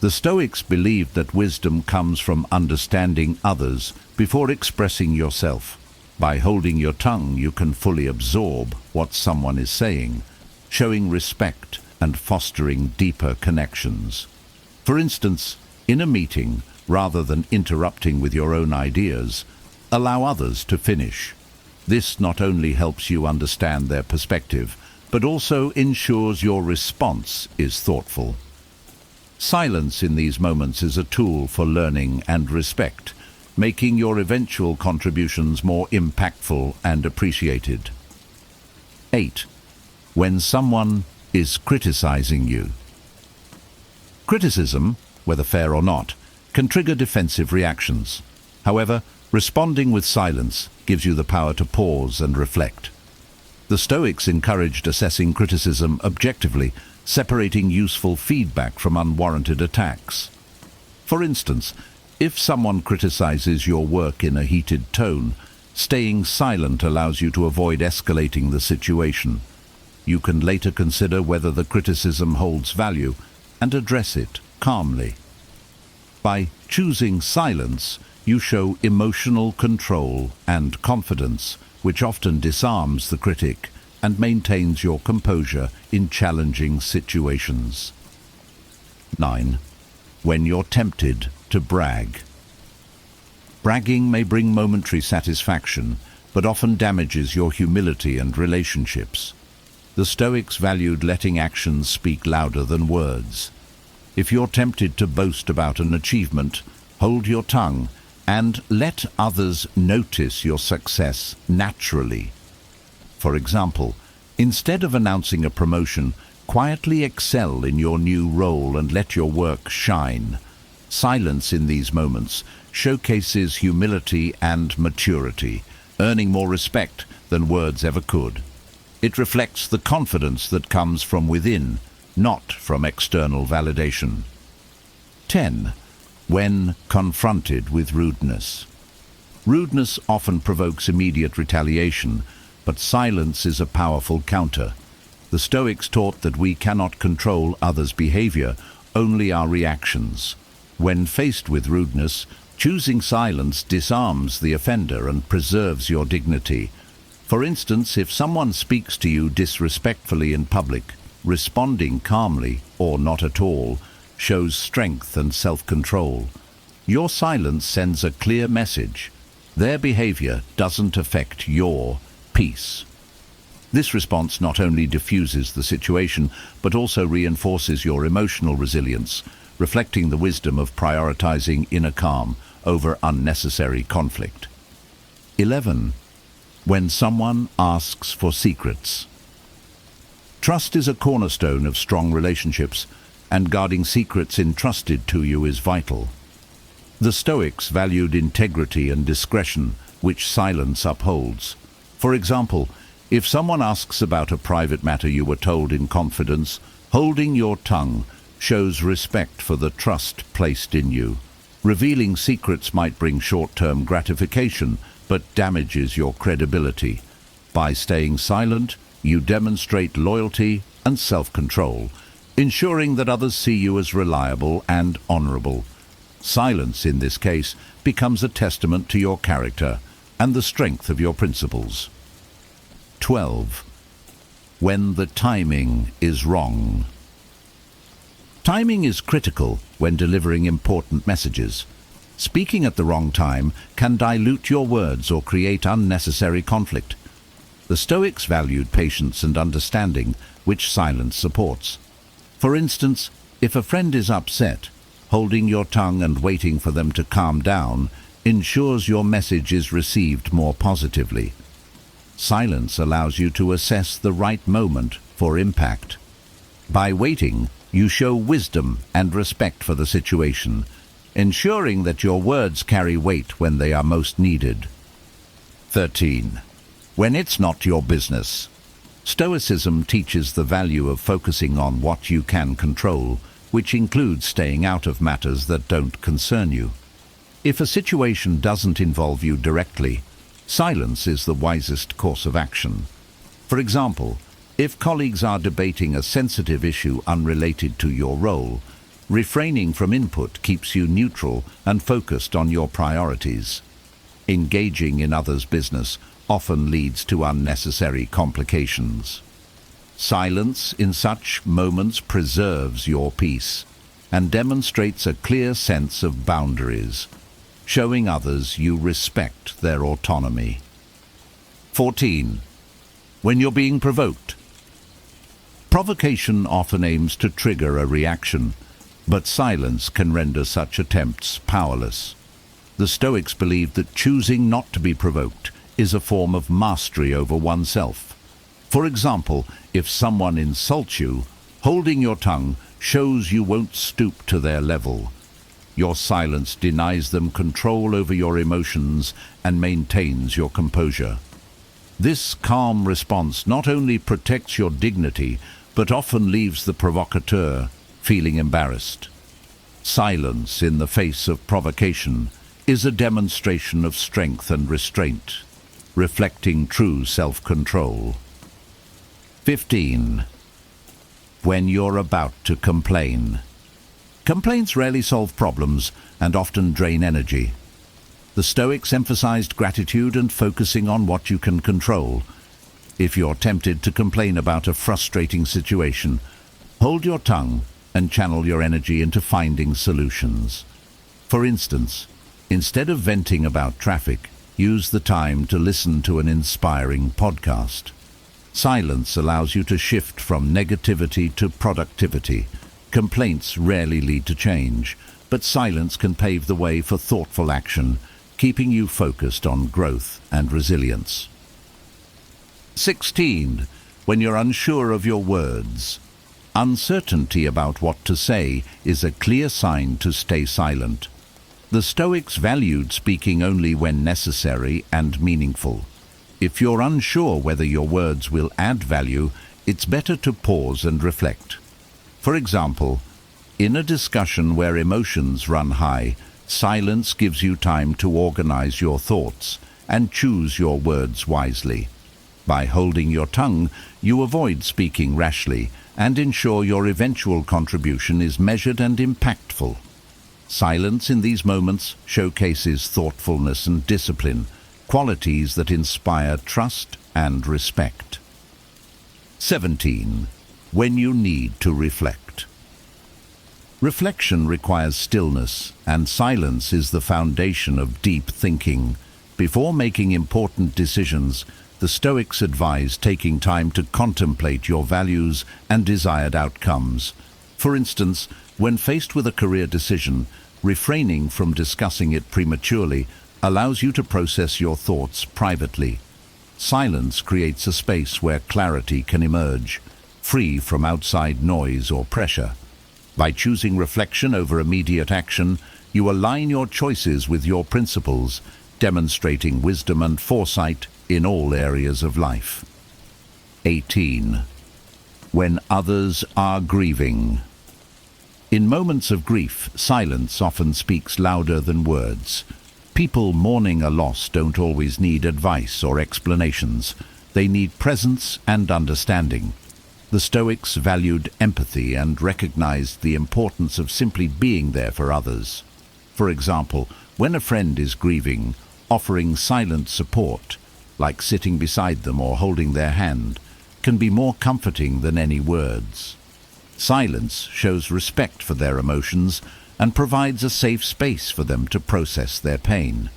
The Stoics believed that wisdom comes from understanding others before expressing yourself. By holding your tongue, you can fully absorb what someone is saying, showing respect and fostering deeper connections. For instance, in a meeting, rather than interrupting with your own ideas, allow others to finish. This not only helps you understand their perspective, but also ensures your response is thoughtful. Silence in these moments is a tool for learning and respect, making your eventual contributions more impactful and appreciated. 8. When someone is criticizing you. Criticism, whether fair or not, can trigger defensive reactions. However, responding with silence gives you the power to pause and reflect. The Stoics encouraged assessing criticism objectively, separating useful feedback from unwarranted attacks. For instance, if someone criticizes your work in a heated tone, staying silent allows you to avoid escalating the situation. You can later consider whether the criticism holds value and address it calmly. By choosing silence, you show emotional control and confidence, which often disarms the critic and maintains your composure in challenging situations. 9. When you're tempted to brag. Bragging may bring momentary satisfaction, but often damages your humility and relationships. The Stoics valued letting actions speak louder than words. If you're tempted to boast about an achievement, hold your tongue and let others notice your success naturally. For example, instead of announcing a promotion, quietly excel in your new role and let your work shine. Silence in these moments showcases humility and maturity, earning more respect than words ever could. It reflects the confidence that comes from within, not from external validation. 10. When confronted with rudeness. Rudeness often provokes immediate retaliation, but silence is a powerful counter. The Stoics taught that we cannot control others' behavior, only our reactions. When faced with rudeness, choosing silence disarms the offender and preserves your dignity. For instance, if someone speaks to you disrespectfully in public, responding calmly, or not at all, shows strength and self-control. Your silence sends a clear message. Their behavior doesn't affect your peace. This response not only diffuses the situation, but also reinforces your emotional resilience, reflecting the wisdom of prioritizing inner calm over unnecessary conflict. 11. When someone asks for secrets. Trust is a cornerstone of strong relationships, and guarding secrets entrusted to you is vital. The Stoics valued integrity and discretion, which silence upholds. For example, if someone asks about a private matter you were told in confidence, holding your tongue shows respect for the trust placed in you. Revealing secrets might bring short-term gratification, but damages your credibility. By staying silent, you demonstrate loyalty and self-control, ensuring that others see you as reliable and honorable. Silence, in this case, becomes a testament to your character and the strength of your principles. 12. When the timing is wrong. Timing is critical when delivering important messages. Speaking at the wrong time can dilute your words or create unnecessary conflict. The Stoics valued patience and understanding, which silence supports. For instance, if a friend is upset, holding your tongue and waiting for them to calm down ensures your message is received more positively. Silence allows you to assess the right moment for impact. By waiting, you show wisdom and respect for the situation, ensuring that your words carry weight when they are most needed. 13. When it's not your business. Stoicism teaches the value of focusing on what you can control, which includes staying out of matters that don't concern you. If a situation doesn't involve you directly, silence is the wisest course of action. For example, if colleagues are debating a sensitive issue unrelated to your role, refraining from input keeps you neutral and focused on your priorities. Engaging in others' business often leads to unnecessary complications. Silence in such moments preserves your peace and demonstrates a clear sense of boundaries, showing others you respect their autonomy. 14. When you're being provoked. Provocation often aims to trigger a reaction, but silence can render such attempts powerless. The Stoics believed that choosing not to be provoked is a form of mastery over oneself. For example, if someone insults you, holding your tongue shows you won't stoop to their level. Your silence denies them control over your emotions and maintains your composure. This calm response not only protects your dignity, but often leaves the provocateur feeling embarrassed. Silence in the face of provocation is a demonstration of strength and restraint, reflecting true self-control. 15. When you're about to complain. Complaints rarely solve problems and often drain energy. The Stoics emphasized gratitude and focusing on what you can control. If you're tempted to complain about a frustrating situation, hold your tongue and channel your energy into finding solutions. For instance, Instead of venting about traffic, use the time to listen to an inspiring podcast. Silence allows you to shift from negativity to productivity. Complaints rarely lead to change, but silence can pave the way for thoughtful action, keeping you focused on growth and resilience. 16. When you're unsure of your words. Uncertainty about what to say is a clear sign to stay silent. The Stoics valued speaking only when necessary and meaningful. If you're unsure whether your words will add value, it's better to pause and reflect. For example, in a discussion where emotions run high, silence gives you time to organize your thoughts and choose your words wisely. By holding your tongue, you avoid speaking rashly and ensure your eventual contribution is measured and impactful. Silence in these moments showcases thoughtfulness and discipline, qualities that inspire trust and respect. 17. When you need to reflect. Reflection requires stillness, and silence is the foundation of deep thinking. Before making important decisions, the Stoics advise taking time to contemplate your values and desired outcomes. For instance, when faced with a career decision, refraining from discussing it prematurely allows you to process your thoughts privately. Silence creates a space where clarity can emerge, free from outside noise or pressure. By choosing reflection over immediate action, you align your choices with your principles, demonstrating wisdom and foresight in all areas of life. 18. When others are grieving. In moments of grief, silence often speaks louder than words. People mourning a loss don't always need advice or explanations. They need presence and understanding. The Stoics valued empathy and recognized the importance of simply being there for others. For example, when a friend is grieving, offering silent support, like sitting beside them or holding their hand, can be more comforting than any words. Silence shows respect for their emotions and provides a safe space for them to process their pain.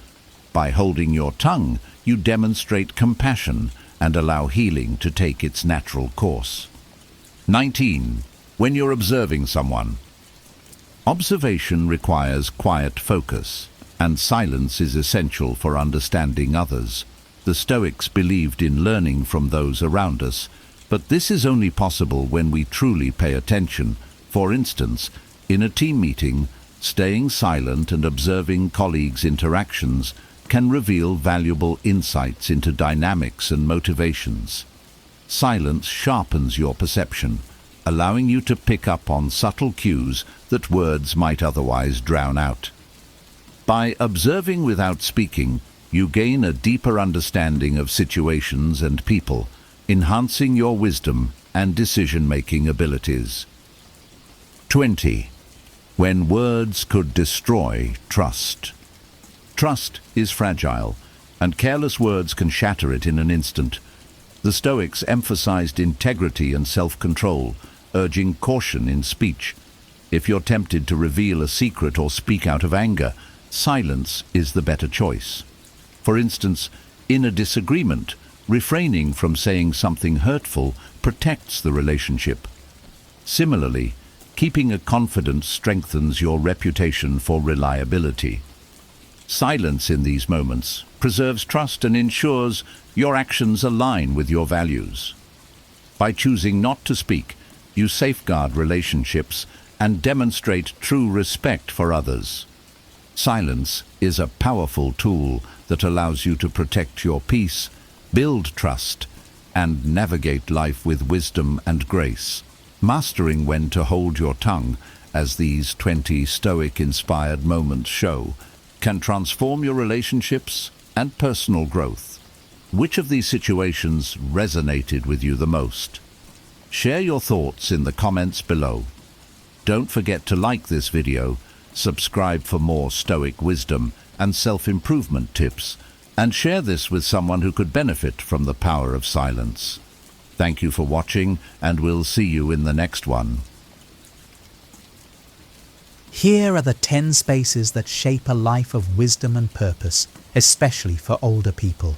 By holding your tongue, you demonstrate compassion and allow healing to take its natural course. 19. When you're observing someone. Observation requires quiet focus, and silence is essential for understanding others. The Stoics believed in learning from those around us, but this is only possible when we truly pay attention. For instance, in a team meeting, staying silent and observing colleagues' interactions can reveal valuable insights into dynamics and motivations. Silence sharpens your perception, allowing you to pick up on subtle cues that words might otherwise drown out. By observing without speaking, you gain a deeper understanding of situations and people, enhancing your wisdom and decision-making abilities. 20. When words could destroy trust. Trust is fragile, and careless words can shatter it in an instant. The Stoics emphasized integrity and self-control, urging caution in speech. If you're tempted to reveal a secret or speak out of anger, silence is the better choice. For instance, in a disagreement, refraining from saying something hurtful protects the relationship. Similarly, keeping a confidence strengthens your reputation for reliability. Silence in these moments preserves trust and ensures your actions align with your values. By choosing not to speak, you safeguard relationships and demonstrate true respect for others. Silence is a powerful tool that allows you to protect your peace, build trust, and navigate life with wisdom and grace. Mastering when to hold your tongue, as these 20 Stoic-inspired moments show, can transform your relationships and personal growth. Which of these situations resonated with you the most? Share your thoughts in the comments below. Don't forget to like this video, subscribe for more Stoic wisdom and self-improvement tips, and share this with someone who could benefit from the power of silence. Thank you for watching, and we'll see you in the next one. Here are the 10 spaces that shape a life of wisdom and purpose, especially for older people.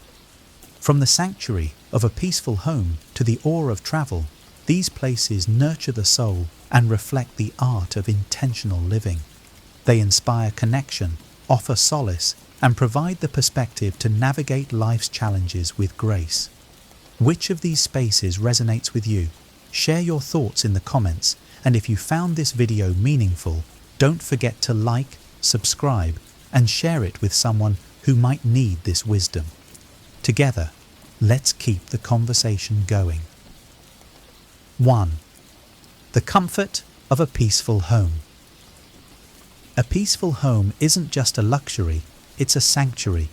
From the sanctuary of a peaceful home to the awe of travel, these places nurture the soul and reflect the art of intentional living. They inspire connection, offer solace, and provide the perspective to navigate life's challenges with grace. Which of these spaces resonates with you? Share your thoughts in the comments, and if you found this video meaningful, don't forget to like, subscribe, and share it with someone who might need this wisdom. Together, let's keep the conversation going. 1. The comfort of a peaceful home. A peaceful home isn't just a luxury, it's a sanctuary.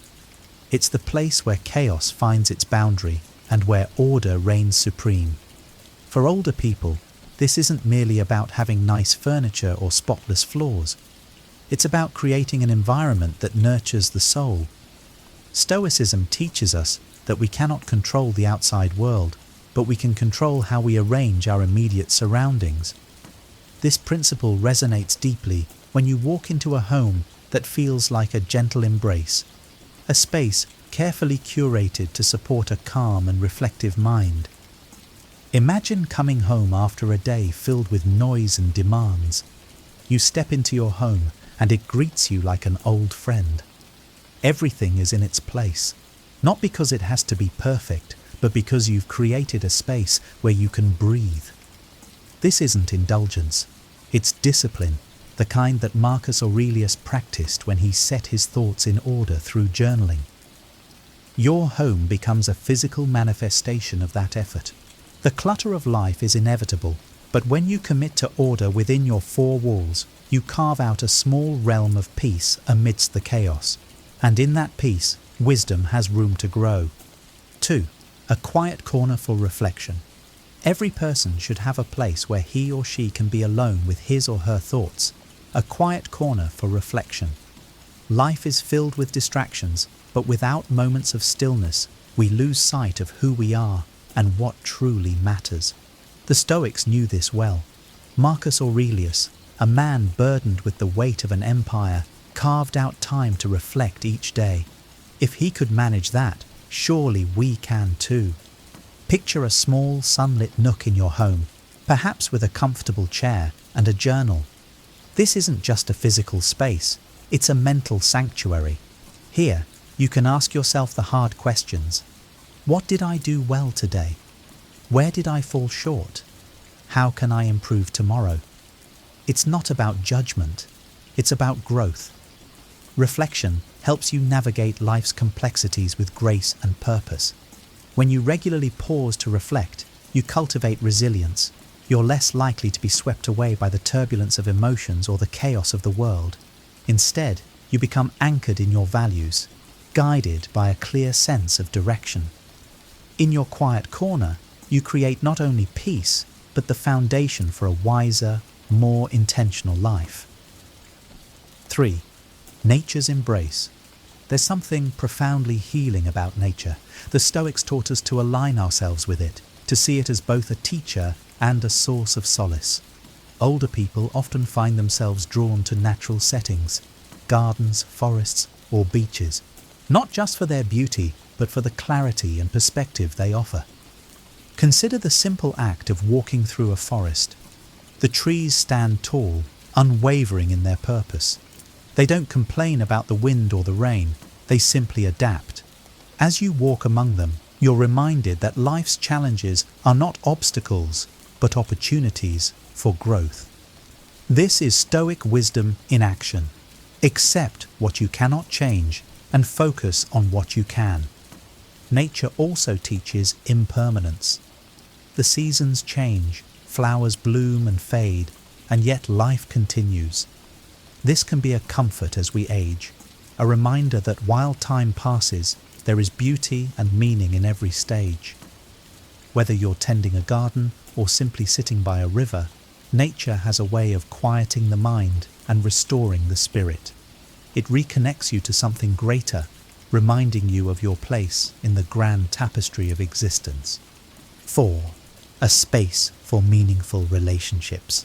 It's the place where chaos finds its boundary and where order reigns supreme. For older people, this isn't merely about having nice furniture or spotless floors. It's about creating an environment that nurtures the soul. Stoicism teaches us that we cannot control the outside world, but we can control how we arrange our immediate surroundings. This principle resonates deeply when you walk into a home that feels like a gentle embrace, a space carefully curated to support a calm and reflective mind. Imagine coming home after a day filled with noise and demands. You step into your home and it greets you like an old friend. Everything is in its place, not because it has to be perfect, but because you've created a space where you can breathe. This isn't indulgence, it's discipline, the kind that Marcus Aurelius practiced when he set his thoughts in order through journaling. Your home becomes a physical manifestation of that effort. The clutter of life is inevitable, but when you commit to order within your four walls, you carve out a small realm of peace amidst the chaos. And in that peace, wisdom has room to grow. 2. A quiet corner for reflection. Every person should have a place where he or she can be alone with his or her thoughts, a quiet corner for reflection. Life is filled with distractions, but without moments of stillness, we lose sight of who we are and what truly matters. The Stoics knew this well. Marcus Aurelius, a man burdened with the weight of an empire, carved out time to reflect each day. If he could manage that, surely we can too. Picture a small sunlit nook in your home, perhaps with a comfortable chair and a journal. This isn't just a physical space, it's a mental sanctuary. Here, you can ask yourself the hard questions. What did I do well today? Where did I fall short? How can I improve tomorrow? It's not about judgment, it's about growth. Reflection helps you navigate life's complexities with grace and purpose. When you regularly pause to reflect, you cultivate resilience. You're less likely to be swept away by the turbulence of emotions or the chaos of the world. Instead, you become anchored in your values, guided by a clear sense of direction. In your quiet corner, you create not only peace, but the foundation for a wiser, more intentional life. 3. Nature's embrace. There's something profoundly healing about nature. The Stoics taught us to align ourselves with it, to see it as both a teacher and a source of solace. Older people often find themselves drawn to natural settings, gardens, forests, or beaches, not just for their beauty, but for the clarity and perspective they offer. Consider the simple act of walking through a forest. The trees stand tall, unwavering in their purpose. They don't complain about the wind or the rain, they simply adapt. As you walk among them, you're reminded that life's challenges are not obstacles, but opportunities for growth. This is Stoic wisdom in action. Accept what you cannot change and focus on what you can. Nature also teaches impermanence. The seasons change, flowers bloom and fade, and yet life continues. This can be a comfort as we age, a reminder that while time passes, there is beauty and meaning in every stage. Whether you're tending a garden or simply sitting by a river, nature has a way of quieting the mind and restoring the spirit. It reconnects you to something greater, reminding you of your place in the grand tapestry of existence. 4. A space for meaningful relationships.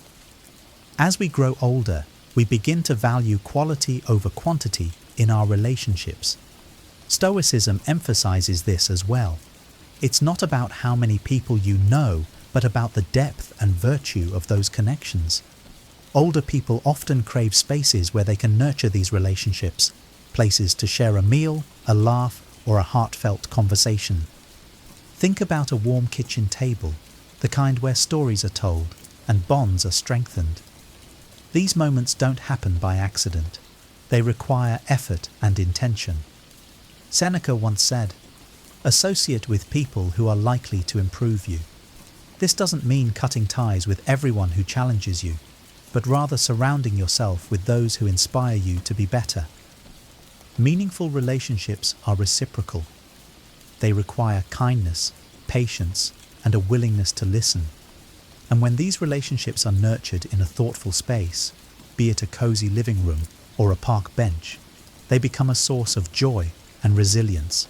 As we grow older, we begin to value quality over quantity in our relationships. Stoicism emphasizes this as well. It's not about how many people you know, but about the depth and virtue of those connections. Older people often crave spaces where they can nurture these relationships, places to share a meal, a laugh, or a heartfelt conversation. Think about a warm kitchen table, the kind where stories are told and bonds are strengthened. These moments don't happen by accident. They require effort and intention. Seneca once said, "Associate with people who are likely to improve you." This doesn't mean cutting ties with everyone who challenges you, but rather surrounding yourself with those who inspire you to be better. Meaningful relationships are reciprocal. They require kindness, patience, and a willingness to listen. And when these relationships are nurtured in a thoughtful space, be it a cozy living room or a park bench, they become a source of joy and resilience.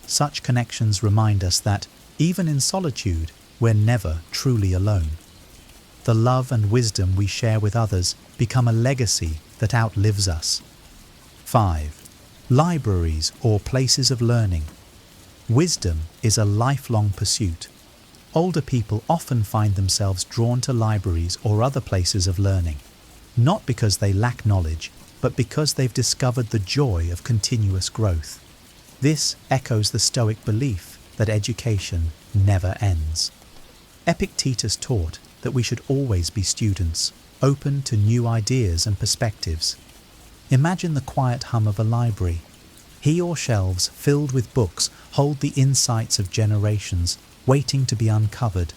Such connections remind us that, even in solitude, we're never truly alone. The love and wisdom we share with others become a legacy that outlives us. 5. Libraries or places of learning. Wisdom is a lifelong pursuit. Older people often find themselves drawn to libraries or other places of learning, not because they lack knowledge, but because they've discovered the joy of continuous growth. This echoes the Stoic belief that education never ends. Epictetus taught that we should always be students, open to new ideas and perspectives. Imagine the quiet hum of a library. He or shelves filled with books hold the insights of generations, waiting to be uncovered.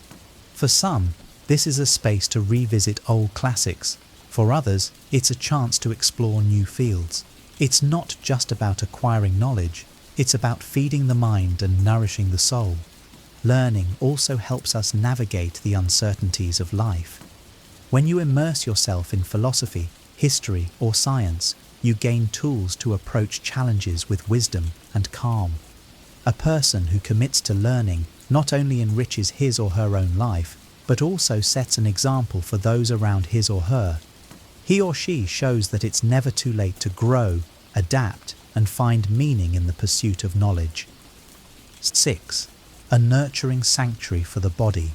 For some, this is a space to revisit old classics. For others, it's a chance to explore new fields. It's not just about acquiring knowledge, it's about feeding the mind and nourishing the soul. Learning also helps us navigate the uncertainties of life. When you immerse yourself in philosophy, history, or science, you gain tools to approach challenges with wisdom and calm. A person who commits to learning not only enriches his or her own life, but also sets an example for those around his or her. He or she shows that it's never too late to grow, adapt, and find meaning in the pursuit of knowledge. 6. A nurturing sanctuary for the body.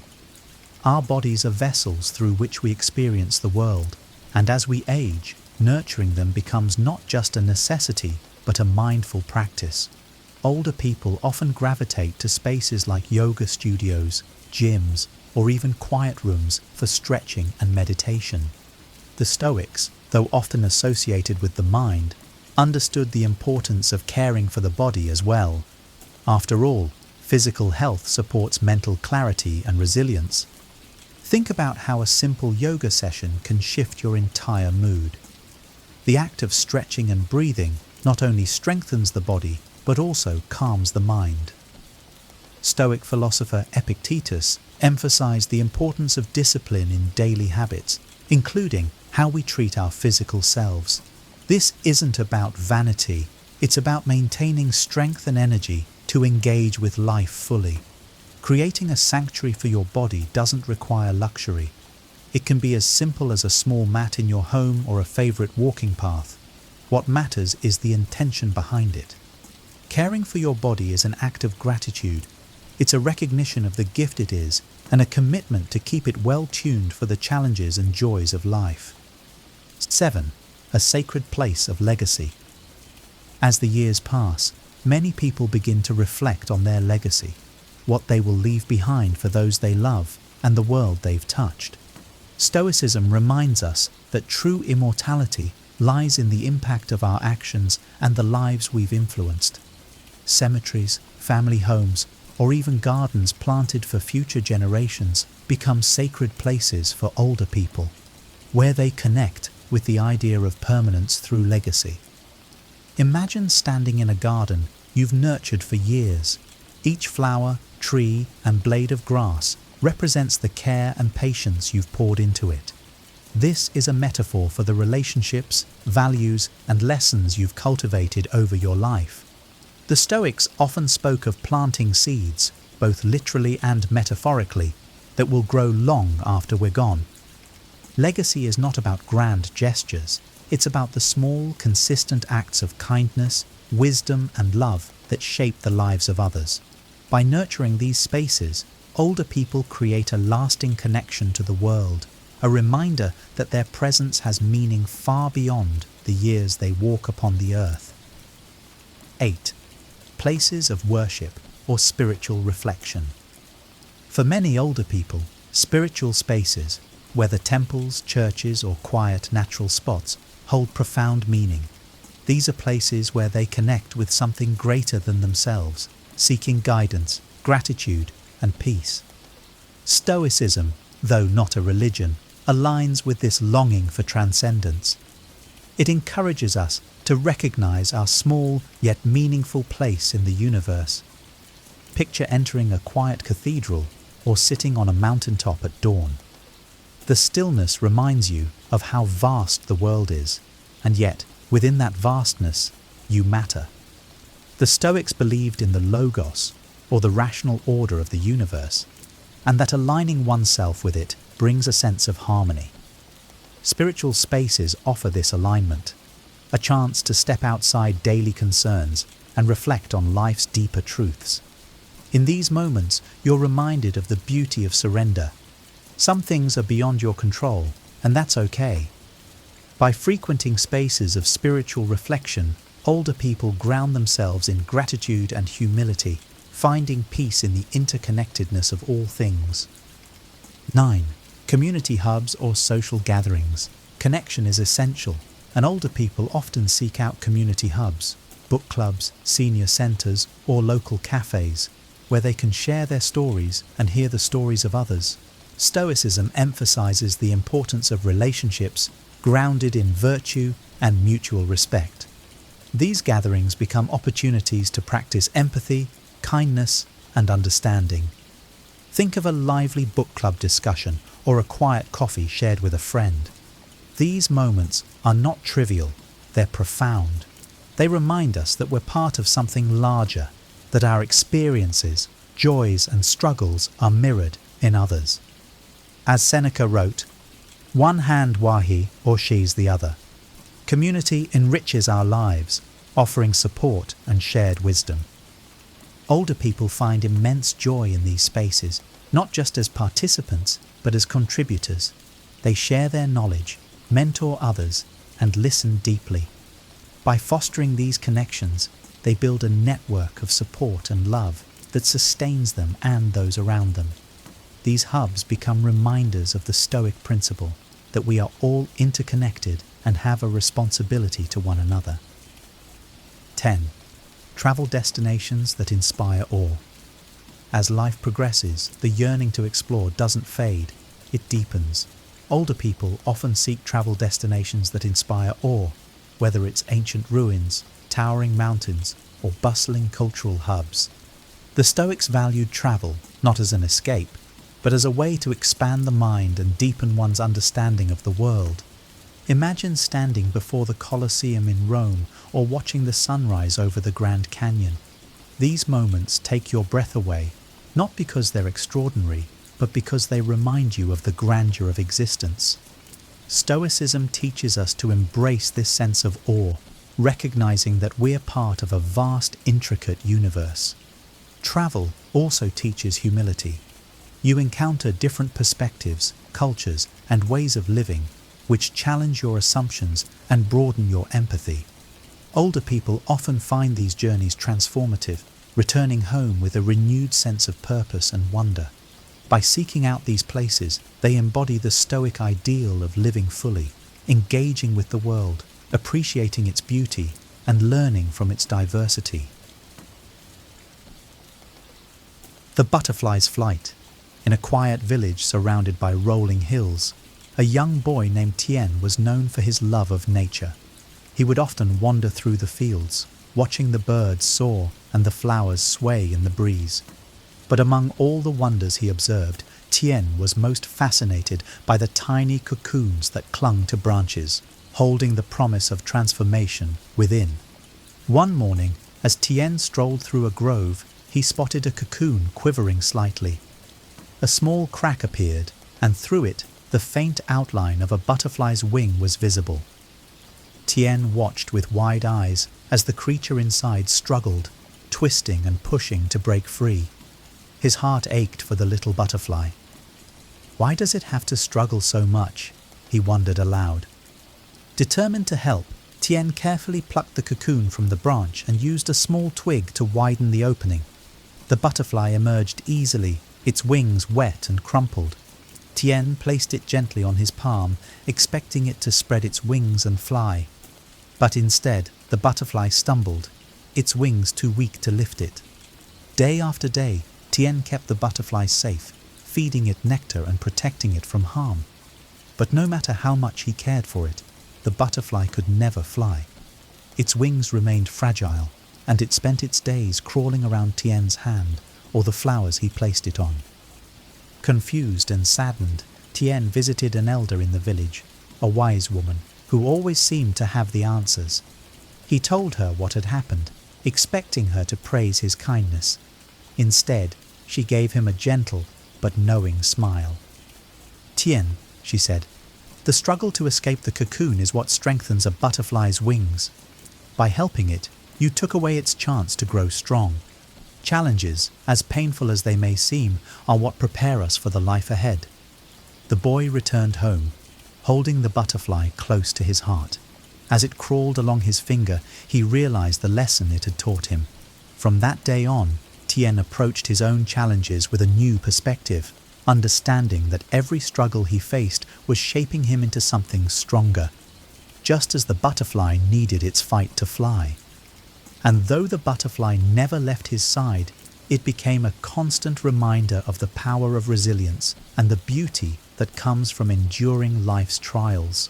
Our bodies are vessels through which we experience the world, and as we age, nurturing them becomes not just a necessity, but a mindful practice. Older people often gravitate to spaces like yoga studios, gyms, or even quiet rooms for stretching and meditation. The Stoics, though often associated with the mind, understood the importance of caring for the body as well. After all, physical health supports mental clarity and resilience. Think about how a simple yoga session can shift your entire mood. The act of stretching and breathing not only strengthens the body, but also calms the mind. Stoic philosopher Epictetus emphasized the importance of discipline in daily habits, including how we treat our physical selves. This isn't about vanity, it's about maintaining strength and energy to engage with life fully. Creating a sanctuary for your body doesn't require luxury. It can be as simple as a small mat in your home or a favorite walking path. What matters is the intention behind it. Caring for your body is an act of gratitude. It's a recognition of the gift it is and a commitment to keep it well tuned for the challenges and joys of life. 7. A sacred place of legacy. As the years pass, many people begin to reflect on their legacy, what they will leave behind for those they love and the world they've touched. Stoicism reminds us that true immortality lies in the impact of our actions and the lives we've influenced. Cemeteries, family homes, or even gardens planted for future generations become sacred places for older people, where they connect with the idea of permanence through legacy. Imagine standing in a garden you've nurtured for years. Each flower, tree, and blade of grass represents the care and patience you've poured into it. This is a metaphor for the relationships, values, and lessons you've cultivated over your life. The Stoics often spoke of planting seeds, both literally and metaphorically, that will grow long after we're gone. Legacy is not about grand gestures. It's about the small, consistent acts of kindness, wisdom, and love that shape the lives of others. By nurturing these spaces, older people create a lasting connection to the world, a reminder that their presence has meaning far beyond the years they walk upon the earth. 8. Places of worship or spiritual reflection. For many older people, spiritual spaces, whether temples, churches, or quiet natural spots, hold profound meaning. These are places where they connect with something greater than themselves, seeking guidance, gratitude, and peace. Stoicism, though not a religion, aligns with this longing for transcendence. It encourages us to recognize our small yet meaningful place in the universe. Picture entering a quiet cathedral or sitting on a mountaintop at dawn. The stillness reminds you of how vast the world is, and yet, within that vastness, you matter. The Stoics believed in the logos, or the rational order of the universe, and that aligning oneself with it brings a sense of harmony. Spiritual spaces offer this alignment, a chance to step outside daily concerns and reflect on life's deeper truths. In these moments, you're reminded of the beauty of surrender. Some things are beyond your control, and that's okay. By frequenting spaces of spiritual reflection, older people ground themselves in gratitude and humility, finding peace in the interconnectedness of all things. 9. Community hubs or social gatherings. Connection is essential, and older people often seek out community hubs, book clubs, senior centres, or local cafes, where they can share their stories and hear the stories of others. Stoicism emphasizes the importance of relationships grounded in virtue and mutual respect. These gatherings become opportunities to practice empathy, kindness, and understanding. Think of a lively book club discussion or a quiet coffee shared with a friend. These moments are not trivial, they're profound. They remind us that we're part of something larger, that our experiences, joys, and struggles are mirrored in others. As Seneca wrote, "One hand wahi or she's the other." Community enriches our lives, offering support and shared wisdom. Older people find immense joy in these spaces, not just as participants, but as contributors. They share their knowledge, mentor others, and listen deeply. By fostering these connections, they build a network of support and love that sustains them and those around them. These hubs become reminders of the Stoic principle that we are all interconnected and have a responsibility to one another. 10. Travel destinations that inspire awe. As life progresses, the yearning to explore doesn't fade, it deepens. Older people often seek travel destinations that inspire awe, whether it's ancient ruins, towering mountains, or bustling cultural hubs. The Stoics valued travel not as an escape, but as a way to expand the mind and deepen one's understanding of the world. Imagine standing before the Colosseum in Rome or watching the sunrise over the Grand Canyon. These moments take your breath away, not because they're extraordinary, but because they remind you of the grandeur of existence. Stoicism teaches us to embrace this sense of awe, recognizing that we're part of a vast, intricate universe. Travel also teaches humility. You encounter different perspectives, cultures, and ways of living, which challenge your assumptions and broaden your empathy. Older people often find these journeys transformative, returning home with a renewed sense of purpose and wonder. By seeking out these places, they embody the Stoic ideal of living fully, engaging with the world, appreciating its beauty, and learning from its diversity. The butterfly's flight. In a quiet village surrounded by rolling hills, a young boy named Tien was known for his love of nature. He would often wander through the fields, watching the birds soar and the flowers sway in the breeze. But among all the wonders he observed, Tien was most fascinated by the tiny cocoons that clung to branches, holding the promise of transformation within. One morning, as Tien strolled through a grove, he spotted a cocoon quivering slightly. A small crack appeared, and through it, the faint outline of a butterfly's wing was visible. Tien watched with wide eyes as the creature inside struggled, twisting and pushing to break free. His heart ached for the little butterfly. Why does it have to struggle so much? He wondered aloud. Determined to help, Tien carefully plucked the cocoon from the branch and used a small twig to widen the opening. The butterfly emerged easily, its wings wet and crumpled. Tien placed it gently on his palm, expecting it to spread its wings and fly. But instead, the butterfly stumbled, its wings too weak to lift it. Day after day, Tien kept the butterfly safe, feeding it nectar and protecting it from harm. But no matter how much he cared for it, the butterfly could never fly. Its wings remained fragile, and it spent its days crawling around Tien's hand or the flowers he placed it on. Confused and saddened, Tien visited an elder in the village, a wise woman who always seemed to have the answers. He told her what had happened, expecting her to praise his kindness. Instead, she gave him a gentle but knowing smile. "Tien," she said, "the struggle to escape the cocoon is what strengthens a butterfly's wings. By helping it, you took away its chance to grow strong. Challenges, as painful as they may seem, are what prepare us for the life ahead." The boy returned home, holding the butterfly close to his heart. As it crawled along his finger, he realized the lesson it had taught him. From that day on, Tien approached his own challenges with a new perspective, understanding that every struggle he faced was shaping him into something stronger, just as the butterfly needed its fight to fly. And though the butterfly never left his side, it became a constant reminder of the power of resilience and the beauty that comes from enduring life's trials.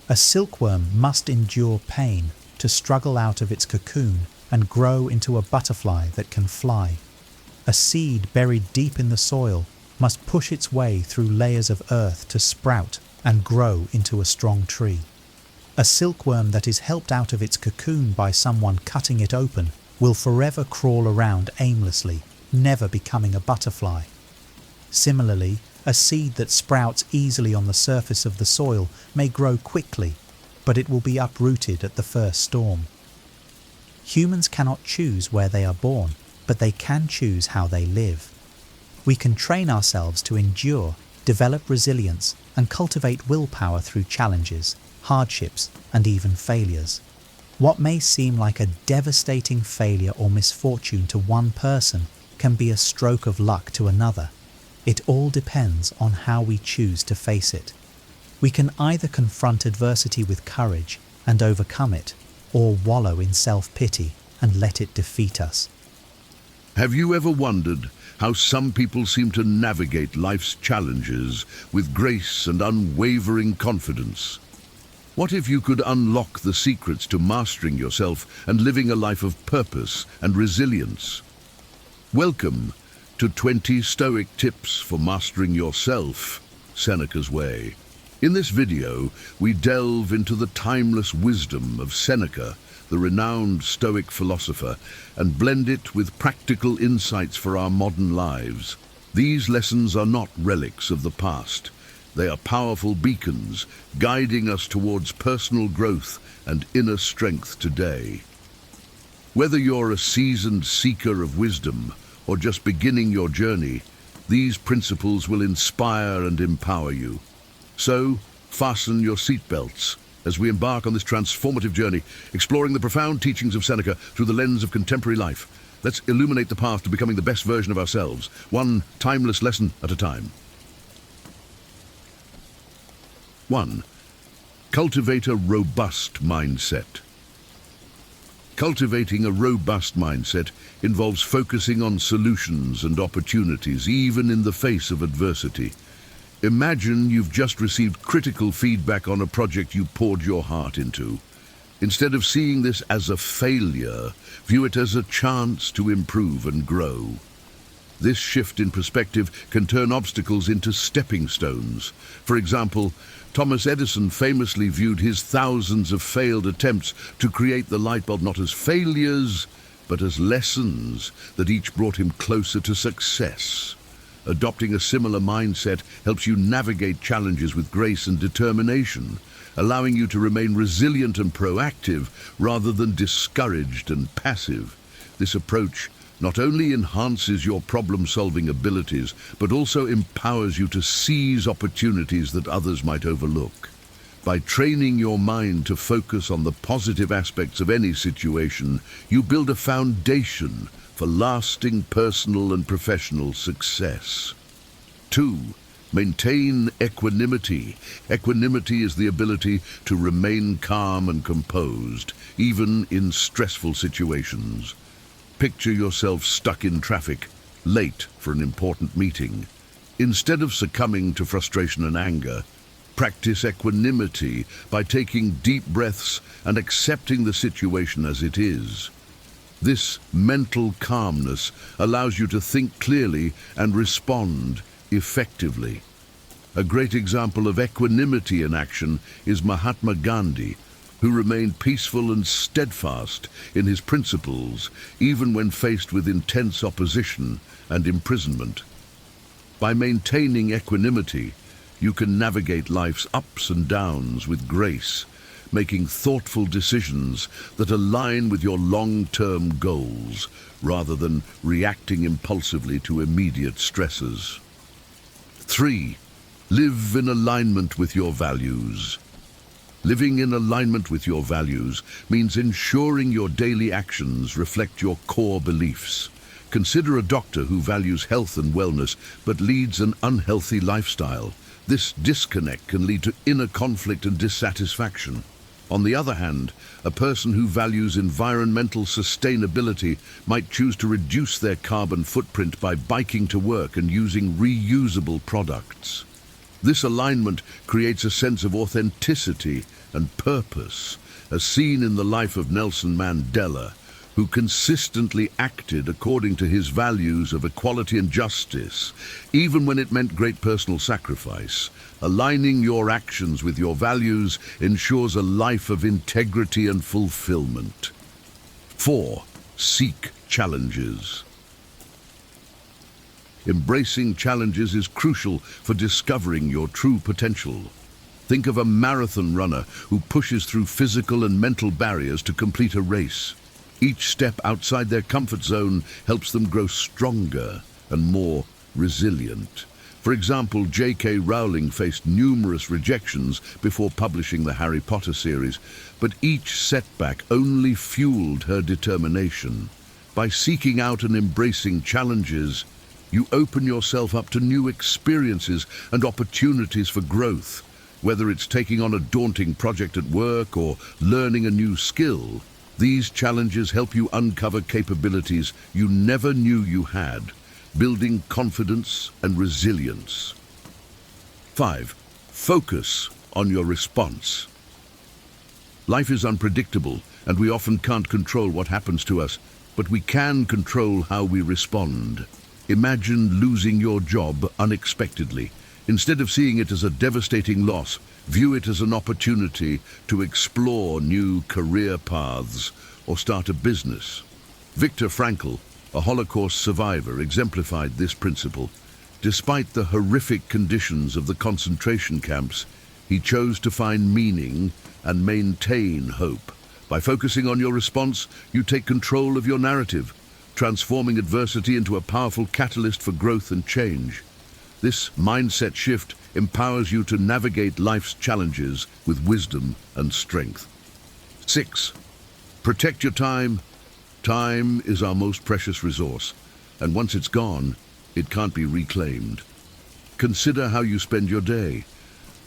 A silkworm must endure pain to struggle out of its cocoon and grow into a butterfly that can fly. A seed buried deep in the soil must push its way through layers of earth to sprout and grow into a strong tree. A silkworm that is helped out of its cocoon by someone cutting it open will forever crawl around aimlessly, never becoming a butterfly. Similarly, a seed that sprouts easily on the surface of the soil may grow quickly, but it will be uprooted at the first storm. Humans cannot choose where they are born, but they can choose how they live. We can train ourselves to endure, develop resilience, and cultivate willpower through challenges, hardships, and even failures. What may seem like a devastating failure or misfortune to one person can be a stroke of luck to another. It all depends on how we choose to face it. We can either confront adversity with courage and overcome it, or wallow in self-pity and let it defeat us. Have you ever wondered how some people seem to navigate life's challenges with grace and unwavering confidence? What if you could unlock the secrets to mastering yourself and living a life of purpose and resilience? Welcome to 20 Stoic Tips for Mastering Yourself, Seneca's Way. In this video, we delve into the timeless wisdom of Seneca, the renowned Stoic philosopher, and blend it with practical insights for our modern lives. These lessons are not relics of the past. They are powerful beacons, guiding us towards personal growth and inner strength today. Whether you're a seasoned seeker of wisdom or just beginning your journey, these principles will inspire and empower you. So, fasten your seatbelts as we embark on this transformative journey, exploring the profound teachings of Seneca through the lens of contemporary life. Let's illuminate the path to becoming the best version of ourselves, one timeless lesson at a time. 1. Cultivate a robust mindset. Cultivating a robust mindset involves focusing on solutions and opportunities, even in the face of adversity. Imagine you've just received critical feedback on a project you poured your heart into. Instead of seeing this as a failure, view it as a chance to improve and grow. This shift in perspective can turn obstacles into stepping stones. For example, Thomas Edison famously viewed his thousands of failed attempts to create the light bulb not as failures, but as lessons that each brought him closer to success. Adopting a similar mindset helps you navigate challenges with grace and determination, allowing you to remain resilient and proactive rather than discouraged and passive. This approach not only enhances your problem-solving abilities, but also empowers you to seize opportunities that others might overlook. By training your mind to focus on the positive aspects of any situation, you build a foundation for lasting personal and professional success. 2. Maintain equanimity. Equanimity is the ability to remain calm and composed, even in stressful situations. Picture yourself stuck in traffic, late for an important meeting. Instead of succumbing to frustration and anger, practice equanimity by taking deep breaths and accepting the situation as it is. This mental calmness allows you to think clearly and respond effectively. A great example of equanimity in action is Mahatma Gandhi, who remained peaceful and steadfast in his principles even when faced with intense opposition and imprisonment. By maintaining equanimity, you can navigate life's ups and downs with grace, making thoughtful decisions that align with your long-term goals rather than reacting impulsively to immediate stresses. 3. Live in alignment with your values. Living in alignment with your values means ensuring your daily actions reflect your core beliefs. Consider a doctor who values health and wellness but leads an unhealthy lifestyle. This disconnect can lead to inner conflict and dissatisfaction. On the other hand, a person who values environmental sustainability might choose to reduce their carbon footprint by biking to work and using reusable products. This alignment creates a sense of authenticity and purpose, as seen in the life of Nelson Mandela, who consistently acted according to his values of equality and justice, even when it meant great personal sacrifice. Aligning your actions with your values ensures a life of integrity and fulfillment. 4. Seek challenges. Embracing challenges is crucial for discovering your true potential. Think of a marathon runner who pushes through physical and mental barriers to complete a race. Each step outside their comfort zone helps them grow stronger and more resilient. For example, J.K. Rowling faced numerous rejections before publishing the Harry Potter series, but each setback only fueled her determination. By seeking out and embracing challenges, you open yourself up to new experiences and opportunities for growth. Whether it's taking on a daunting project at work or learning a new skill, these challenges help you uncover capabilities you never knew you had, building confidence and resilience. 5. Focus on your response. Life is unpredictable, and we often can't control what happens to us, but we can control how we respond. Imagine losing your job unexpectedly. Instead of seeing it as a devastating loss, view it as an opportunity to explore new career paths or start a business. Viktor Frankl, a Holocaust survivor, exemplified this principle. Despite the horrific conditions of the concentration camps, he chose to find meaning and maintain hope. By focusing on your response, you take control of your narrative, transforming adversity into a powerful catalyst for growth and change. This mindset shift empowers you to navigate life's challenges with wisdom and strength. 6. Protect your time. Time is our most precious resource, and once it's gone, it can't be reclaimed. Consider how you spend your day.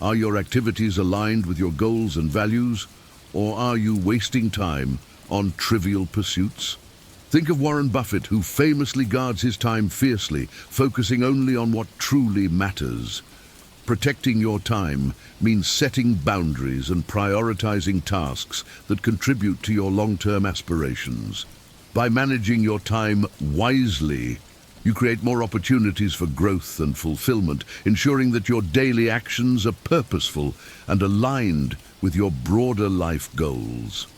Are your activities aligned with your goals and values, or are you wasting time on trivial pursuits? Think of Warren Buffett, who famously guards his time fiercely, focusing only on what truly matters. Protecting your time means setting boundaries and prioritizing tasks that contribute to your long-term aspirations. By managing your time wisely, you create more opportunities for growth and fulfillment, ensuring that your daily actions are purposeful and aligned with your broader life goals.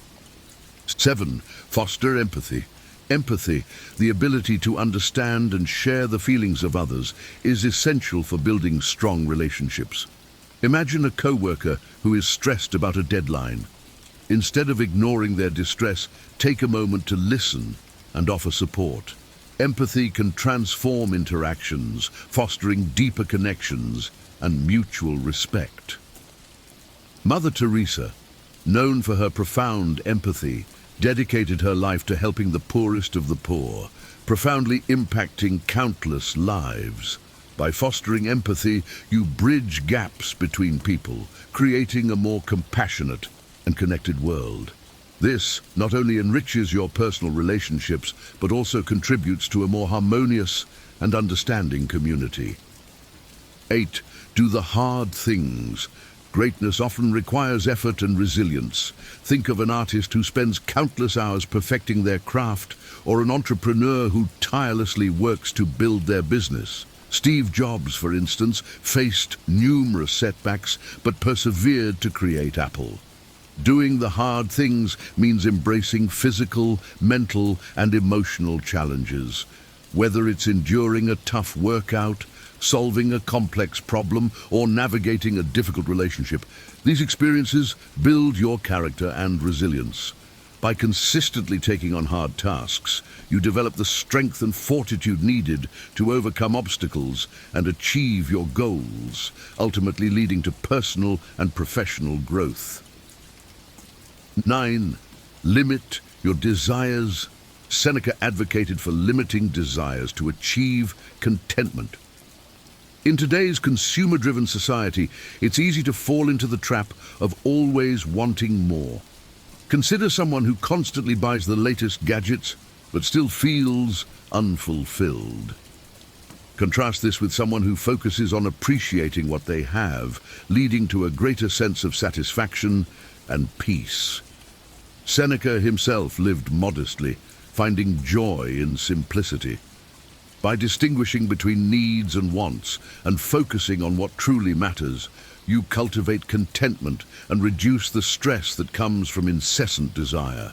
7. Foster empathy. Empathy, the ability to understand and share the feelings of others, is essential for building strong relationships. Imagine a coworker who is stressed about a deadline. Instead of ignoring their distress, take a moment to listen and offer support. Empathy can transform interactions, fostering deeper connections and mutual respect. Mother Teresa, known for her profound empathy, dedicated her life to helping the poorest of the poor, profoundly impacting countless lives. By fostering empathy, you bridge gaps between people, creating a more compassionate and connected world. This not only enriches your personal relationships, but also contributes to a more harmonious and understanding community. 8. Do the hard things. Greatness often requires effort and resilience. Think of an artist who spends countless hours perfecting their craft, or an entrepreneur who tirelessly works to build their business. Steve Jobs, for instance, faced numerous setbacks, but persevered to create Apple. Doing the hard things means embracing physical, mental, and emotional challenges. Whether it's enduring a tough workout, solving a complex problem, or navigating a difficult relationship, these experiences build your character and resilience. By consistently taking on hard tasks, you develop the strength and fortitude needed to overcome obstacles and achieve your goals, ultimately leading to personal and professional growth. 9. Limit your desires. Seneca advocated for limiting desires to achieve contentment. In today's consumer-driven society, it's easy to fall into the trap of always wanting more. Consider someone who constantly buys the latest gadgets, but still feels unfulfilled. Contrast this with someone who focuses on appreciating what they have, leading to a greater sense of satisfaction and peace. Seneca himself lived modestly, finding joy in simplicity. By distinguishing between needs and wants and focusing on what truly matters, you cultivate contentment and reduce the stress that comes from incessant desire.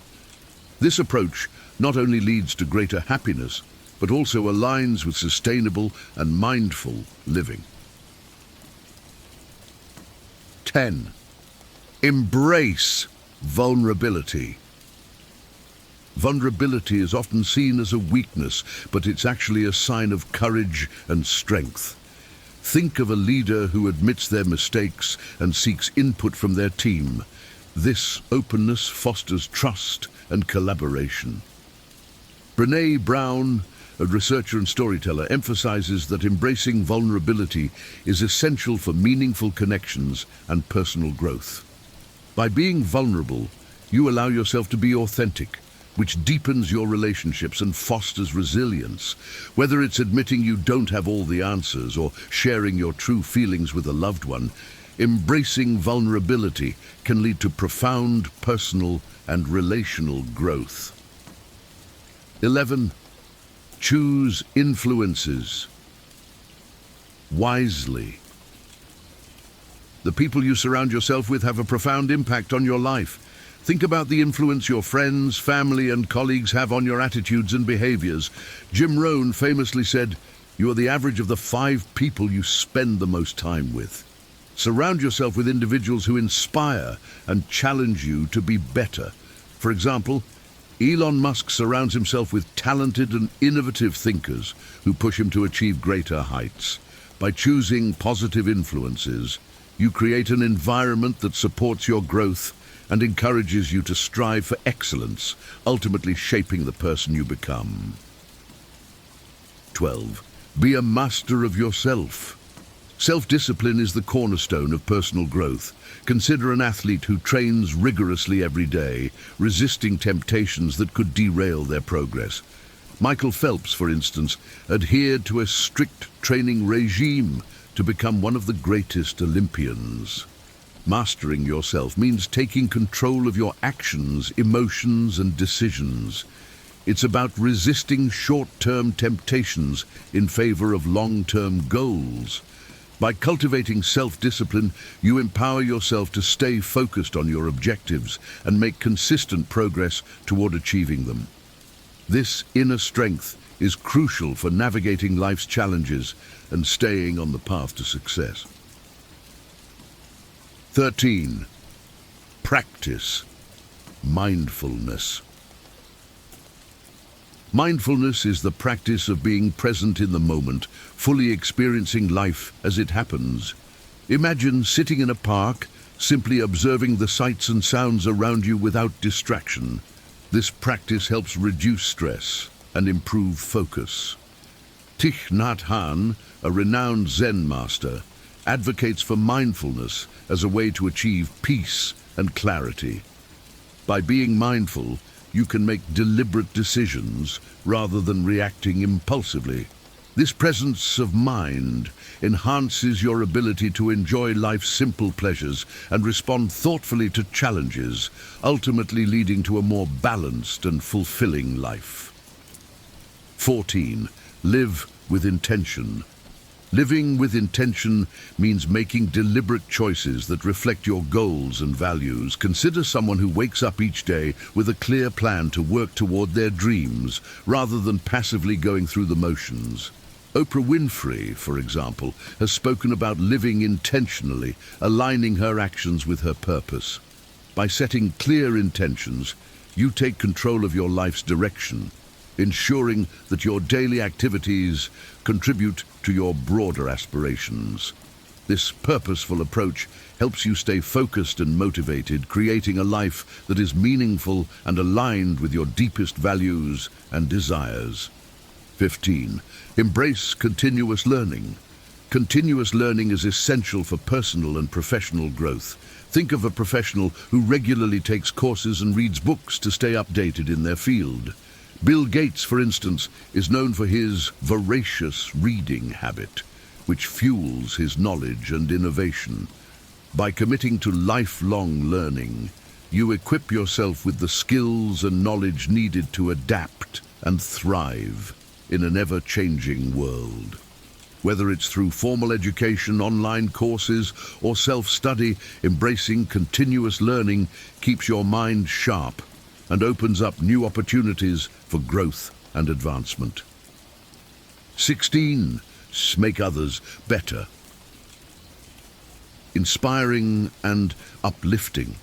This approach not only leads to greater happiness, but also aligns with sustainable and mindful living. 10. Embrace vulnerability. Vulnerability is often seen as a weakness, but it's actually a sign of courage and strength. Think of a leader who admits their mistakes and seeks input from their team. This openness fosters trust and collaboration. Brené Brown, a researcher and storyteller, emphasizes that embracing vulnerability is essential for meaningful connections and personal growth. By being vulnerable, you allow yourself to be authentic, which deepens your relationships and fosters resilience. Whether it's admitting you don't have all the answers or sharing your true feelings with a loved one, embracing vulnerability can lead to profound personal and relational growth. 11. Choose influences wisely. The people you surround yourself with have a profound impact on your life. Think about the influence your friends, family, and colleagues have on your attitudes and behaviors. Jim Rohn famously said, "You are the average of the 5 people you spend the most time with." Surround yourself with individuals who inspire and challenge you to be better. For example, Elon Musk surrounds himself with talented and innovative thinkers who push him to achieve greater heights. By choosing positive influences, you create an environment that supports your growth and encourages you to strive for excellence, ultimately shaping the person you become. 12. Be a master of yourself. Self-discipline is the cornerstone of personal growth. Consider an athlete who trains rigorously every day, resisting temptations that could derail their progress. Michael Phelps, for instance, adhered to a strict training regime to become one of the greatest Olympians. Mastering yourself means taking control of your actions, emotions, and decisions. It's about resisting short-term temptations in favor of long-term goals. By cultivating self-discipline, you empower yourself to stay focused on your objectives and make consistent progress toward achieving them. This inner strength is crucial for navigating life's challenges and staying on the path to success. 13. Practice mindfulness. Mindfulness is the practice of being present in the moment, fully experiencing life as it happens. Imagine sitting in a park, simply observing the sights and sounds around you without distraction. This practice helps reduce stress and improve focus. Thich Nhat Hanh, a renowned Zen master, advocates for mindfulness as a way to achieve peace and clarity. By being mindful, you can make deliberate decisions rather than reacting impulsively. This presence of mind enhances your ability to enjoy life's simple pleasures and respond thoughtfully to challenges, ultimately leading to a more balanced and fulfilling life. 14. Live with intention. Living with intention means making deliberate choices that reflect your goals and values. Consider someone who wakes up each day with a clear plan to work toward their dreams, rather than passively going through the motions. Oprah Winfrey, for example, has spoken about living intentionally, aligning her actions with her purpose. By setting clear intentions, you take control of your life's direction, ensuring that your daily activities contribute to your broader aspirations. This purposeful approach helps you stay focused and motivated, creating a life that is meaningful and aligned with your deepest values and desires. 15. Embrace continuous learning. Continuous learning is essential for personal and professional growth. Think of a professional who regularly takes courses and reads books to stay updated in their field. Bill Gates, for instance, is known for his voracious reading habit, which fuels his knowledge and innovation. By committing to lifelong learning, you equip yourself with the skills and knowledge needed to adapt and thrive in an ever-changing world. Whether it's through formal education, online courses, or self-study, embracing continuous learning keeps your mind sharp and opens up new opportunities for growth and advancement. 16. Make others better. Inspiring and uplifting.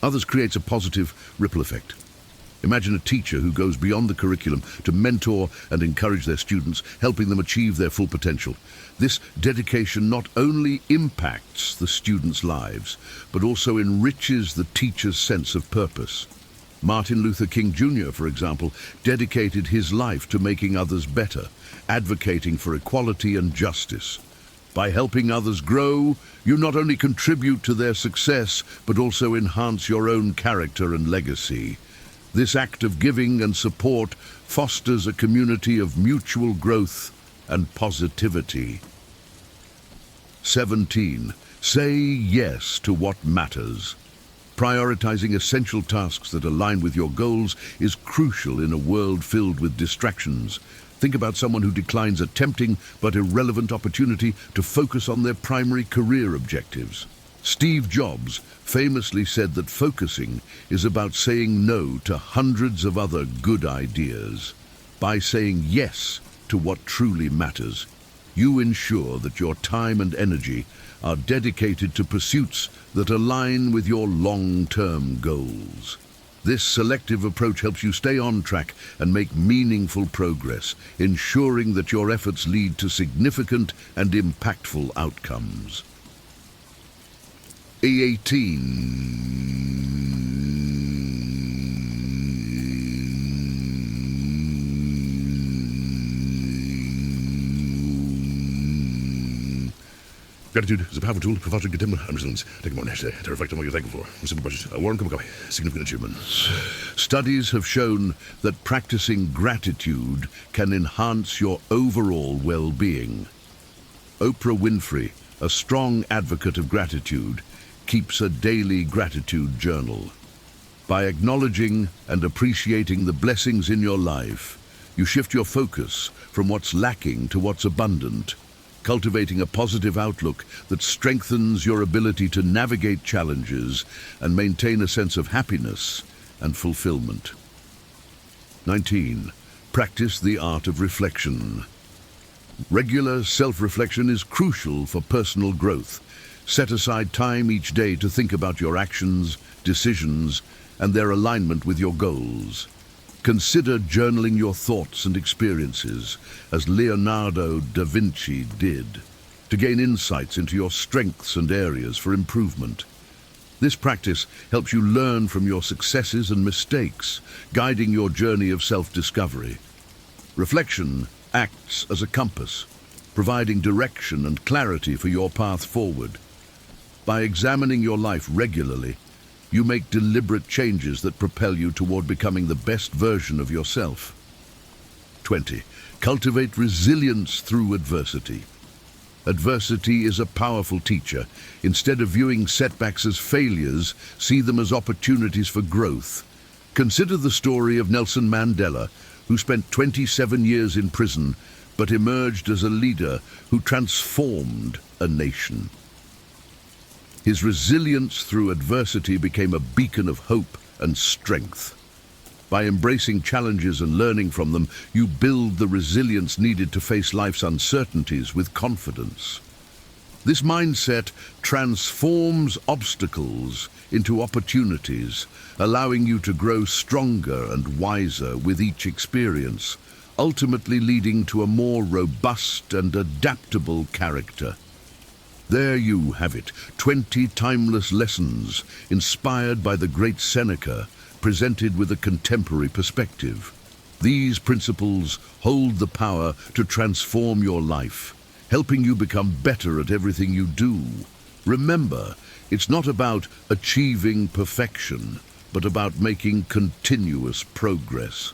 Others creates a positive ripple effect. Imagine a teacher who goes beyond the curriculum to mentor and encourage their students, helping them achieve their full potential. This dedication not only impacts the students' lives, but also enriches the teacher's sense of purpose. Martin Luther King Jr., for example, dedicated his life to making others better, advocating for equality and justice. By helping others grow, you not only contribute to their success, but also enhance your own character and legacy. This act of giving and support fosters a community of mutual growth and positivity. 17. Say yes to what matters. Prioritizing essential tasks that align with your goals is crucial in a world filled with distractions. Think about someone who declines a tempting but irrelevant opportunity to focus on their primary career objectives. Steve Jobs famously said that focusing is about saying no to hundreds of other good ideas. By saying yes to what truly matters, you ensure that your time and energy are dedicated to pursuits that align with your long-term goals. This selective approach helps you stay on track and make meaningful progress, ensuring that your efforts lead to significant and impactful outcomes. 18. Gratitude is a powerful tool for fostering contentment and resilience. Take a moment each day to reflect on what you're thankful for. A simple budget, a warm cup of coffee, significant achievements. Studies have shown that practicing gratitude can enhance your overall well-being. Oprah Winfrey, a strong advocate of gratitude, keeps a daily gratitude journal. By acknowledging and appreciating the blessings in your life, you shift your focus from what's lacking to what's abundant, cultivating a positive outlook that strengthens your ability to navigate challenges and maintain a sense of happiness and fulfillment. 19. Practice the art of reflection. Regular self-reflection is crucial for personal growth. Set aside time each day to think about your actions, decisions, and their alignment with your goals. Consider journaling your thoughts and experiences, as Leonardo da Vinci did, to gain insights into your strengths and areas for improvement. This practice helps you learn from your successes and mistakes, guiding your journey of self-discovery. Reflection acts as a compass, providing direction and clarity for your path forward. By examining your life regularly, you make deliberate changes that propel you toward becoming the best version of yourself. 20. Cultivate resilience through adversity. Adversity is a powerful teacher. Instead of viewing setbacks as failures, see them as opportunities for growth. Consider the story of Nelson Mandela, who spent 27 years in prison, but emerged as a leader who transformed a nation. His resilience through adversity became a beacon of hope and strength. By embracing challenges and learning from them, you build the resilience needed to face life's uncertainties with confidence. This mindset transforms obstacles into opportunities, allowing you to grow stronger and wiser with each experience, ultimately leading to a more robust and adaptable character. There you have it, 20 timeless lessons inspired by the great Seneca, presented with a contemporary perspective. These principles hold the power to transform your life, helping you become better at everything you do. Remember, it's not about achieving perfection, but about making continuous progress.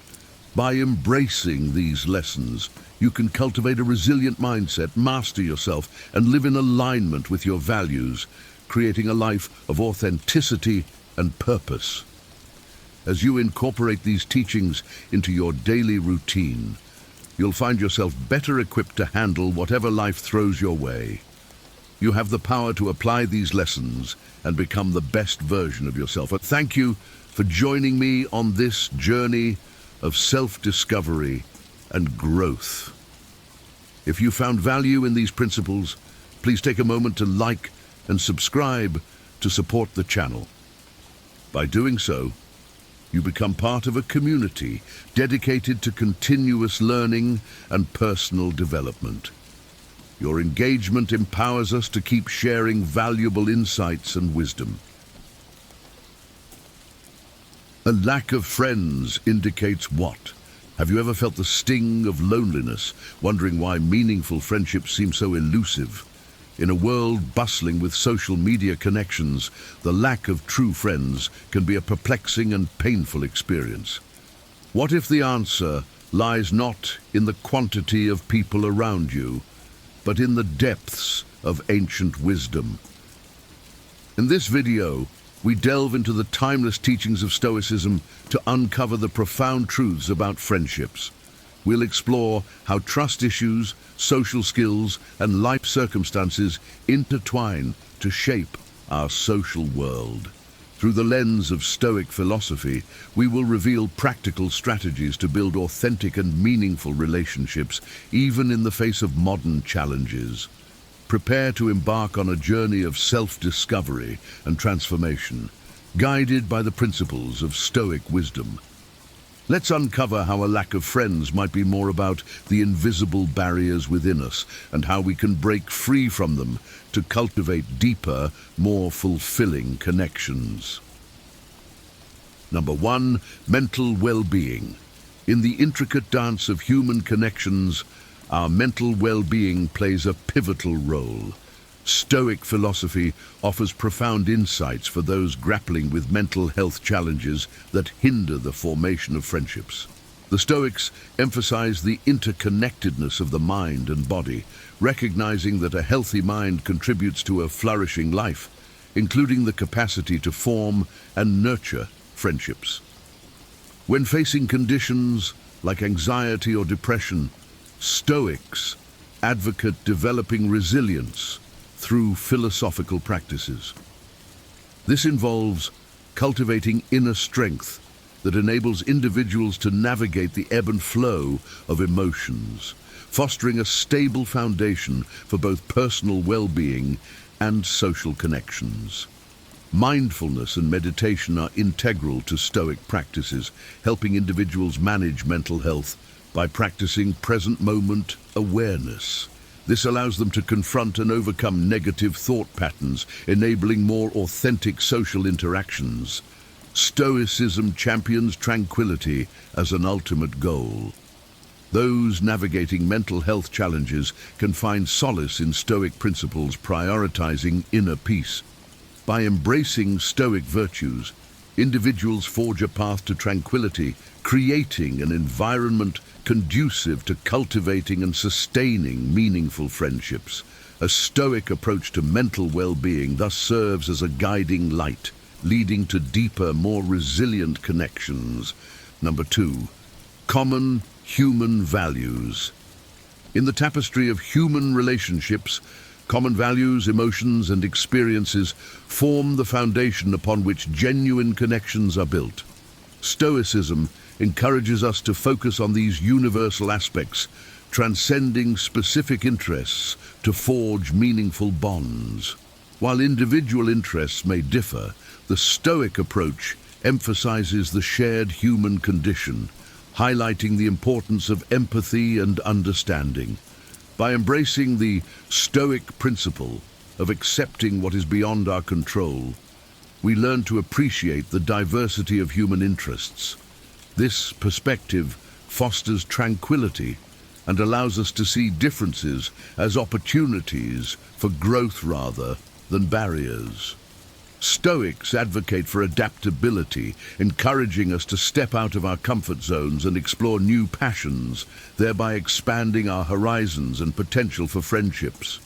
By embracing these lessons, you can cultivate a resilient mindset, master yourself, and live in alignment with your values, creating a life of authenticity and purpose. As you incorporate these teachings into your daily routine, you'll find yourself better equipped to handle whatever life throws your way. You have the power to apply these lessons and become the best version of yourself. Thank you for joining me on this journey of self-discovery and growth. If you found value in these principles, please take a moment to like and subscribe to support the channel. By doing so, you become part of a community dedicated to continuous learning and personal development. Your engagement empowers us to keep sharing valuable insights and wisdom. A lack of friends indicates what? Have you ever felt the sting of loneliness, wondering why meaningful friendships seem so elusive? In a world bustling with social media connections, the lack of true friends can be a perplexing and painful experience. What if the answer lies not in the quantity of people around you, but in the depths of ancient wisdom? In this video, we delve into the timeless teachings of Stoicism to uncover the profound truths about friendships. We'll explore how trust issues, social skills, and life circumstances intertwine to shape our social world. Through the lens of Stoic philosophy, we will reveal practical strategies to build authentic and meaningful relationships, even in the face of modern challenges. Prepare to embark on a journey of self-discovery and transformation, guided by the principles of Stoic wisdom. Let's uncover how a lack of friends might be more about the invisible barriers within us and how we can break free from them to cultivate deeper, more fulfilling connections. Number 1, mental well-being. In the intricate dance of human connections, our mental well-being plays a pivotal role. Stoic philosophy offers profound insights for those grappling with mental health challenges that hinder the formation of friendships. The Stoics emphasize the interconnectedness of the mind and body, recognizing that a healthy mind contributes to a flourishing life, including the capacity to form and nurture friendships. When facing conditions like anxiety or depression, Stoics advocate developing resilience through philosophical practices. This involves cultivating inner strength that enables individuals to navigate the ebb and flow of emotions, fostering a stable foundation for both personal well-being and social connections. Mindfulness and meditation are integral to Stoic practices, helping individuals manage mental health by practicing present moment awareness. This allows them to confront and overcome negative thought patterns, enabling more authentic social interactions. Stoicism champions tranquility as an ultimate goal. Those navigating mental health challenges can find solace in Stoic principles prioritizing inner peace. By embracing Stoic virtues, individuals forge a path to tranquility, creating an environment conducive to cultivating and sustaining meaningful friendships. A Stoic approach to mental well-being thus serves as a guiding light, leading to deeper, more resilient connections. Number 2, common human values. In the tapestry of human relationships, common values, emotions, and experiences form the foundation upon which genuine connections are built. Stoicism encourages us to focus on these universal aspects, transcending specific interests to forge meaningful bonds. While individual interests may differ, the Stoic approach emphasizes the shared human condition, highlighting the importance of empathy and understanding. By embracing the Stoic principle of accepting what is beyond our control, we learn to appreciate the diversity of human interests. This perspective fosters tranquility and allows us to see differences as opportunities for growth rather than barriers. Stoics advocate for adaptability, encouraging us to step out of our comfort zones and explore new passions, thereby expanding our horizons and potential for friendships.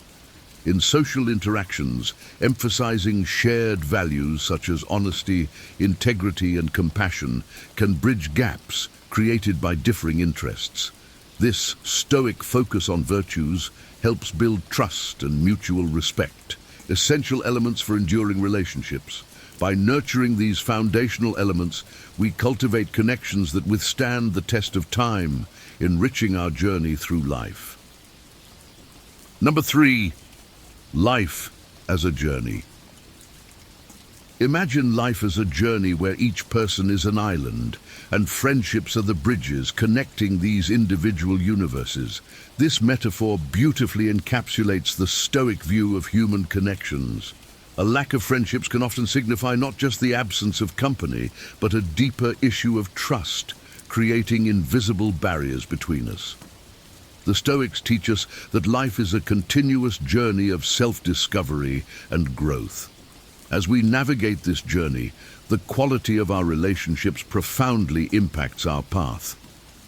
In social interactions, emphasizing shared values such as honesty, integrity, and compassion can bridge gaps created by differing interests. This Stoic focus on virtues helps build trust and mutual respect, essential elements for enduring relationships. By nurturing these foundational elements, we cultivate connections that withstand the test of time, enriching our journey through life. Number 3, life as a journey. Imagine life as a journey where each person is an island, and friendships are the bridges connecting these individual universes. This metaphor beautifully encapsulates the Stoic view of human connections. A lack of friendships can often signify not just the absence of company, but a deeper issue of trust, creating invisible barriers between us. The Stoics teach us that life is a continuous journey of self-discovery and growth. As we navigate this journey, the quality of our relationships profoundly impacts our path.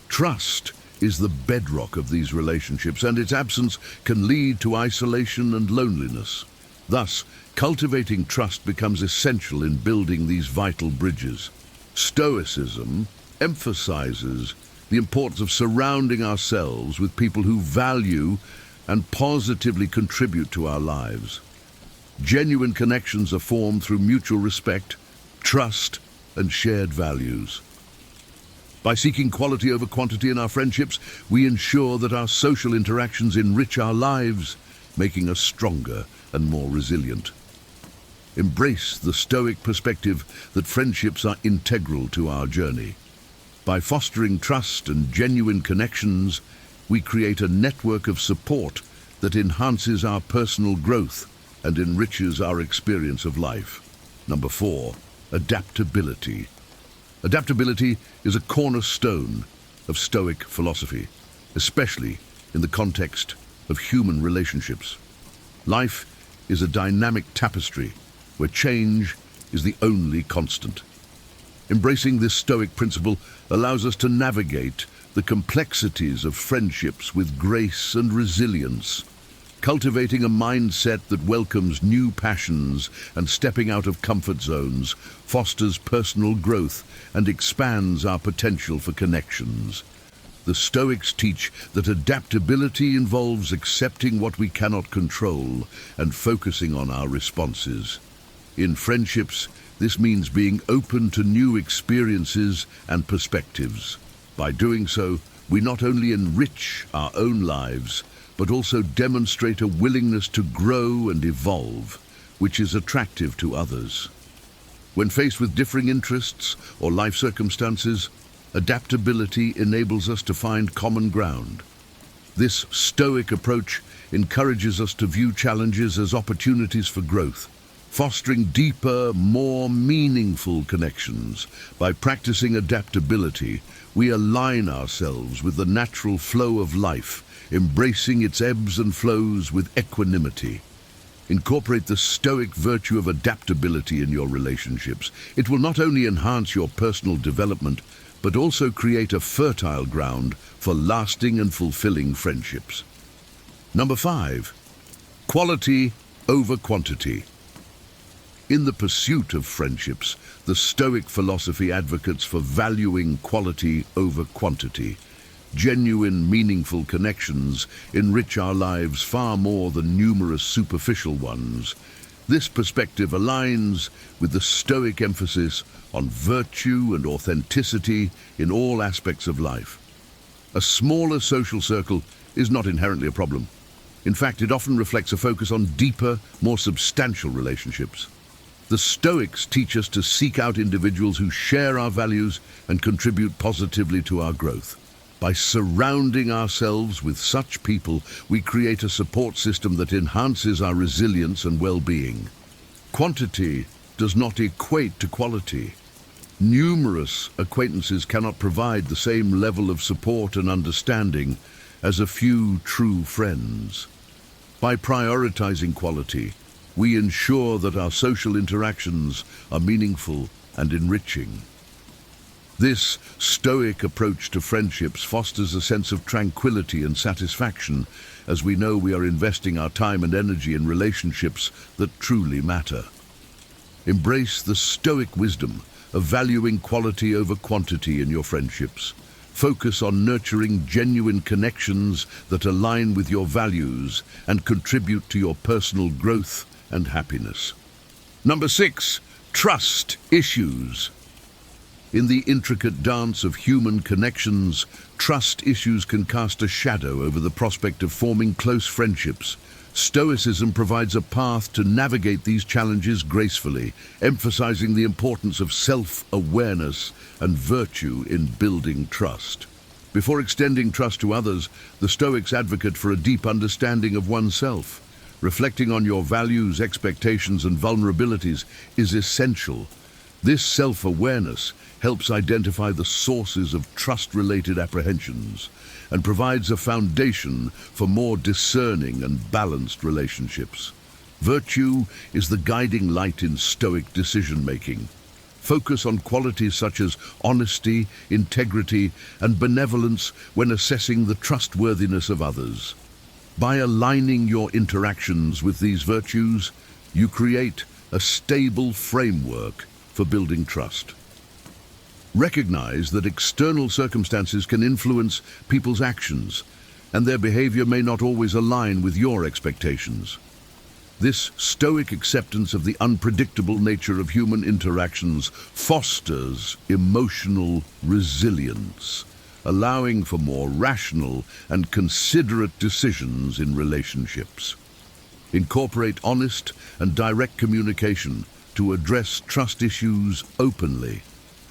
Trust is the bedrock of these relationships, and its absence can lead to isolation and loneliness. Thus, cultivating trust becomes essential in building these vital bridges. Stoicism emphasizes the importance of surrounding ourselves with people who value and positively contribute to our lives. Genuine connections are formed through mutual respect, trust, and shared values. By seeking quality over quantity in our friendships, we ensure that our social interactions enrich our lives, making us stronger and more resilient. Embrace the Stoic perspective that friendships are integral to our journey. By fostering trust and genuine connections, we create a network of support that enhances our personal growth and enriches our experience of life. Number 4, adaptability. Adaptability is a cornerstone of Stoic philosophy, especially in the context of human relationships. Life is a dynamic tapestry where change is the only constant. Embracing this Stoic principle allows us to navigate the complexities of friendships with grace and resilience. Cultivating a mindset that welcomes new passions and stepping out of comfort zones fosters personal growth and expands our potential for connections. The Stoics teach that adaptability involves accepting what we cannot control and focusing on our responses. In friendships, this means being open to new experiences and perspectives. By doing so, we not only enrich our own lives, but also demonstrate a willingness to grow and evolve, which is attractive to others. When faced with differing interests or life circumstances, adaptability enables us to find common ground. This Stoic approach encourages us to view challenges as opportunities for growth, fostering deeper, more meaningful connections. By practicing adaptability, we align ourselves with the natural flow of life, embracing its ebbs and flows with equanimity. Incorporate the Stoic virtue of adaptability in your relationships. It will not only enhance your personal development, but also create a fertile ground for lasting and fulfilling friendships. Number 5, quality over quantity. In the pursuit of friendships, the Stoic philosophy advocates for valuing quality over quantity. Genuine, meaningful connections enrich our lives far more than numerous superficial ones. This perspective aligns with the Stoic emphasis on virtue and authenticity in all aspects of life. A smaller social circle is not inherently a problem. In fact, it often reflects a focus on deeper, more substantial relationships. The Stoics teach us to seek out individuals who share our values and contribute positively to our growth. By surrounding ourselves with such people, we create a support system that enhances our resilience and well-being. Quantity does not equate to quality. Numerous acquaintances cannot provide the same level of support and understanding as a few true friends. By prioritizing quality, we ensure that our social interactions are meaningful and enriching. This Stoic approach to friendships fosters a sense of tranquility and satisfaction, as we know we are investing our time and energy in relationships that truly matter. Embrace the Stoic wisdom of valuing quality over quantity in your friendships. Focus on nurturing genuine connections that align with your values and contribute to your personal growth and happiness. Number 6, trust issues. In the intricate dance of human connections, trust issues can cast a shadow over the prospect of forming close friendships. Stoicism provides a path to navigate these challenges gracefully, emphasizing the importance of self-awareness and virtue in building trust. Before extending trust to others, the Stoics advocate for a deep understanding of oneself. Reflecting on your values, expectations, and vulnerabilities is essential. This self-awareness helps identify the sources of trust-related apprehensions and provides a foundation for more discerning and balanced relationships. Virtue is the guiding light in Stoic decision-making. Focus on qualities such as honesty, integrity, and benevolence when assessing the trustworthiness of others. By aligning your interactions with these virtues, you create a stable framework for building trust. Recognize that external circumstances can influence people's actions, and their behavior may not always align with your expectations. This Stoic acceptance of the unpredictable nature of human interactions fosters emotional resilience, allowing for more rational and considerate decisions in relationships. Incorporate honest and direct communication to address trust issues openly.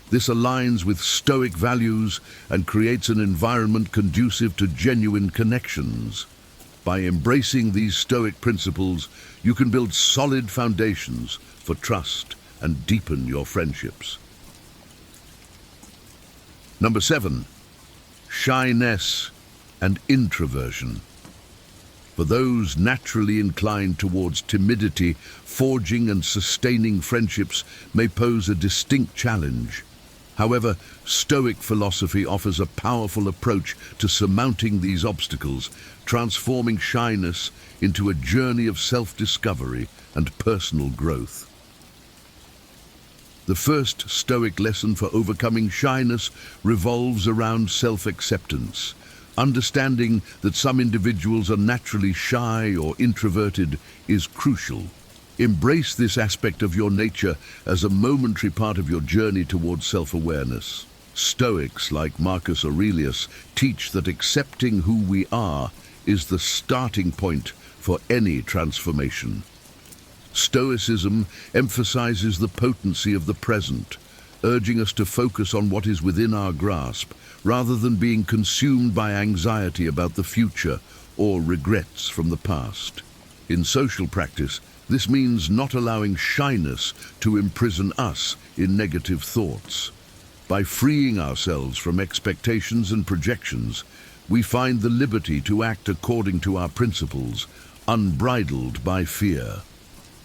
This aligns with Stoic values and creates an environment conducive to genuine connections. By embracing these Stoic principles, you can build solid foundations for trust and deepen your friendships. Number 7, shyness and introversion. For those naturally inclined towards timidity, forging and sustaining friendships may pose a distinct challenge. However, Stoic philosophy offers a powerful approach to surmounting these obstacles, transforming shyness into a journey of self-discovery and personal growth. The first Stoic lesson for overcoming shyness revolves around self-acceptance. Understanding that some individuals are naturally shy or introverted is crucial. Embrace this aspect of your nature as a momentary part of your journey towards self-awareness. Stoics like Marcus Aurelius teach that accepting who we are is the starting point for any transformation. Stoicism emphasizes the potency of the present, urging us to focus on what is within our grasp, rather than being consumed by anxiety about the future or regrets from the past. In social practice, this means not allowing shyness to imprison us in negative thoughts. By freeing ourselves from expectations and projections, we find the liberty to act according to our principles, unbridled by fear.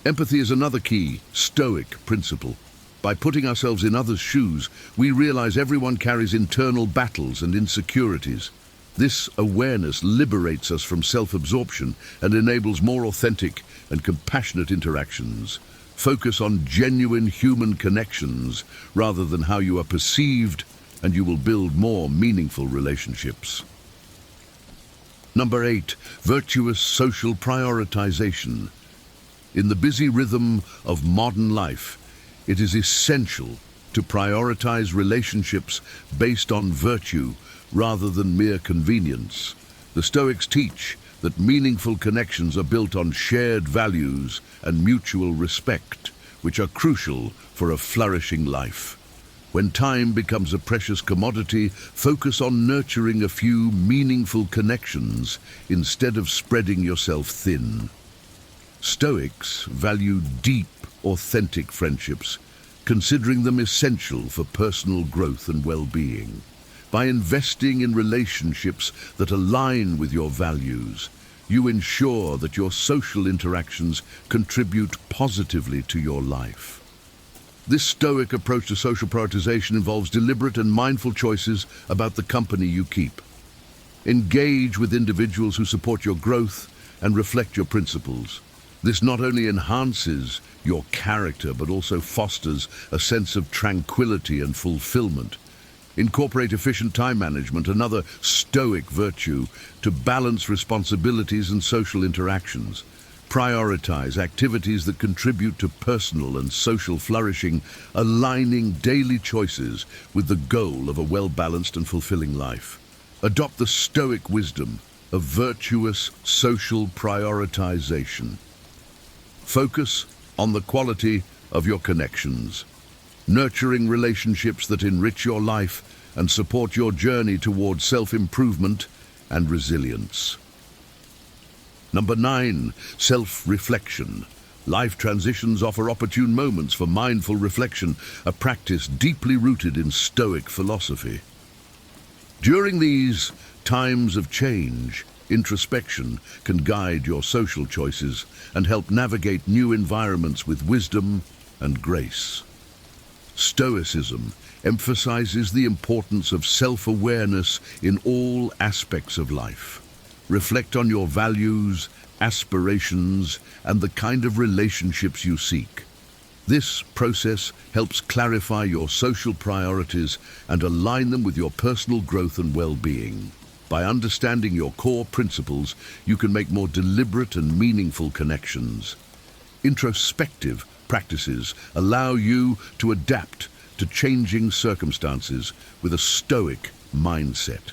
Empathy is another key Stoic principle. By putting ourselves in others' shoes, we realize everyone carries internal battles and insecurities. This awareness liberates us from self-absorption and enables more authentic and compassionate interactions. Focus on genuine human connections rather than how you are perceived, and you will build more meaningful relationships. Number 8, virtuous social prioritization. In the busy rhythm of modern life, it is essential to prioritize relationships based on virtue rather than mere convenience. The Stoics teach that meaningful connections are built on shared values and mutual respect, which are crucial for a flourishing life. When time becomes a precious commodity, focus on nurturing a few meaningful connections instead of spreading yourself thin. Stoics value deep, authentic friendships, considering them essential for personal growth and well-being. By investing in relationships that align with your values, you ensure that your social interactions contribute positively to your life. This Stoic approach to social prioritization involves deliberate and mindful choices about the company you keep. Engage with individuals who support your growth and reflect your principles. This not only enhances your character, but also fosters a sense of tranquility and fulfillment. Incorporate efficient time management, another Stoic virtue, to balance responsibilities and social interactions. Prioritize activities that contribute to personal and social flourishing, aligning daily choices with the goal of a well-balanced and fulfilling life. Adopt the Stoic wisdom of virtuous social prioritization. Focus on the quality of your connections, nurturing relationships that enrich your life and support your journey towards self-improvement and resilience. Number 9, self-reflection. Life transitions offer opportune moments for mindful reflection, a practice deeply rooted in Stoic philosophy. During these times of change, introspection can guide your social choices and help navigate new environments with wisdom and grace. Stoicism emphasizes the importance of self-awareness in all aspects of life. Reflect on your values, aspirations, and the kind of relationships you seek. This process helps clarify your social priorities and align them with your personal growth and well-being. By understanding your core principles, you can make more deliberate and meaningful connections. Introspective practices allow you to adapt to changing circumstances with a Stoic mindset.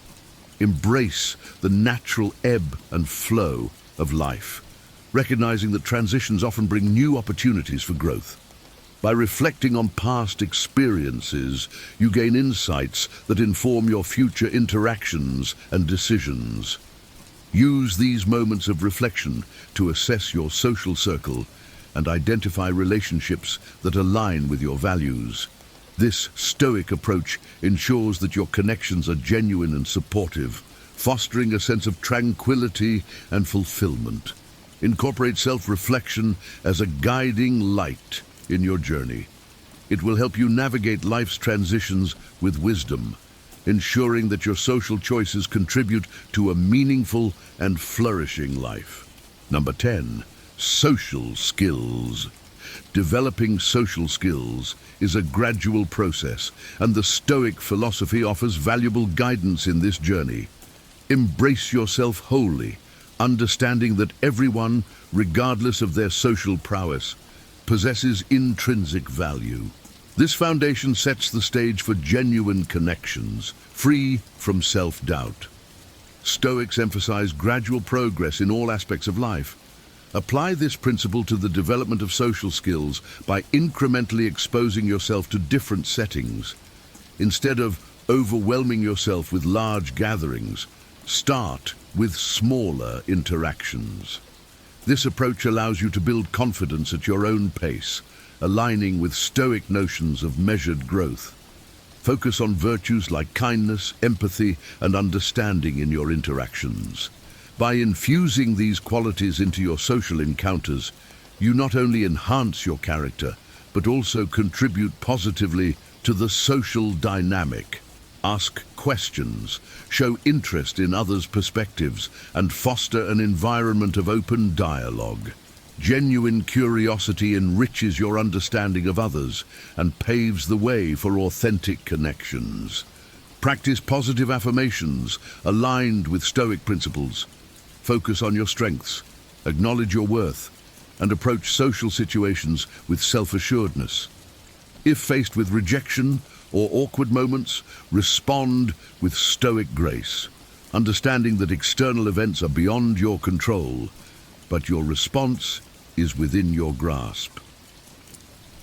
Embrace the natural ebb and flow of life, recognizing that transitions often bring new opportunities for growth. By reflecting on past experiences, you gain insights that inform your future interactions and decisions. Use these moments of reflection to assess your social circle and identify relationships that align with your values. This Stoic approach ensures that your connections are genuine and supportive, fostering a sense of tranquility and fulfillment. Incorporate self-reflection as a guiding light in your journey. It will help you navigate life's transitions with wisdom, ensuring that your social choices contribute to a meaningful and flourishing life. Number 10, social skills. Developing social skills is a gradual process, and the Stoic philosophy offers valuable guidance in this journey. Embrace yourself wholly, understanding that everyone, regardless of their social prowess, possesses intrinsic value. This foundation sets the stage for genuine connections, free from self-doubt. Stoics emphasize gradual progress in all aspects of life. Apply this principle to the development of social skills by incrementally exposing yourself to different settings. Instead of overwhelming yourself with large gatherings, start with smaller interactions. This approach allows you to build confidence at your own pace, aligning with Stoic notions of measured growth. Focus on virtues like kindness, empathy, and understanding in your interactions. By infusing these qualities into your social encounters, you not only enhance your character, but also contribute positively to the social dynamic. Ask questions, show interest in others' perspectives, and foster an environment of open dialogue. Genuine curiosity enriches your understanding of others and paves the way for authentic connections. Practice positive affirmations aligned with Stoic principles. Focus on your strengths, acknowledge your worth, and approach social situations with self-assuredness. If faced with rejection or awkward moments, respond with Stoic grace, understanding that external events are beyond your control, but your response is within your grasp.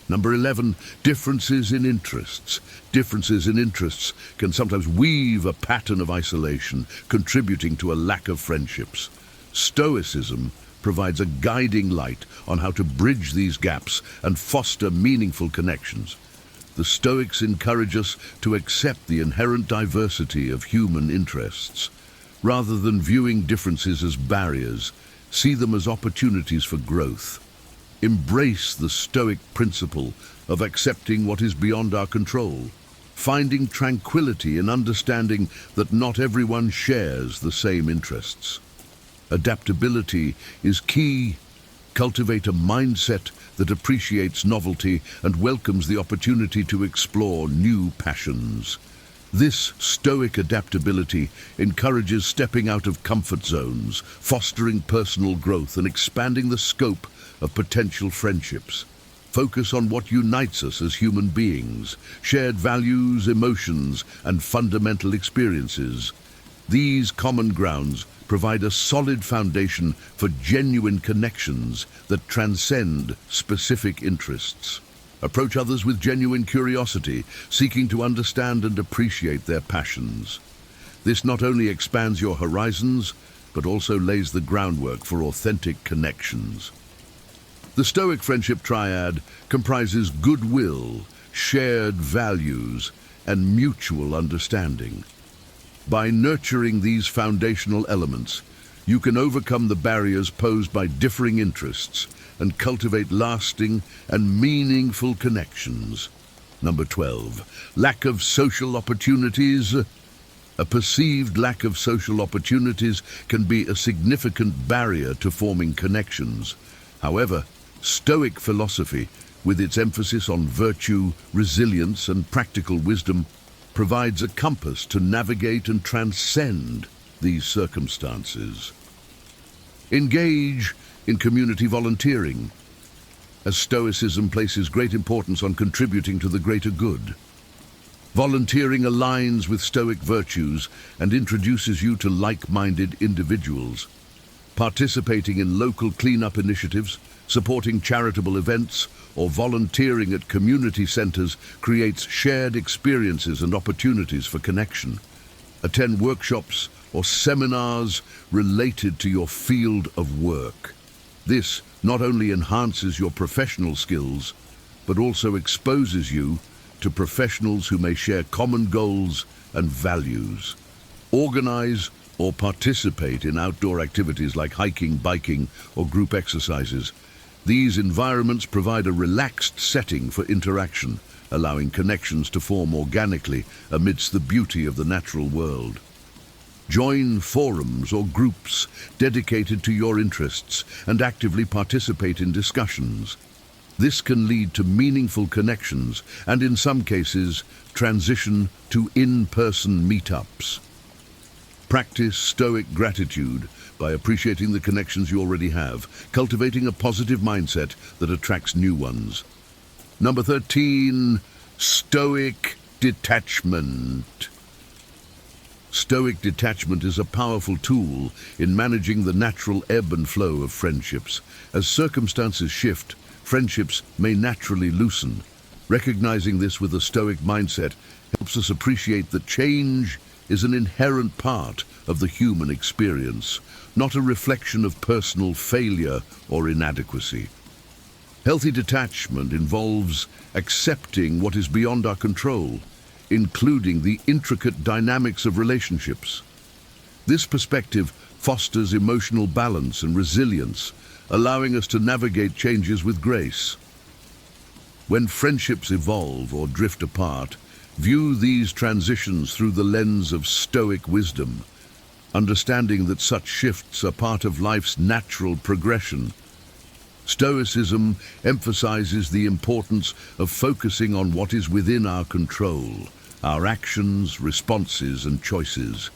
Number 11, differences in interests. Differences in interests can sometimes weave a pattern of isolation, contributing to a lack of friendships. Stoicism provides a guiding light on how to bridge these gaps and foster meaningful connections. The Stoics encourage us to accept the inherent diversity of human interests. Rather than viewing differences as barriers, see them as opportunities for growth. Embrace the Stoic principle of accepting what is beyond our control, finding tranquility in understanding that not everyone shares the same interests. Adaptability is key. Cultivate a mindset that appreciates novelty and welcomes the opportunity to explore new passions. This Stoic adaptability encourages stepping out of comfort zones, fostering personal growth and expanding the scope of potential friendships. Focus on what unites us as human beings, shared values, emotions, and fundamental experiences. These common grounds provide a solid foundation for genuine connections that transcend specific interests. Approach others with genuine curiosity, seeking to understand and appreciate their passions. This not only expands your horizons, but also lays the groundwork for authentic connections. The Stoic friendship triad comprises goodwill, shared values, and mutual understanding. By nurturing these foundational elements, you can overcome the barriers posed by differing interests and cultivate lasting and meaningful connections. Number 12, lack of social opportunities. A perceived lack of social opportunities can be a significant barrier to forming connections. However, Stoic philosophy, with its emphasis on virtue, resilience, and practical wisdom, provides a compass to navigate and transcend these circumstances. Engage in community volunteering, as Stoicism places great importance on contributing to the greater good. Volunteering aligns with Stoic virtues and introduces you to like-minded individuals. Participating in local cleanup initiatives, supporting charitable events, or volunteering at community centers creates shared experiences and opportunities for connection. Attend workshops or seminars related to your field of work. This not only enhances your professional skills, but also exposes you to professionals who may share common goals and values. Organize or participate in outdoor activities like hiking, biking, or group exercises. These environments provide a relaxed setting for interaction, allowing connections to form organically amidst the beauty of the natural world. Join forums or groups dedicated to your interests and actively participate in discussions. This can lead to meaningful connections and, in some cases, transition to in-person meetups. Practice Stoic gratitude by appreciating the connections you already have, cultivating a positive mindset that attracts new ones. Number 13, Stoic detachment. Stoic detachment is a powerful tool in managing the natural ebb and flow of friendships. As circumstances shift, friendships may naturally loosen. Recognizing this with a Stoic mindset helps us appreciate that change is an inherent part of the human experience, not a reflection of personal failure or inadequacy. Healthy detachment involves accepting what is beyond our control, including the intricate dynamics of relationships. This perspective fosters emotional balance and resilience, allowing us to navigate changes with grace. When friendships evolve or drift apart, view these transitions through the lens of Stoic wisdom, understanding that such shifts are part of life's natural progression. Stoicism emphasizes the importance of focusing on what is within our control, our actions, responses, and choices.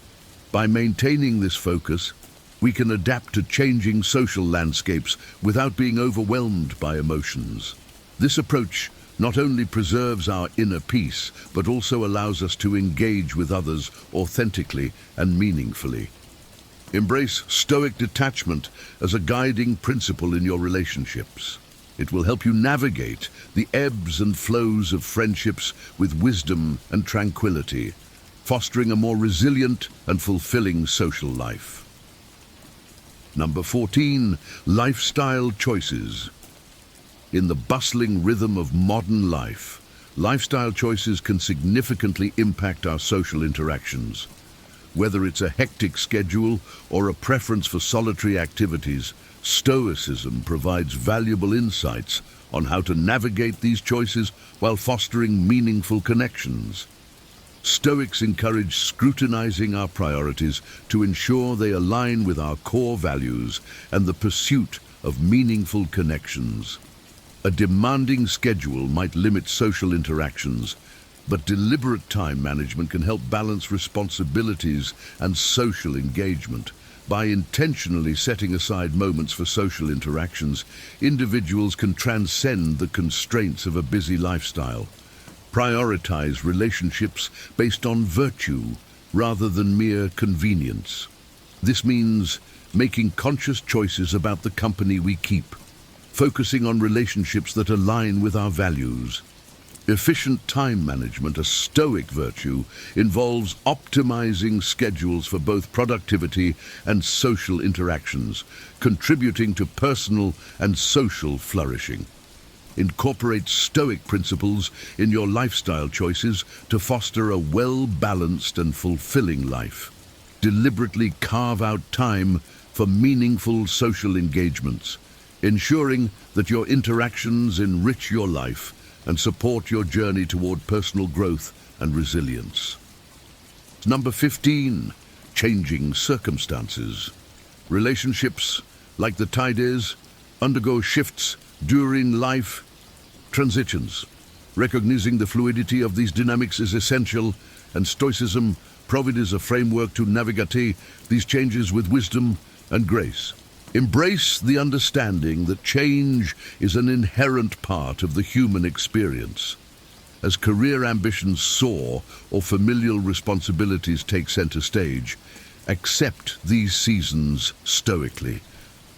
By maintaining this focus, we can adapt to changing social landscapes without being overwhelmed by emotions. This approach not only preserves our inner peace, but also allows us to engage with others authentically and meaningfully. Embrace Stoic detachment as a guiding principle in your relationships. It will help you navigate the ebbs and flows of friendships with wisdom and tranquility, fostering a more resilient and fulfilling social life. Number 14, lifestyle choices. In the bustling rhythm of modern life, lifestyle choices can significantly impact our social interactions. Whether it's a hectic schedule or a preference for solitary activities, Stoicism provides valuable insights on how to navigate these choices while fostering meaningful connections. Stoics encourage scrutinizing our priorities to ensure they align with our core values and the pursuit of meaningful connections. A demanding schedule might limit social interactions, but deliberate time management can help balance responsibilities and social engagement. By intentionally setting aside moments for social interactions, individuals can transcend the constraints of a busy lifestyle. Prioritize relationships based on virtue rather than mere convenience. This means making conscious choices about the company we keep, focusing on relationships that align with our values. Efficient time management, a Stoic virtue, involves optimizing schedules for both productivity and social interactions, contributing to personal and social flourishing. Incorporate Stoic principles in your lifestyle choices to foster a well-balanced and fulfilling life. Deliberately carve out time for meaningful social engagements, ensuring that your interactions enrich your life and support your journey toward personal growth and resilience. Number 15, changing circumstances. Relationships, like the tide is, undergo shifts during life transitions. Recognizing the fluidity of these dynamics is essential, and Stoicism provides a framework to navigate these changes with wisdom and grace. Embrace the understanding that change is an inherent part of the human experience. As career ambitions soar or familial responsibilities take center stage, accept these seasons stoically.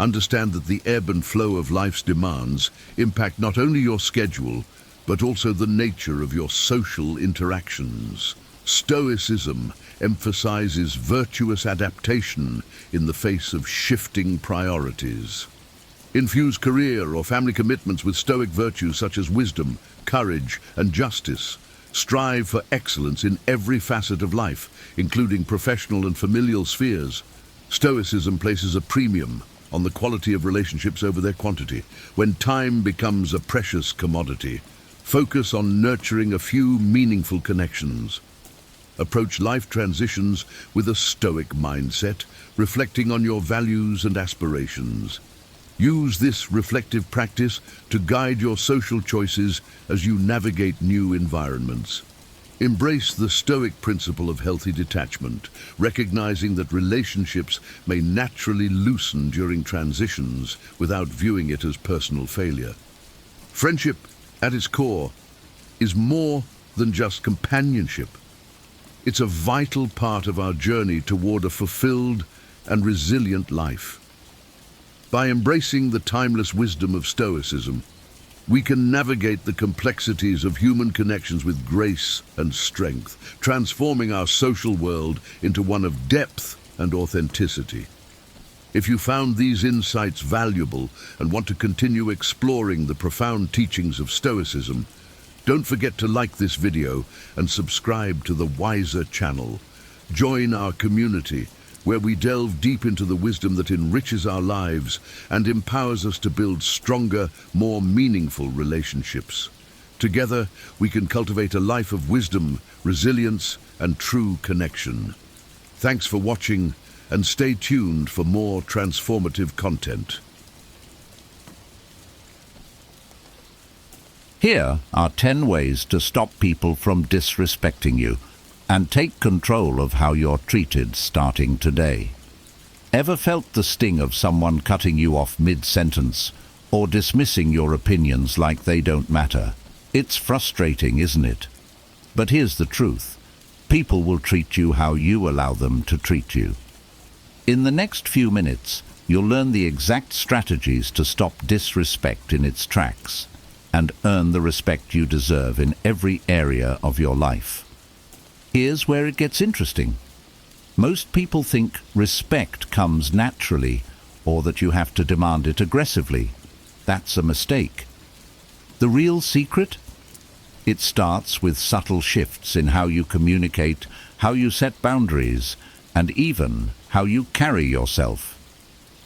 Understand that the ebb and flow of life's demands impact not only your schedule, but also the nature of your social interactions. Stoicism emphasizes virtuous adaptation in the face of shifting priorities. Infuse career or family commitments with Stoic virtues such as wisdom, courage, and justice. Strive for excellence in every facet of life, including professional and familial spheres. Stoicism places a premium on the quality of relationships over their quantity. When time becomes a precious commodity, focus on nurturing a few meaningful connections. Approach life transitions with a Stoic mindset, reflecting on your values and aspirations. Use this reflective practice to guide your social choices as you navigate new environments. Embrace the Stoic principle of healthy detachment, recognizing that relationships may naturally loosen during transitions without viewing it as personal failure. Friendship, at its core, is more than just companionship. It's a vital part of our journey toward a fulfilled and resilient life. By embracing the timeless wisdom of Stoicism, we can navigate the complexities of human connections with grace and strength, transforming our social world into one of depth and authenticity. If you found these insights valuable and want to continue exploring the profound teachings of Stoicism, don't forget to like this video and subscribe to the Wiser channel. Join our community, where we delve deep into the wisdom that enriches our lives and empowers us to build stronger, more meaningful relationships. Together, we can cultivate a life of wisdom, resilience, and true connection. Thanks for watching, and stay tuned for more transformative content. Here are 10 ways to stop people from disrespecting you and take control of how you're treated starting today. Ever felt the sting of someone cutting you off mid-sentence or dismissing your opinions like they don't matter? It's frustrating, isn't it? But here's the truth. People will treat you how you allow them to treat you. In the next few minutes, you'll learn the exact strategies to stop disrespect in its tracks and earn the respect you deserve in every area of your life. Here's where it gets interesting. Most people think respect comes naturally, or that you have to demand it aggressively. That's a mistake. The real secret? It starts with subtle shifts in how you communicate, how you set boundaries, and even how you carry yourself.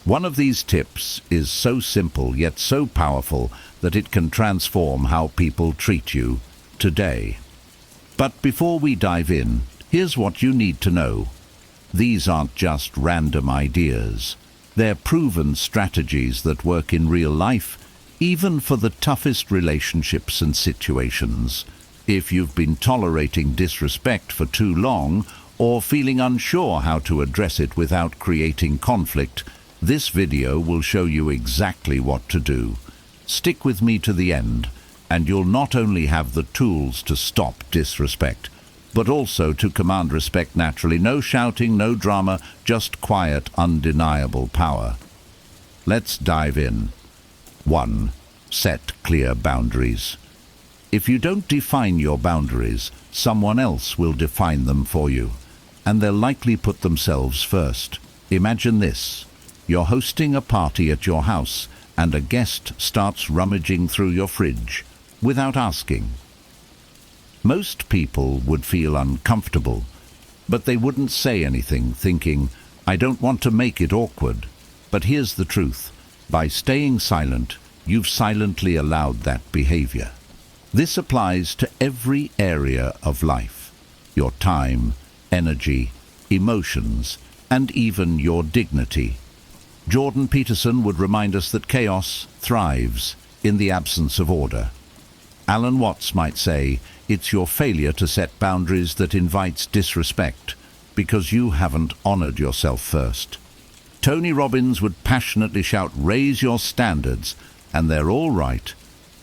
One of these tips is so simple yet so powerful that it can transform how people treat you today. But before we dive in, here's what you need to know. These aren't just random ideas. They're proven strategies that work in real life, even for the toughest relationships and situations. If you've been tolerating disrespect for too long, or feeling unsure how to address it without creating conflict, this video will show you exactly what to do. Stick with me to the end, and you'll not only have the tools to stop disrespect, but also to command respect naturally. No shouting, no drama, just quiet, undeniable power. Let's dive in. 1. Set clear boundaries. If you don't define your boundaries, someone else will define them for you, and they'll likely put themselves first. Imagine this. You're hosting a party at your house, and a guest starts rummaging through your fridge without asking. Most people would feel uncomfortable, but they wouldn't say anything, thinking, I don't want to make it awkward. But here's the truth. By staying silent, you've silently allowed that behavior. This applies to every area of life. Your time, energy, emotions, and even your dignity. Jordan Peterson would remind us that chaos thrives in the absence of order. Alan Watts might say, it's your failure to set boundaries that invites disrespect, because you haven't honored yourself first. Tony Robbins would passionately shout, raise your standards, and they're all right.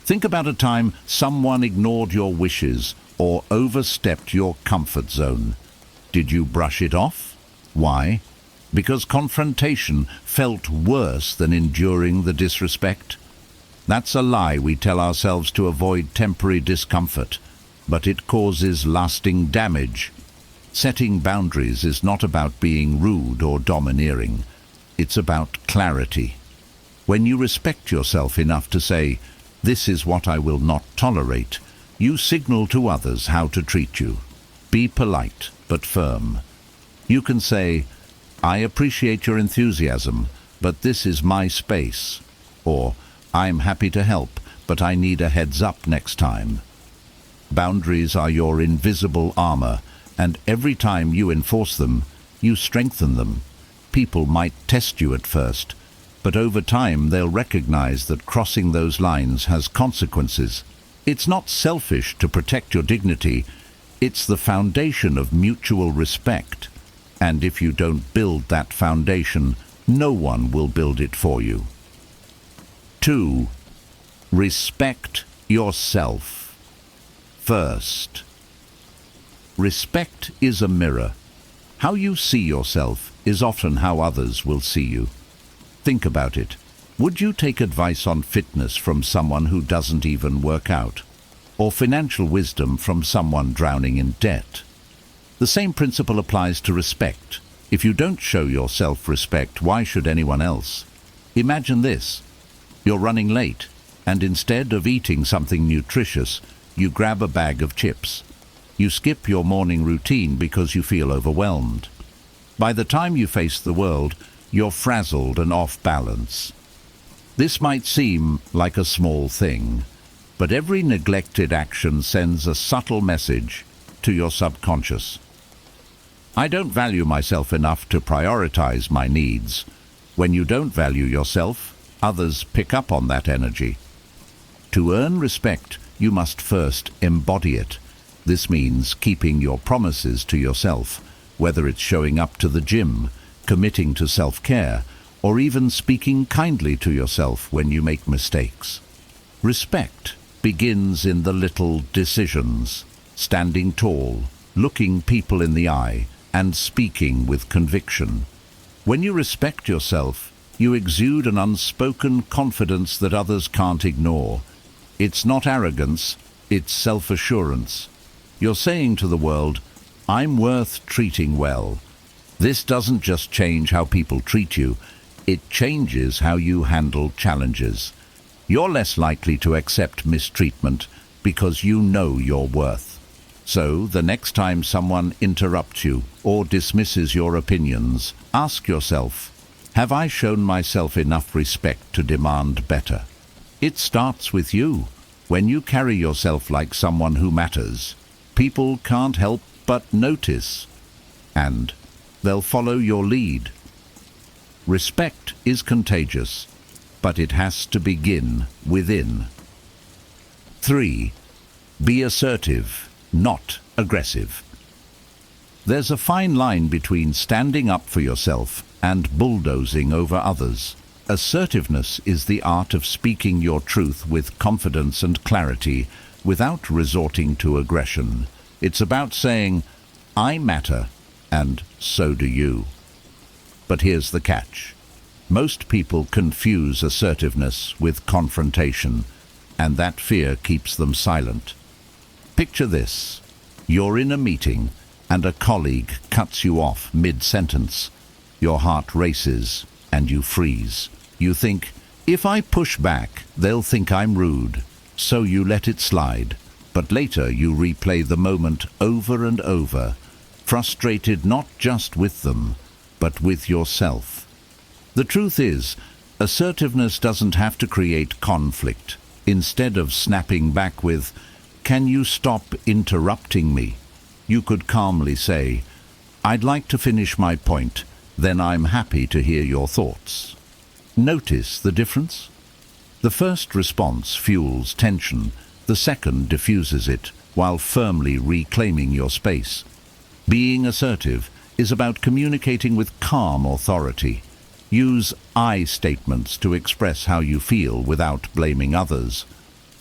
Think about a time someone ignored your wishes or overstepped your comfort zone. Did you brush it off? Why? Because confrontation felt worse than enduring the disrespect? That's a lie we tell ourselves to avoid temporary discomfort, but it causes lasting damage. Setting boundaries is not about being rude or domineering. It's about clarity. When you respect yourself enough to say, this is what I will not tolerate, you signal to others how to treat you. Be polite, but firm. You can say, I appreciate your enthusiasm, but this is my space. Or, I'm happy to help, but I need a heads up next time. Boundaries are your invisible armor, and every time you enforce them, you strengthen them. People might test you at first, but over time they'll recognize that crossing those lines has consequences. It's not selfish to protect your dignity. It's the foundation of mutual respect, and if you don't build that foundation, no one will build it for you. 2. Respect yourself. First. Respect is a mirror. How you see yourself is often how others will see you. Think about it. Would you take advice on fitness from someone who doesn't even work out? Or financial wisdom from someone drowning in debt? The same principle applies to respect. If you don't show yourself respect, why should anyone else? Imagine this. You're running late, and instead of eating something nutritious, you grab a bag of chips. You skip your morning routine because you feel overwhelmed. By the time you face the world, you're frazzled and off balance. This might seem like a small thing, but every neglected action sends a subtle message to your subconscious. I don't value myself enough to prioritize my needs. When you don't value yourself, others pick up on that energy. To earn respect, you must first embody it. This means keeping your promises to yourself, whether it's showing up to the gym, committing to self-care, or even speaking kindly to yourself when you make mistakes. Respect begins in the little decisions, standing tall, looking people in the eye, and speaking with conviction. When you respect yourself, you exude an unspoken confidence that others can't ignore. It's not arrogance, it's self-assurance. You're saying to the world, I'm worth treating well. This doesn't just change how people treat you, it changes how you handle challenges. You're less likely to accept mistreatment because you know your worth. So, the next time someone interrupts you or dismisses your opinions, ask yourself, have I shown myself enough respect to demand better? It starts with you. When you carry yourself like someone who matters, people can't help but notice, and they'll follow your lead. Respect is contagious, but it has to begin within. 3. Be assertive, not aggressive. There's a fine line between standing up for yourself and bulldozing over others. Assertiveness is the art of speaking your truth with confidence and clarity without resorting to aggression. It's about saying, I matter, and so do you. But here's the catch. Most people confuse assertiveness with confrontation, and that fear keeps them silent. Picture this. You're in a meeting, and a colleague cuts you off mid-sentence. Your heart races, and you freeze. You think, if I push back, they'll think I'm rude. So you let it slide. But later you replay the moment over and over, frustrated not just with them, but with yourself. The truth is, assertiveness doesn't have to create conflict. Instead of snapping back with, can you stop interrupting me? You could calmly say, I'd like to finish my point, then I'm happy to hear your thoughts. Notice the difference? The first response fuels tension, the second diffuses it, while firmly reclaiming your space. Being assertive is about communicating with calm authority. Use I statements to express how you feel without blaming others.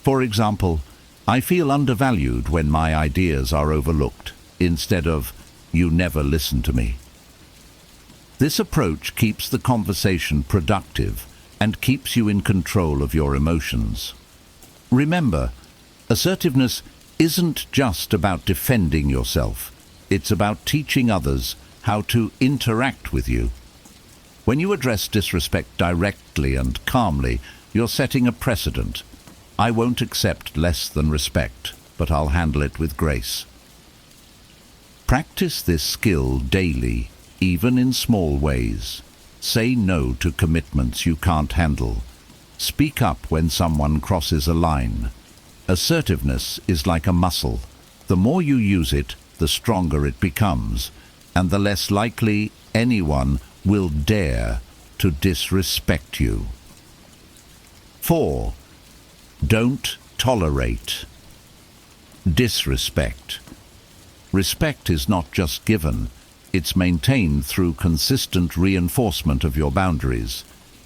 For example, I feel undervalued when my ideas are overlooked, instead of, you never listen to me. This approach keeps the conversation productive and keeps you in control of your emotions. Remember, assertiveness isn't just about defending yourself. It's about teaching others how to interact with you. When you address disrespect directly and calmly, you're setting a precedent. I won't accept less than respect, but I'll handle it with grace. Practice this skill daily, even in small ways. Say no to commitments you can't handle. Speak up when someone crosses a line. Assertiveness is like a muscle. The more you use it, the stronger it becomes, and the less likely anyone will dare to disrespect you. 4. Don't tolerate disrespect. Respect is not just given, it's maintained through consistent reinforcement of your boundaries.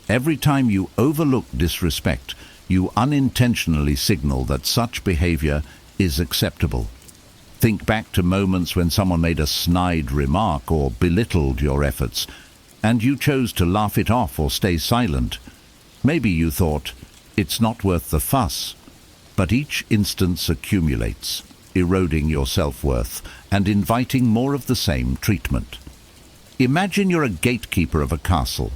Every time you overlook disrespect, you unintentionally signal that such behavior is acceptable. Think back to moments when someone made a snide remark or belittled your efforts, and you chose to laugh it off or stay silent. Maybe you thought, it's not worth the fuss, but each instance accumulates, eroding your self-worth and inviting more of the same treatment. Imagine you're a gatekeeper of a castle.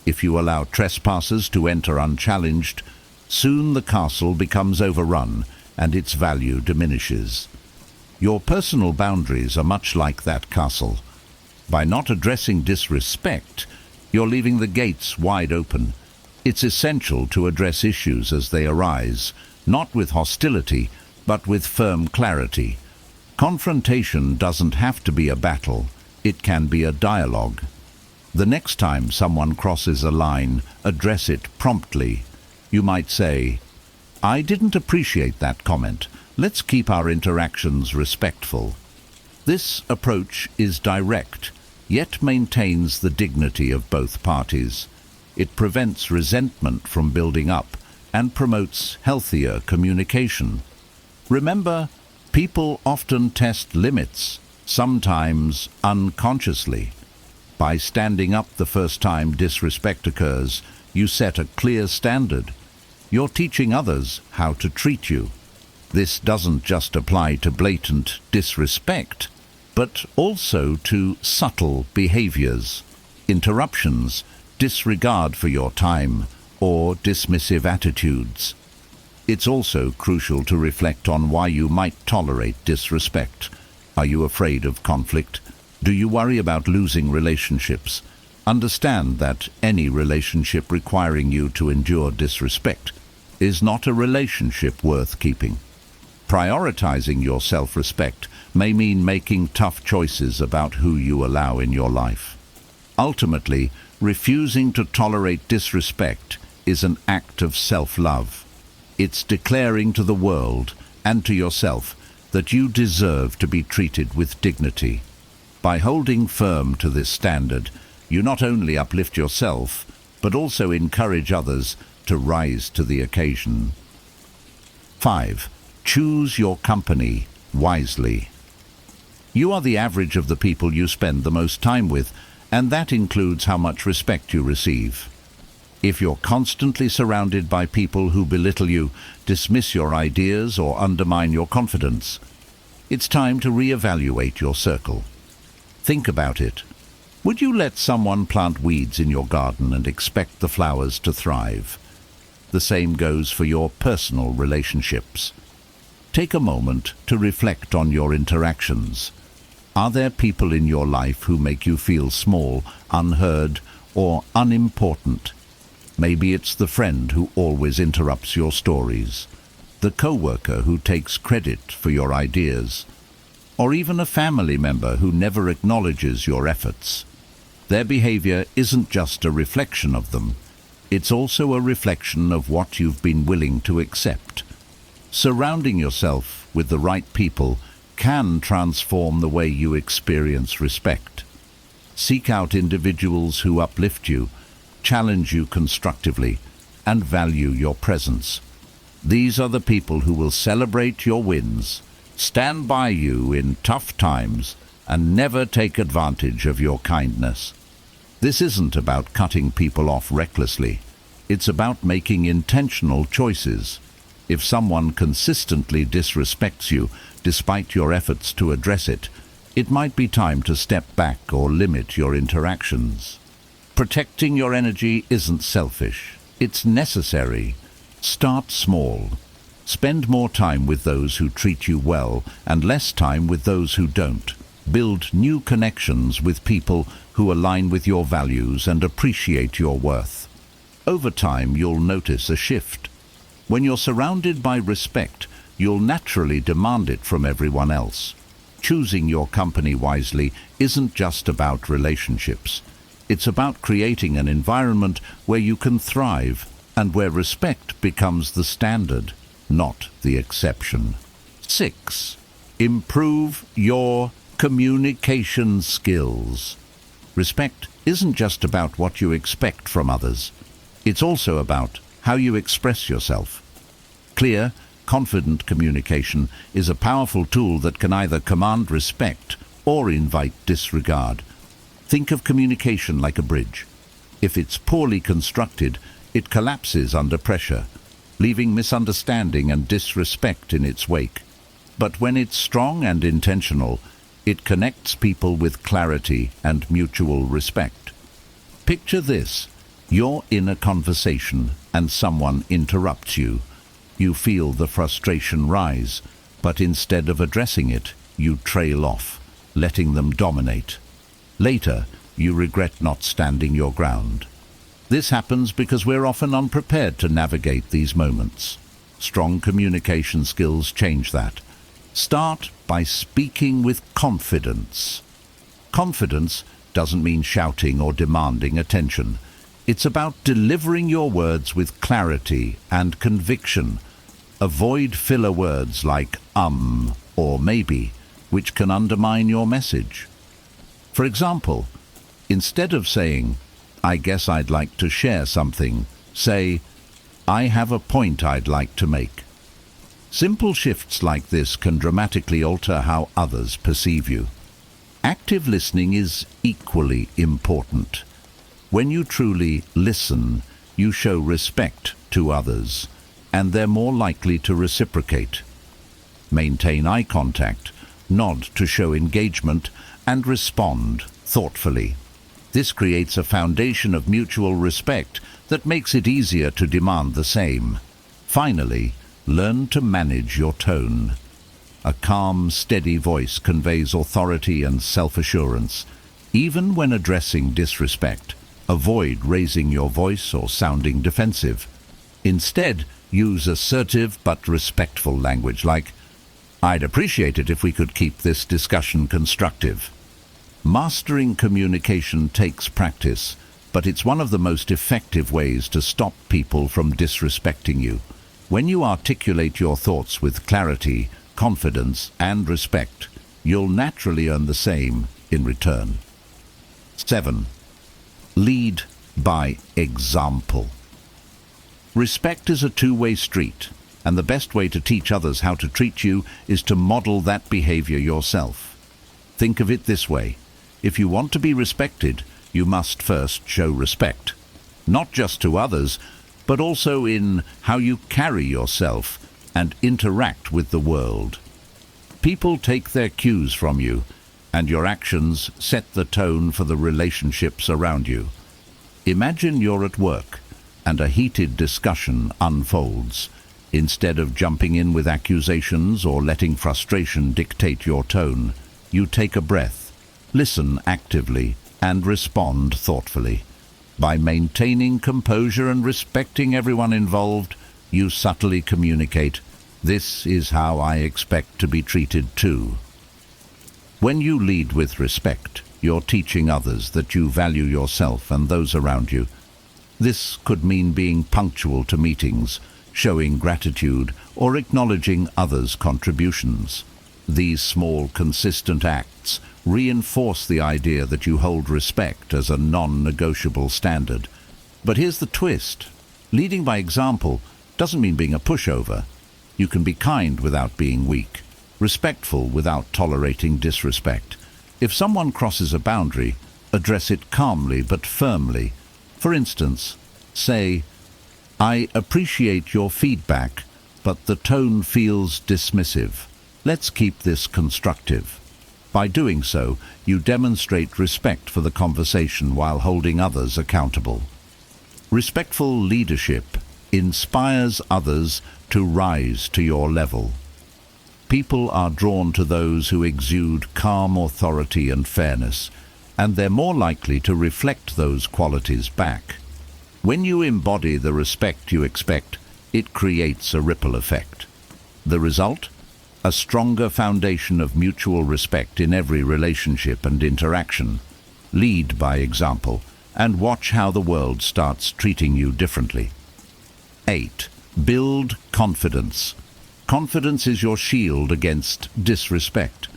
If you allow trespassers to enter unchallenged, soon the castle becomes overrun and its value diminishes. Your personal boundaries are much like that castle. By not addressing disrespect, you're leaving the gates wide open. It's essential to address issues as they arise, not with hostility, but with firm clarity. Confrontation doesn't have to be a battle, it can be a dialogue. The next time someone crosses a line, address it promptly. You might say, "I didn't appreciate that comment. Let's keep our interactions respectful." This approach is direct, yet maintains the dignity of both parties. It prevents resentment from building up and promotes healthier communication. Remember, people often test limits, sometimes unconsciously. By standing up the first time disrespect occurs, you set a clear standard. You're teaching others how to treat you. This doesn't just apply to blatant disrespect, but also to subtle behaviors, interruptions, disregard for your time, or dismissive attitudes. It's also crucial to reflect on why you might tolerate disrespect. Are you afraid of conflict? Do you worry about losing relationships? Understand that any relationship requiring you to endure disrespect is not a relationship worth keeping. Prioritizing your self-respect may mean making tough choices about who you allow in your life. Ultimately, refusing to tolerate disrespect is an act of self-love. It's declaring to the world and to yourself that you deserve to be treated with dignity. By holding firm to this standard, you not only uplift yourself, but also encourage others to rise to the occasion. 5. Choose your company wisely. You are the average of the people you spend the most time with, and that includes how much respect you receive. If you're constantly surrounded by people who belittle you, dismiss your ideas, or undermine your confidence, it's time to reevaluate your circle. Think about it. Would you let someone plant weeds in your garden and expect the flowers to thrive? The same goes for your personal relationships. Take a moment to reflect on your interactions. Are there people in your life who make you feel small, unheard, or unimportant? Maybe it's the friend who always interrupts your stories, the coworker who takes credit for your ideas, or even a family member who never acknowledges your efforts. Their behavior isn't just a reflection of them, it's also a reflection of what you've been willing to accept. Surrounding yourself with the right people can transform the way you experience respect. Seek out individuals who uplift you, challenge you constructively, and value your presence. These are the people who will celebrate your wins, stand by you in tough times, and never take advantage of your kindness. This isn't about cutting people off recklessly. It's about making intentional choices. If someone consistently disrespects you, despite your efforts to address it, it might be time to step back or limit your interactions. Protecting your energy isn't selfish. It's necessary. Start small. Spend more time with those who treat you well and less time with those who don't. Build new connections with people who align with your values and appreciate your worth. Over time, you'll notice a shift. When you're surrounded by respect, you'll naturally demand it from everyone else. Choosing your company wisely isn't just about relationships. It's about creating an environment where you can thrive and where respect becomes the standard, not the exception. 6. Improve your communication skills. Respect isn't just about what you expect from others. It's also about how you express yourself. Clear, confident communication is a powerful tool that can either command respect or invite disregard. Think of communication like a bridge. If it's poorly constructed, it collapses under pressure, leaving misunderstanding and disrespect in its wake. But when it's strong and intentional, it connects people with clarity and mutual respect. Picture this: you're in a conversation and someone interrupts you. You feel the frustration rise, but instead of addressing it, you trail off, letting them dominate. Later, you regret not standing your ground. This happens because we're often unprepared to navigate these moments. Strong communication skills change that. Start by speaking with confidence. Confidence doesn't mean shouting or demanding attention. It's about delivering your words with clarity and conviction. Avoid filler words like or maybe, which can undermine your message. For example, instead of saying, "I guess I'd like to share something," say, "I have a point I'd like to make." Simple shifts like this can dramatically alter how others perceive you. Active listening is equally important. When you truly listen, you show respect to others, and they're more likely to reciprocate. Maintain eye contact, nod to show engagement, and respond thoughtfully. This creates a foundation of mutual respect that makes it easier to demand the same. Finally, learn to manage your tone. A calm, steady voice conveys authority and self-assurance. Even when addressing disrespect, avoid raising your voice or sounding defensive. Instead, use assertive but respectful language like, "I'd appreciate it if we could keep this discussion constructive." Mastering communication takes practice, but it's one of the most effective ways to stop people from disrespecting you. When you articulate your thoughts with clarity, confidence, and respect, you'll naturally earn the same in return. 7. Lead by example. Respect is a two-way street, and the best way to teach others how to treat you is to model that behavior yourself. Think of it this way: if you want to be respected, you must first show respect, not just to others, but also in how you carry yourself and interact with the world. People take their cues from you, and your actions set the tone for the relationships around you. Imagine you're at work, and a heated discussion unfolds. Instead of jumping in with accusations or letting frustration dictate your tone, you take a breath, listen actively, and respond thoughtfully. By maintaining composure and respecting everyone involved, you subtly communicate, "This is how I expect to be treated too." When you lead with respect, you're teaching others that you value yourself and those around you. This could mean being punctual to meetings, showing gratitude, or acknowledging others' contributions. These small, consistent acts reinforce the idea that you hold respect as a non-negotiable standard. But here's the twist. Leading by example doesn't mean being a pushover. You can be kind without being weak, respectful without tolerating disrespect. If someone crosses a boundary, address it calmly but firmly. For instance, say, "I appreciate your feedback, but the tone feels dismissive. Let's keep this constructive." By doing so, you demonstrate respect for the conversation while holding others accountable. Respectful leadership inspires others to rise to your level. People are drawn to those who exude calm authority and fairness, and they're more likely to reflect those qualities back. When you embody the respect you expect, it creates a ripple effect. The result? A stronger foundation of mutual respect in every relationship and interaction. Lead by example, and watch how the world starts treating you differently. 8. Build confidence. Confidence is your shield against disrespect.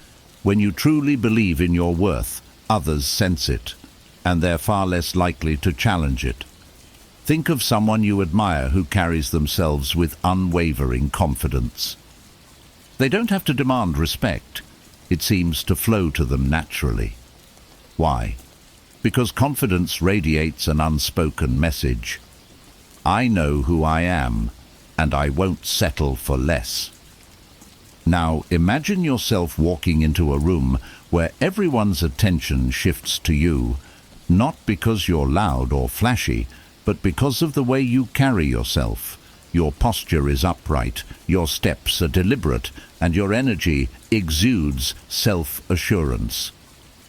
When you truly believe in your worth, others sense it, and they're far less likely to challenge it. Think of someone you admire who carries themselves with unwavering confidence. They don't have to demand respect. It seems to flow to them naturally. Why? Because confidence radiates an unspoken message. I know who I am, and I won't settle for less. Now imagine yourself walking into a room where everyone's attention shifts to you, not because you're loud or flashy, but because of the way you carry yourself. Your posture is upright, your steps are deliberate, and your energy exudes self-assurance.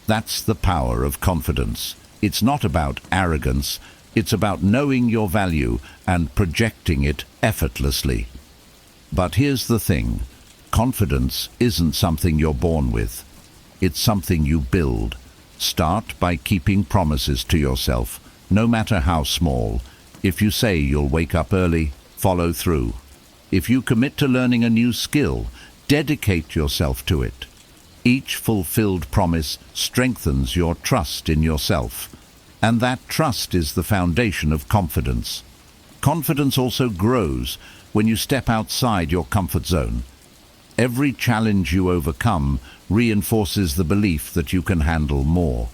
That's the power of confidence. It's not about arrogance, it's about knowing your value and projecting it effortlessly. But here's the thing, confidence isn't something you're born with. It's something you build. Start by keeping promises to yourself, no matter how small. If you say you'll wake up early, follow through. If you commit to learning a new skill, dedicate yourself to it. Each fulfilled promise strengthens your trust in yourself, and that trust is the foundation of confidence. Confidence also grows when you step outside your comfort zone. Every challenge you overcome reinforces the belief that you can handle more.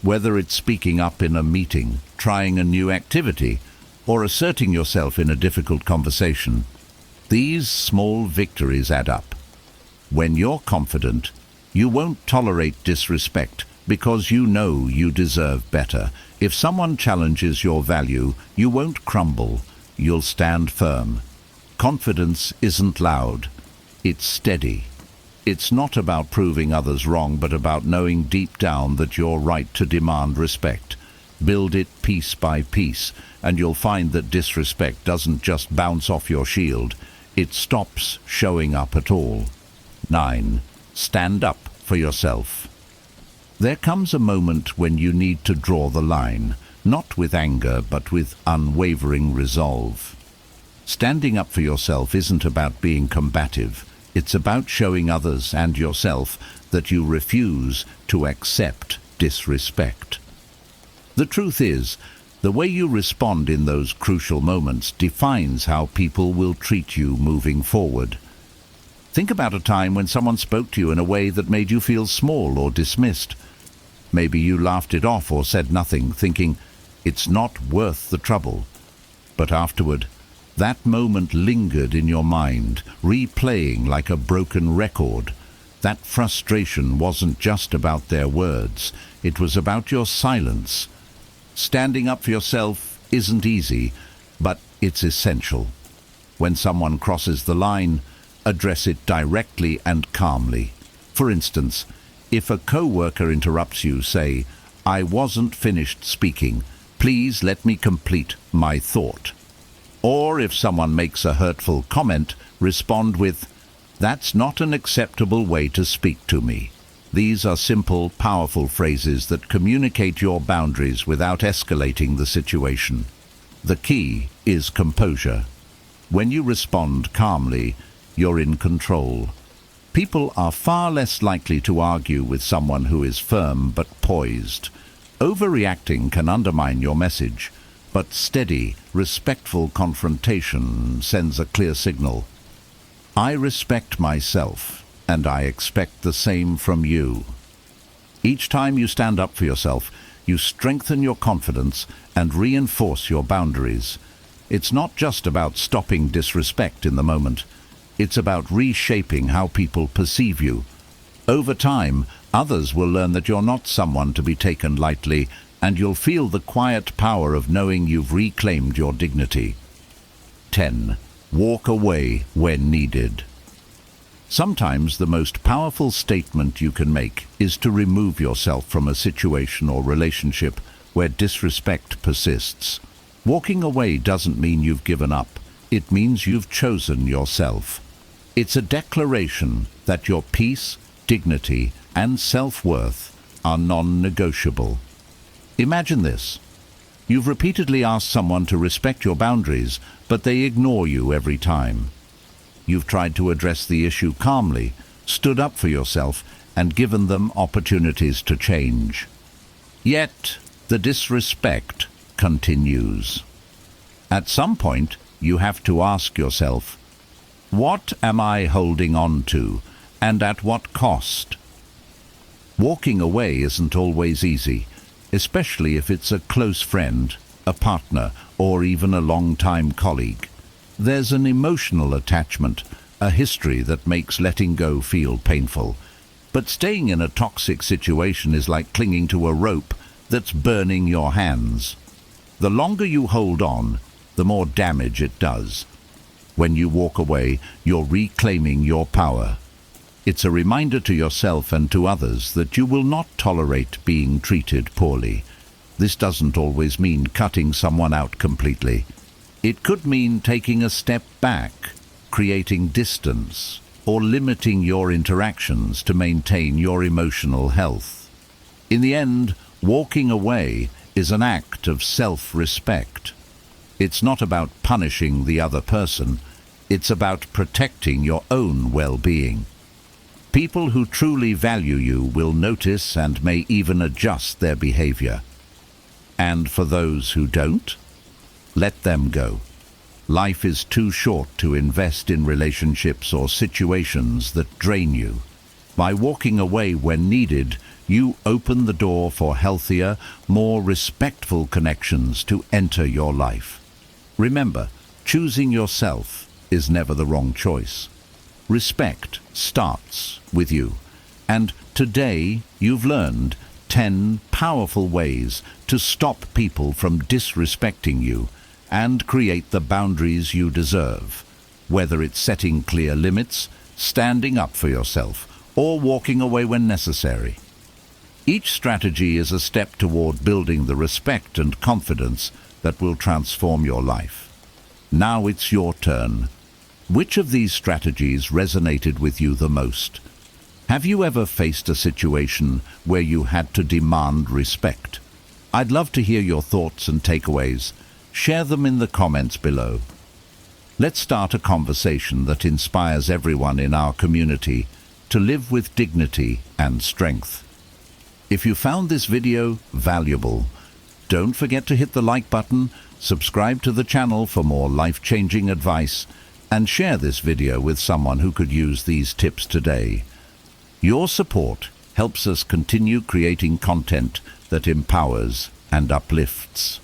Whether it's speaking up in a meeting, trying a new activity, or asserting yourself in a difficult conversation, these small victories add up. When you're confident, you won't tolerate disrespect because you know you deserve better. If someone challenges your value, you won't crumble, you'll stand firm. Confidence isn't loud, it's steady. It's not about proving others wrong, but about knowing deep down that you're right to demand respect. Build it piece by piece, and you'll find that disrespect doesn't just bounce off your shield, it stops showing up at all. 9. Stand up for yourself. There comes a moment when you need to draw the line, not with anger, but with unwavering resolve. Standing up for yourself isn't about being combative. It's about showing others and yourself that you refuse to accept disrespect. The truth is, the way you respond in those crucial moments defines how people will treat you moving forward. Think about a time when someone spoke to you in a way that made you feel small or dismissed. Maybe you laughed it off or said nothing, thinking, it's not worth the trouble. But afterward, that moment lingered in your mind, replaying like a broken record. That frustration wasn't just about their words, it was about your silence. Standing up for yourself isn't easy, but it's essential. When someone crosses the line, address it directly and calmly. For instance, if a co-worker interrupts you, say, I wasn't finished speaking, please let me complete my thought. Or if someone makes a hurtful comment, respond with, that's not an acceptable way to speak to me. These are simple, powerful phrases that communicate your boundaries without escalating the situation. The key is composure. When you respond calmly, you're in control. People are far less likely to argue with someone who is firm but poised. Overreacting can undermine your message, but steady, respectful confrontation sends a clear signal. I respect myself, and I expect the same from you. Each time you stand up for yourself, you strengthen your confidence and reinforce your boundaries. It's not just about stopping disrespect in the moment. It's about reshaping how people perceive you. Over time, others will learn that you're not someone to be taken lightly, and you'll feel the quiet power of knowing you've reclaimed your dignity. 10. Walk away when needed. Sometimes the most powerful statement you can make is to remove yourself from a situation or relationship where disrespect persists. Walking away doesn't mean you've given up. It means you've chosen yourself. It's a declaration that your peace, dignity, and self-worth are non-negotiable. Imagine this. You've repeatedly asked someone to respect your boundaries, but they ignore you every time. you've tried to address the issue calmly, stood up for yourself, and given them opportunities to change. Yet, the disrespect continues. At some point, you have to ask yourself, what am I holding on to, and at what cost? Walking away isn't always easy, especially if it's a close friend, a partner, or even a long-time colleague. There's an emotional attachment, a history that makes letting go feel painful. But staying in a toxic situation is like clinging to a rope that's burning your hands. The longer you hold on, the more damage it does. When you walk away, you're reclaiming your power. It's a reminder to yourself and to others that you will not tolerate being treated poorly. This doesn't always mean cutting someone out completely. It could mean taking a step back, creating distance, or limiting your interactions to maintain your emotional health. In the end, walking away is an act of self-respect. It's not about punishing the other person, it's about protecting your own well-being. People who truly value you will notice and may even adjust their behavior. And for those who don't, let them go. Life is too short to invest in relationships or situations that drain you. By walking away when needed, you open the door for healthier, more respectful connections to enter your life. Remember, choosing yourself is never the wrong choice. Respect starts with you, and today you've learned 10 powerful ways to stop people from disrespecting you and create the boundaries you deserve, whether it's setting clear limits, standing up for yourself, or walking away when necessary. Each strategy is a step toward building the respect and confidence that will transform your life. Now it's your turn. Which of these strategies resonated with you the most? Have you ever faced a situation where you had to demand respect? I'd love to hear your thoughts and takeaways. Share them in the comments below. Let's start a conversation that inspires everyone in our community to live with dignity and strength. If you found this video valuable, don't forget to hit the like button, subscribe to the channel for more life-changing advice, and share this video with someone who could use these tips today. Your support helps us continue creating content that empowers and uplifts.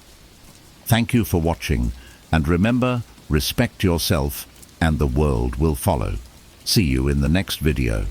Thank you for watching, and remember, respect yourself and the world will follow. See you in the next video.